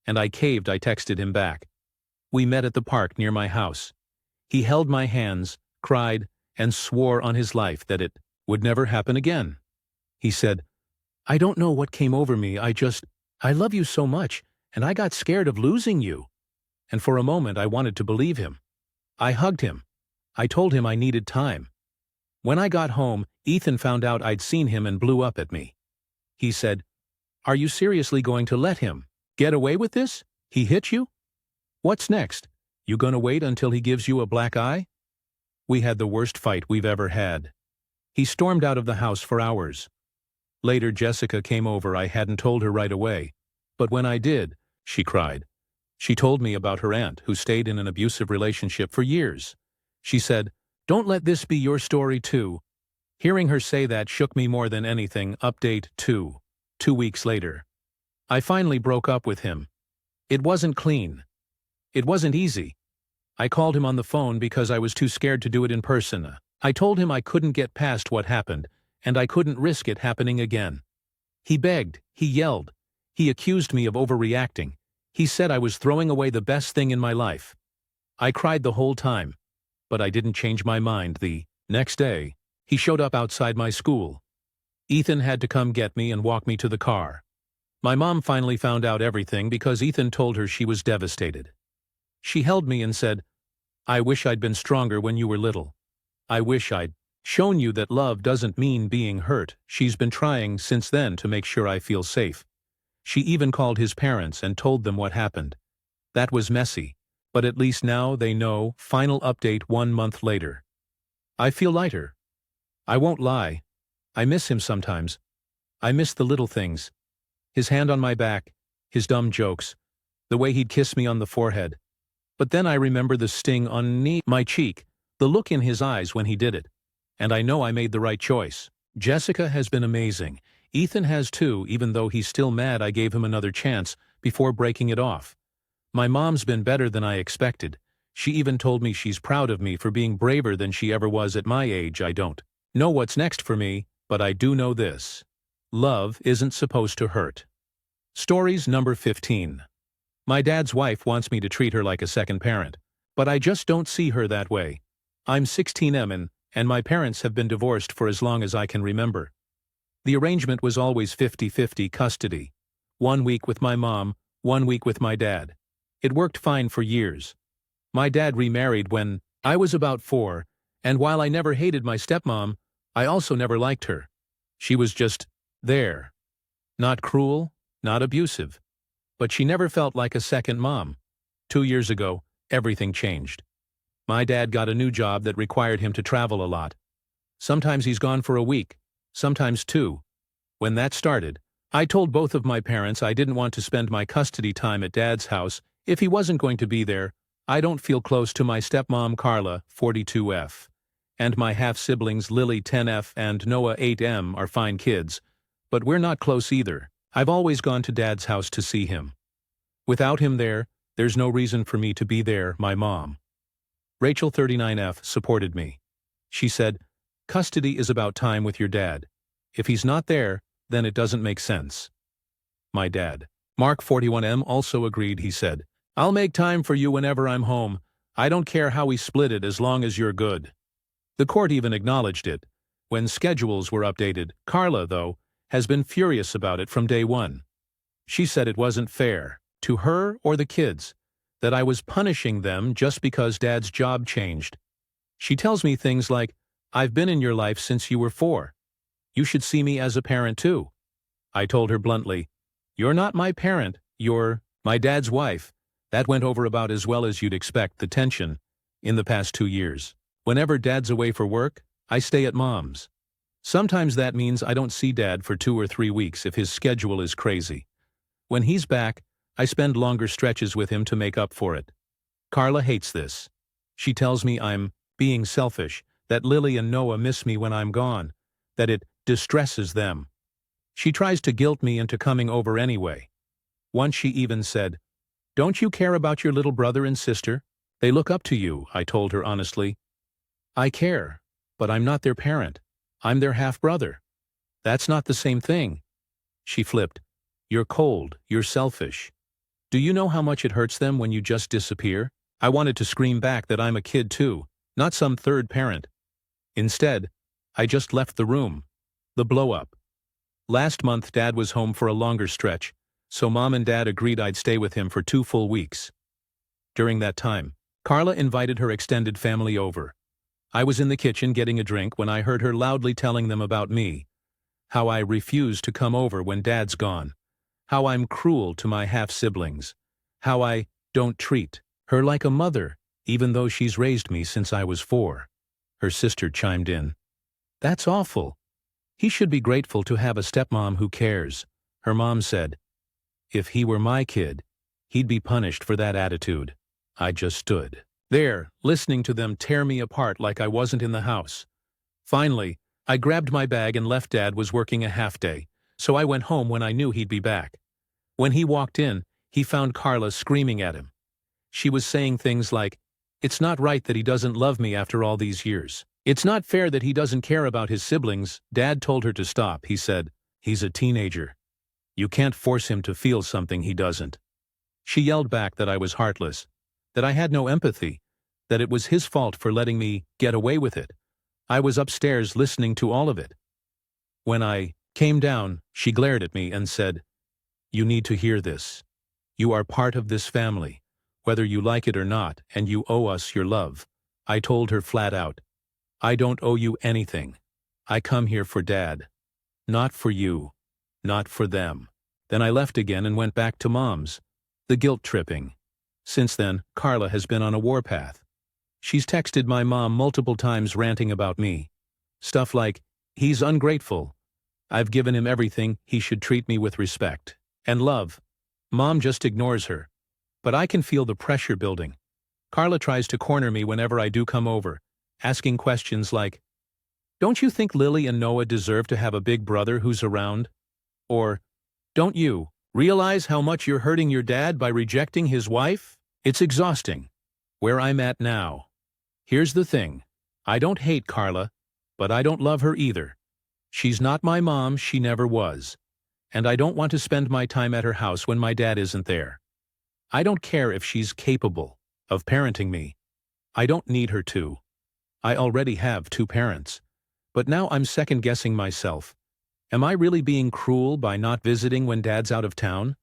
And I caved. I texted him back. We met at the park near my house. He held my hands, cried, and swore on his life that it would never happen again. He said, I don't know what came over me. I love you so much, and I got scared of losing you. And for a moment I wanted to believe him. I hugged him. I told him I needed time. When I got home, Ethan found out I'd seen him and blew up at me. He said, Are you seriously going to let him get away with this? He hit you? What's next? You gonna wait until he gives you a black eye? We had the worst fight we've ever had. He stormed out of the house for hours. Later Jessica came over. I hadn't told her right away. But when I did, she cried. She told me about her aunt who stayed in an abusive relationship for years. She said, Don't let this be your story too. Hearing her say that shook me more than anything. Update 2. 2 weeks later. I finally broke up with him. It wasn't clean. It wasn't easy. I called him on the phone because I was too scared to do it in person. I told him I couldn't get past what happened, and I couldn't risk it happening again. He begged, he yelled, he accused me of overreacting. He said I was throwing away the best thing in my life. I cried the whole time, but I didn't change my mind. The next day, he showed up outside my school. Ethan had to come get me and walk me to the car. My mom finally found out everything because Ethan told her. She was devastated. She held me and said, I wish I'd been stronger when you were little. I wish I'd shown you that love doesn't mean being hurt. She's been trying since then to make sure I feel safe. She even called his parents and told them what happened. That was messy, but at least now they know. Final update 1 month later. I feel lighter. I won't lie. I miss him sometimes. I miss the little things. His hand on my back, his dumb jokes, the way he'd kiss me on the forehead. But then I remember the sting on my cheek, the look in his eyes when he did it. And I know I made the right choice. Jessica has been amazing. Ethan has too, even though he's still mad I gave him another chance before breaking it off. My mom's been better than I expected. She even told me she's proud of me for being braver than she ever was at my age. I don't know what's next for me, but I do know this. Love isn't supposed to hurt. Stories number 15. My dad's wife wants me to treat her like a second parent, but I just don't see her that way. I'm 16M and my parents have been divorced for as long as I can remember. The arrangement was always 50-50 custody. 1 week with my mom, 1 week with my dad. It worked fine for years. My dad remarried when I was about 4, and while I never hated my stepmom, I also never liked her. She was just there. Not cruel, not abusive. But she never felt like a second mom. 2 years ago, everything changed. My dad got a new job that required him to travel a lot. Sometimes he's gone for a week, sometimes 2. When that started, I told both of my parents I didn't want to spend my custody time at Dad's house if he wasn't going to be there. I don't feel close to my stepmom Carla, 42F, and my half-siblings Lily, 10F, and Noah, 8M, are fine kids, but we're not close either. I've always gone to Dad's house to see him. Without him there, there's no reason for me to be there. My mom, Rachel, 39F, supported me. She said, custody is about time with your dad. If he's not there, then it doesn't make sense. My dad, Mark 41M, also agreed. He said, "I'll make time for you whenever I'm home. I don't care how we split it as long as you're good." The court even acknowledged it. When schedules were updated, Carla, though, has been furious about it from day one. She said it wasn't fair, to her or the kids, that I was punishing them just because Dad's job changed. She tells me things like, "I've been in your life since you were 4. You should see me as a parent too." I told her bluntly, "You're not my parent, you're my dad's wife." That went over about as well as you'd expect. The tension in the past 2 years. Whenever Dad's away for work, I stay at Mom's. Sometimes that means I don't see Dad for 2 or 3 weeks if his schedule is crazy. When he's back, I spend longer stretches with him to make up for it. Carla hates this. She tells me I'm being selfish, that Lily and Noah miss me when I'm gone, that it distresses them. She tries to guilt me into coming over anyway. Once she even said, "Don't you care about your little brother and sister? They look up to you," I told her honestly. "I care, but I'm not their parent. I'm their half-brother. That's not the same thing." She flipped. "You're cold, you're selfish. Do you know how much it hurts them when you just disappear?" I wanted to scream back that I'm a kid too, not some third parent. Instead, I just left the room. The blow-up. Last month Dad was home for a longer stretch, so Mom and Dad agreed I'd stay with him for 2 full weeks. During that time, Carla invited her extended family over. I was in the kitchen getting a drink when I heard her loudly telling them about me. How I refuse to come over when Dad's gone. How I'm cruel to my half-siblings. How I don't treat her like a mother, even though she's raised me since I was 4. Her sister chimed in. "That's awful. He should be grateful to have a stepmom who cares." Her mom said, "If he were my kid, he'd be punished for that attitude." I just stood there, listening to them tear me apart like I wasn't in the house. Finally, I grabbed my bag and left. Dad was working a half-day, so I went home when I knew he'd be back. When he walked in, he found Carla screaming at him. She was saying things like, "It's not right that he doesn't love me after all these years. It's not fair that he doesn't care about his siblings." Dad told her to stop. He said, "He's a teenager. You can't force him to feel something he doesn't." She yelled back that I was heartless, that I had no empathy, that it was his fault for letting me get away with it. I was upstairs listening to all of it. When I came down, she glared at me and said, "You need to hear this. You are part of this family, whether you like it or not, and you owe us your love." I told her flat out, "I don't owe you anything. I come here for Dad. Not for you. Not for them." Then I left again and went back to Mom's. The guilt tripping. Since then, Carla has been on a warpath. She's texted my mom multiple times ranting about me. Stuff like, "He's ungrateful. I've given him everything. He should treat me with respect and love." Mom just ignores her. But I can feel the pressure building. Carla tries to corner me whenever I do come over, asking questions like, "Don't you think Lily and Noah deserve to have a big brother who's around?" Or, "Don't you realize how much you're hurting your dad by rejecting his wife?" It's exhausting. Where I'm at now. Here's the thing. I don't hate Carla, but I don't love her either. She's not my mom, she never was. And I don't want to spend my time at her house when my dad isn't there. I don't care if she's capable of parenting me. I don't need her to. I already have 2 parents. But now I'm second-guessing myself. Am I really being cruel by not visiting when Dad's out of town?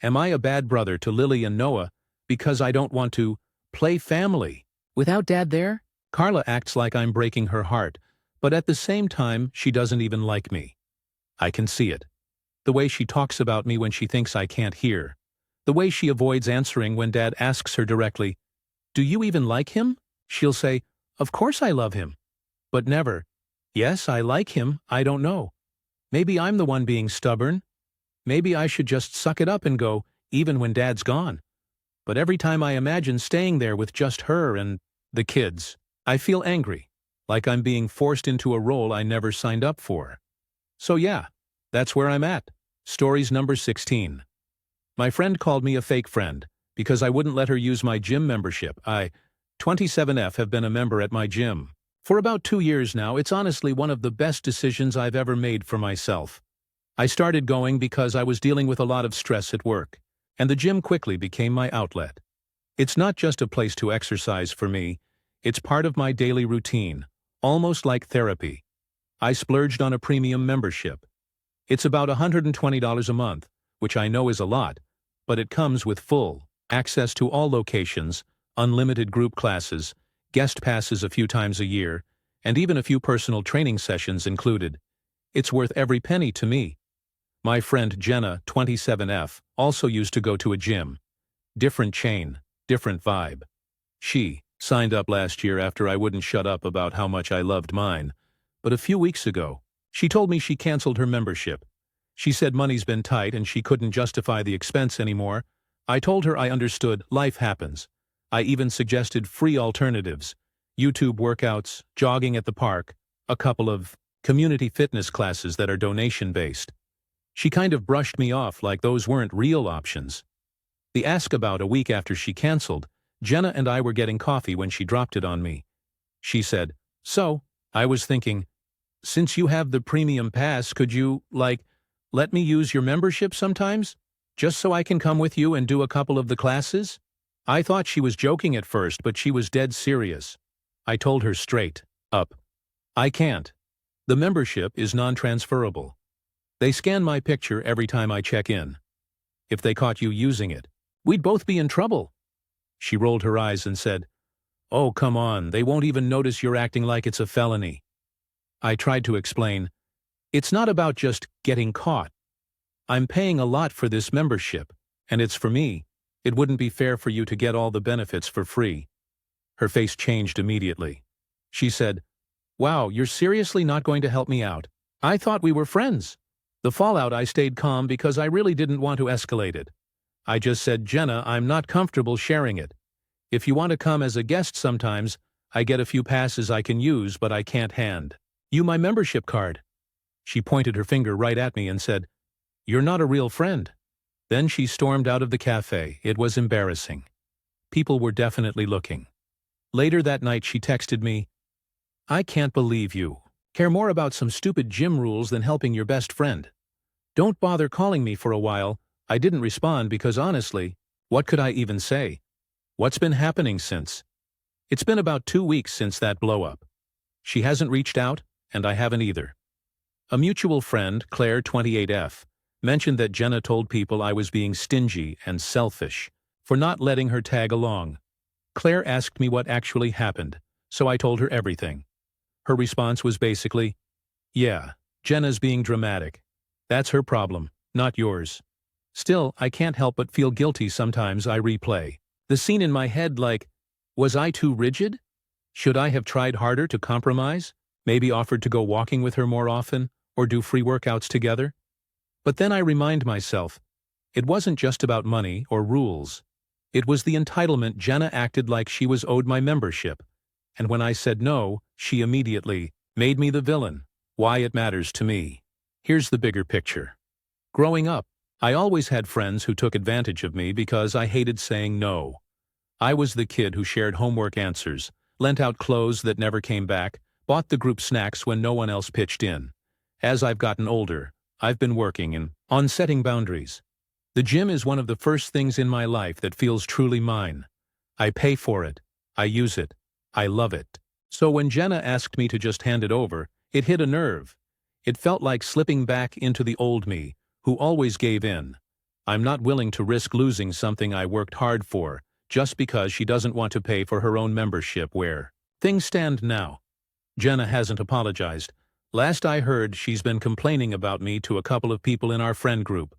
Am I a bad brother to Lily and Noah because I don't want to play family without Dad there? Carla acts like I'm breaking her heart, but at the same time, she doesn't even like me. I can see it. The way she talks about me when she thinks I can't hear. The way she avoids answering when Dad asks her directly, "Do you even like him?" She'll say, "Of course I love him." But never, "Yes, I like him, I don't know." Maybe I'm the one being stubborn. Maybe I should just suck it up and go, even when Dad's gone. But every time I imagine staying there with just her and the kids, I feel angry, like I'm being forced into a role I never signed up for. So yeah, that's where I'm at. Stories number 16. My friend called me a fake friend because I wouldn't let her use my gym membership. I, 27F, have been a member at my gym for about 2 years now. It's honestly one of the best decisions I've ever made for myself. I started going because I was dealing with a lot of stress at work, and the gym quickly became my outlet. It's not just a place to exercise for me, it's part of my daily routine, almost like therapy. I splurged on a premium membership. It's about $120 a month, which I know is a lot, but it comes with full access to all locations, unlimited group classes, guest passes a few times a year, and even a few personal training sessions included. It's worth every penny to me. My friend Jenna, 27F, also used to go to a gym. Different chain, different vibe. She signed up last year after I wouldn't shut up about how much I loved mine, but a few weeks ago, she told me she canceled her membership. She said money's been tight and she couldn't justify the expense anymore. I told her I understood, life happens. I even suggested free alternatives, YouTube workouts, jogging at the park, a couple of community fitness classes that are donation-based. She kind of brushed me off like those weren't real options. The ask about a week after she canceled, Jenna and I were getting coffee when she dropped it on me. She said, "So, I was thinking, since you have the premium pass, could you, let me use your membership sometimes? Just so I can come with you and do a couple of the classes?" I thought she was joking at first, but she was dead serious. I told her straight up, I can't. The membership is non-transferable. They scan my picture every time I check in. If they caught you using it, we'd both be in trouble. She rolled her eyes and said, "Oh, come on, they won't even notice you're acting like it's a felony." I tried to explain, it's not about just getting caught. I'm paying a lot for this membership, and it's for me. It wouldn't be fair for you to get all the benefits for free. Her face changed immediately. She said, "Wow, you're seriously not going to help me out? I thought we were friends." The fallout, I stayed calm because I really didn't want to escalate it. I just said, "Jenna, I'm not comfortable sharing it. If you want to come as a guest sometimes, I get a few passes I can use, but I can't hand you my membership card." She pointed her finger right at me and said, "You're not a real friend." Then she stormed out of the cafe. It was embarrassing. People were definitely looking. Later that night she texted me, "I can't believe you care more about some stupid gym rules than helping your best friend. Don't bother calling me for a while." I didn't respond because honestly, what could I even say? What's been happening since? It's been about 2 weeks since that blow-up. She hasn't reached out, and I haven't either. A mutual friend, Claire, 28F, mentioned that Jenna told people I was being stingy and selfish for not letting her tag along. Claire asked me what actually happened, so I told her everything. Her response was basically, "Yeah, Jenna's being dramatic. That's her problem, not yours." Still, I can't help but feel guilty sometimes. I replay the scene in my head like, was I too rigid? Should I have tried harder to compromise? Maybe offered to go walking with her more often, or do free workouts together? But then I remind myself, it wasn't just about money or rules. It was the entitlement. Jenna acted like she was owed my membership, and when I said no, she immediately made me the villain. Why it matters to me. Here's the bigger picture. Growing up, I always had friends who took advantage of me because I hated saying no. I was the kid who shared homework answers, lent out clothes that never came back, bought the group snacks when no one else pitched in. As I've gotten older, I've been working on setting boundaries. The gym is one of the first things in my life that feels truly mine. I pay for it. I use it. I love it. So when Jenna asked me to just hand it over, it hit a nerve. It felt like slipping back into the old me, who always gave in. I'm not willing to risk losing something I worked hard for, just because she doesn't want to pay for her own membership. Where things stand now, Jenna hasn't apologized. Last I heard, she's been complaining about me to a couple of people in our friend group.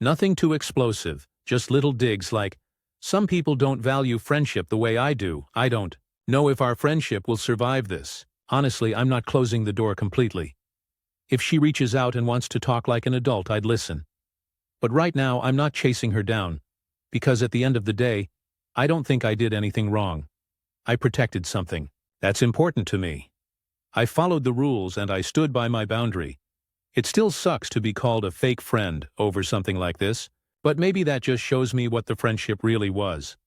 Nothing too explosive, just little digs like, "Some people don't value friendship the way I do. I don't know if our friendship will survive this." Honestly, I'm not closing the door completely. If she reaches out and wants to talk like an adult, I'd listen. But right now, I'm not chasing her down, because at the end of the day, I don't think I did anything wrong. I protected something that's important to me. I followed the rules and I stood by my boundary. It still sucks to be called a fake friend over something like this, but maybe that just shows me what the friendship really was.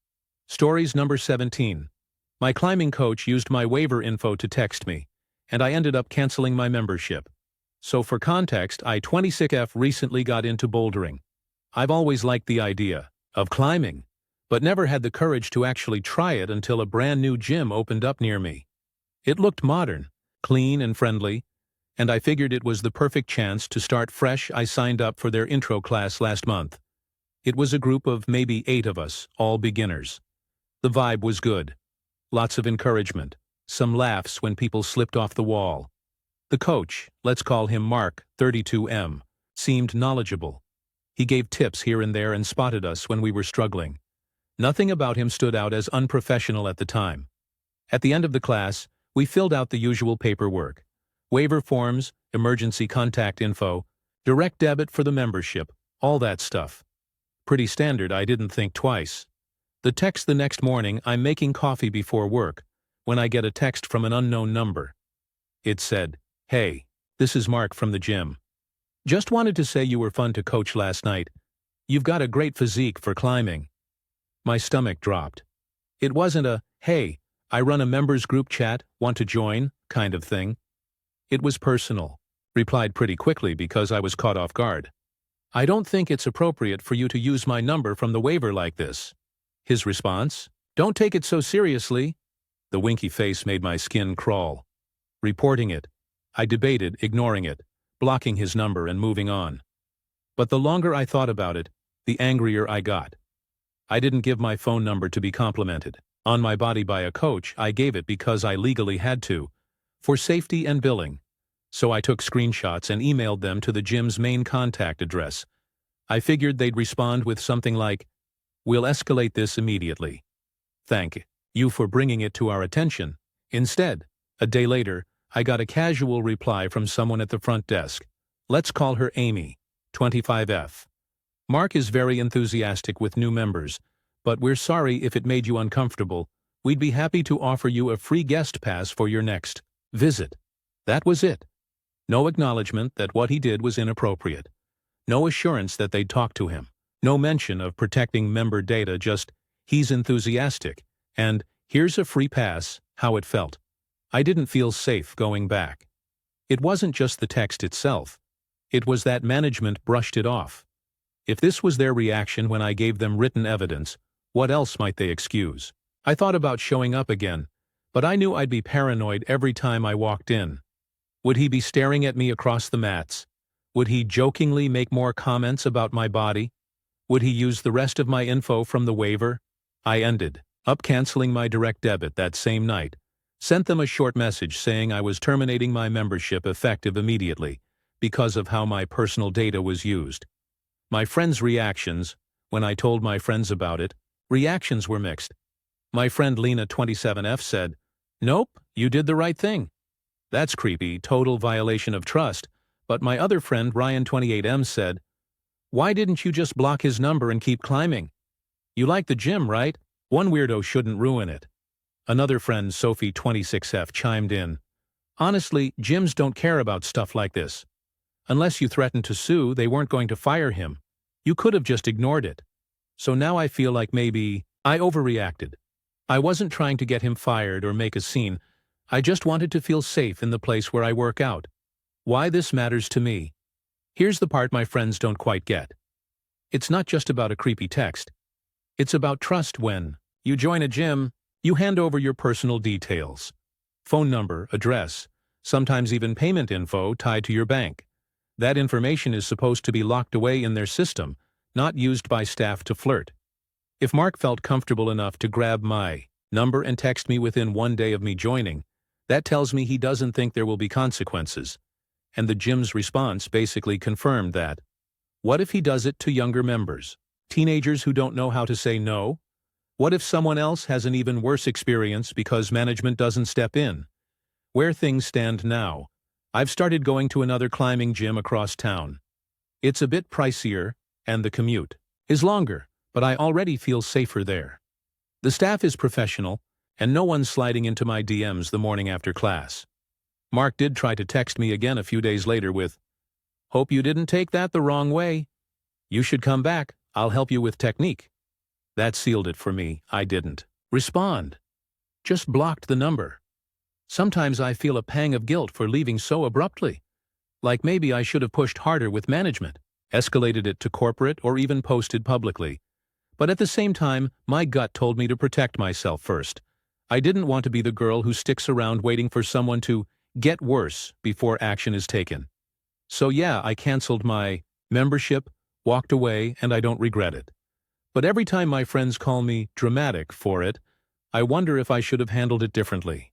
Stories number 17. My climbing coach used my waiver info to text me, and I ended up canceling my membership. So for context, I 26F recently got into bouldering. I've always liked the idea of climbing, but never had the courage to actually try it until a brand new gym opened up near me. It looked modern, clean and friendly, and I figured it was the perfect chance to start fresh. I signed up for their intro class last month. It was a group of maybe 8 of us, all beginners. The vibe was good. Lots of encouragement, some laughs when people slipped off the wall. The coach, let's call him Mark, 32M, seemed knowledgeable. He gave tips here and there and spotted us when we were struggling. Nothing about him stood out as unprofessional at the time. At the end of the class, we filled out the usual paperwork. Waiver forms, emergency contact info, direct debit for the membership, all that stuff. Pretty standard, I didn't think twice. The text the next morning, I'm making coffee before work, when I get a text from an unknown number. It said, "Hey, this is Mark from the gym. Just wanted to say you were fun to coach last night. You've got a great physique for climbing." My stomach dropped. It wasn't a, "Hey, I run a members group chat, want to join," kind of thing. It was personal. Replied pretty quickly because I was caught off guard. "I don't think it's appropriate for you to use my number from the waiver like this." His response, "Don't take it so seriously." The winky face made my skin crawl. Reporting it. I debated ignoring it, blocking his number and moving on. But the longer I thought about it, the angrier I got. I didn't give my phone number to be complimented on my body by a coach. I gave it because I legally had to, for safety and billing. So I took screenshots and emailed them to the gym's main contact address. I figured they'd respond with something like, "We'll escalate this immediately. Thank you for bringing it to our attention." Instead, a day later, I got a casual reply from someone at the front desk. Let's call her Amy, 25F. "Mark is very enthusiastic with new members, but we're sorry if it made you uncomfortable. We'd be happy to offer you a free guest pass for your next visit." That was it. No acknowledgement that what he did was inappropriate. No assurance that they'd talk to him. No mention of protecting member data, just, "He's enthusiastic," and "Here's a free pass," how it felt. I didn't feel safe going back. It wasn't just the text itself. It was that management brushed it off. If this was their reaction when I gave them written evidence, what else might they excuse? I thought about showing up again, but I knew I'd be paranoid every time I walked in. Would he be staring at me across the mats? Would he jokingly make more comments about my body? Would he use the rest of my info from the waiver? I ended up canceling my direct debit that same night, sent them a short message saying I was terminating my membership effective immediately because of how my personal data was used. My friends' reactions, when I told my friends about it, reactions were mixed. My friend Lena, 27F, said, "Nope, you did the right thing. That's creepy, total violation of trust." But my other friend Ryan, 28M, said, "Why didn't you just block his number and keep climbing? You like the gym, right? One weirdo shouldn't ruin it." Another friend, Sophie, 26F, chimed in, "Honestly, gyms don't care about stuff like this. Unless you threatened to sue, they weren't going to fire him. You could have just ignored it. So now I feel like maybe I overreacted. I wasn't trying to get him fired or make a scene. I just wanted to feel safe in the place where I work out. Why this matters to me. Here's the part my friends don't quite get. It's not just about a creepy text. It's about trust. When you join a gym, you hand over your personal details. Phone number, address, sometimes even payment info tied to your bank. That information is supposed to be locked away in their system, not used by staff to flirt. If Mark felt comfortable enough to grab my number and text me within one day of me joining, that tells me he doesn't think there will be consequences. And the gym's response basically confirmed that. What if he does it to younger members? Teenagers who don't know how to say no? What if someone else has an even worse experience because management doesn't step in? Where things stand now, I've started going to another climbing gym across town. It's a bit pricier, and the commute is longer, but I already feel safer there. The staff is professional, and no one's sliding into my DMs the morning after class. Mark did try to text me again a few days later with, "Hope you didn't take that the wrong way. You should come back, I'll help you with technique." That sealed it for me. I didn't respond. Just blocked the number. Sometimes I feel a pang of guilt for leaving so abruptly. Like maybe I should have pushed harder with management, escalated it to corporate, or even posted publicly. But at the same time, my gut told me to protect myself first. I didn't want to be the girl who sticks around waiting for someone to get worse before action is taken. So yeah, I canceled my membership, walked away, and I don't regret it. But every time my friends call me dramatic for it, I wonder if I should have handled it differently.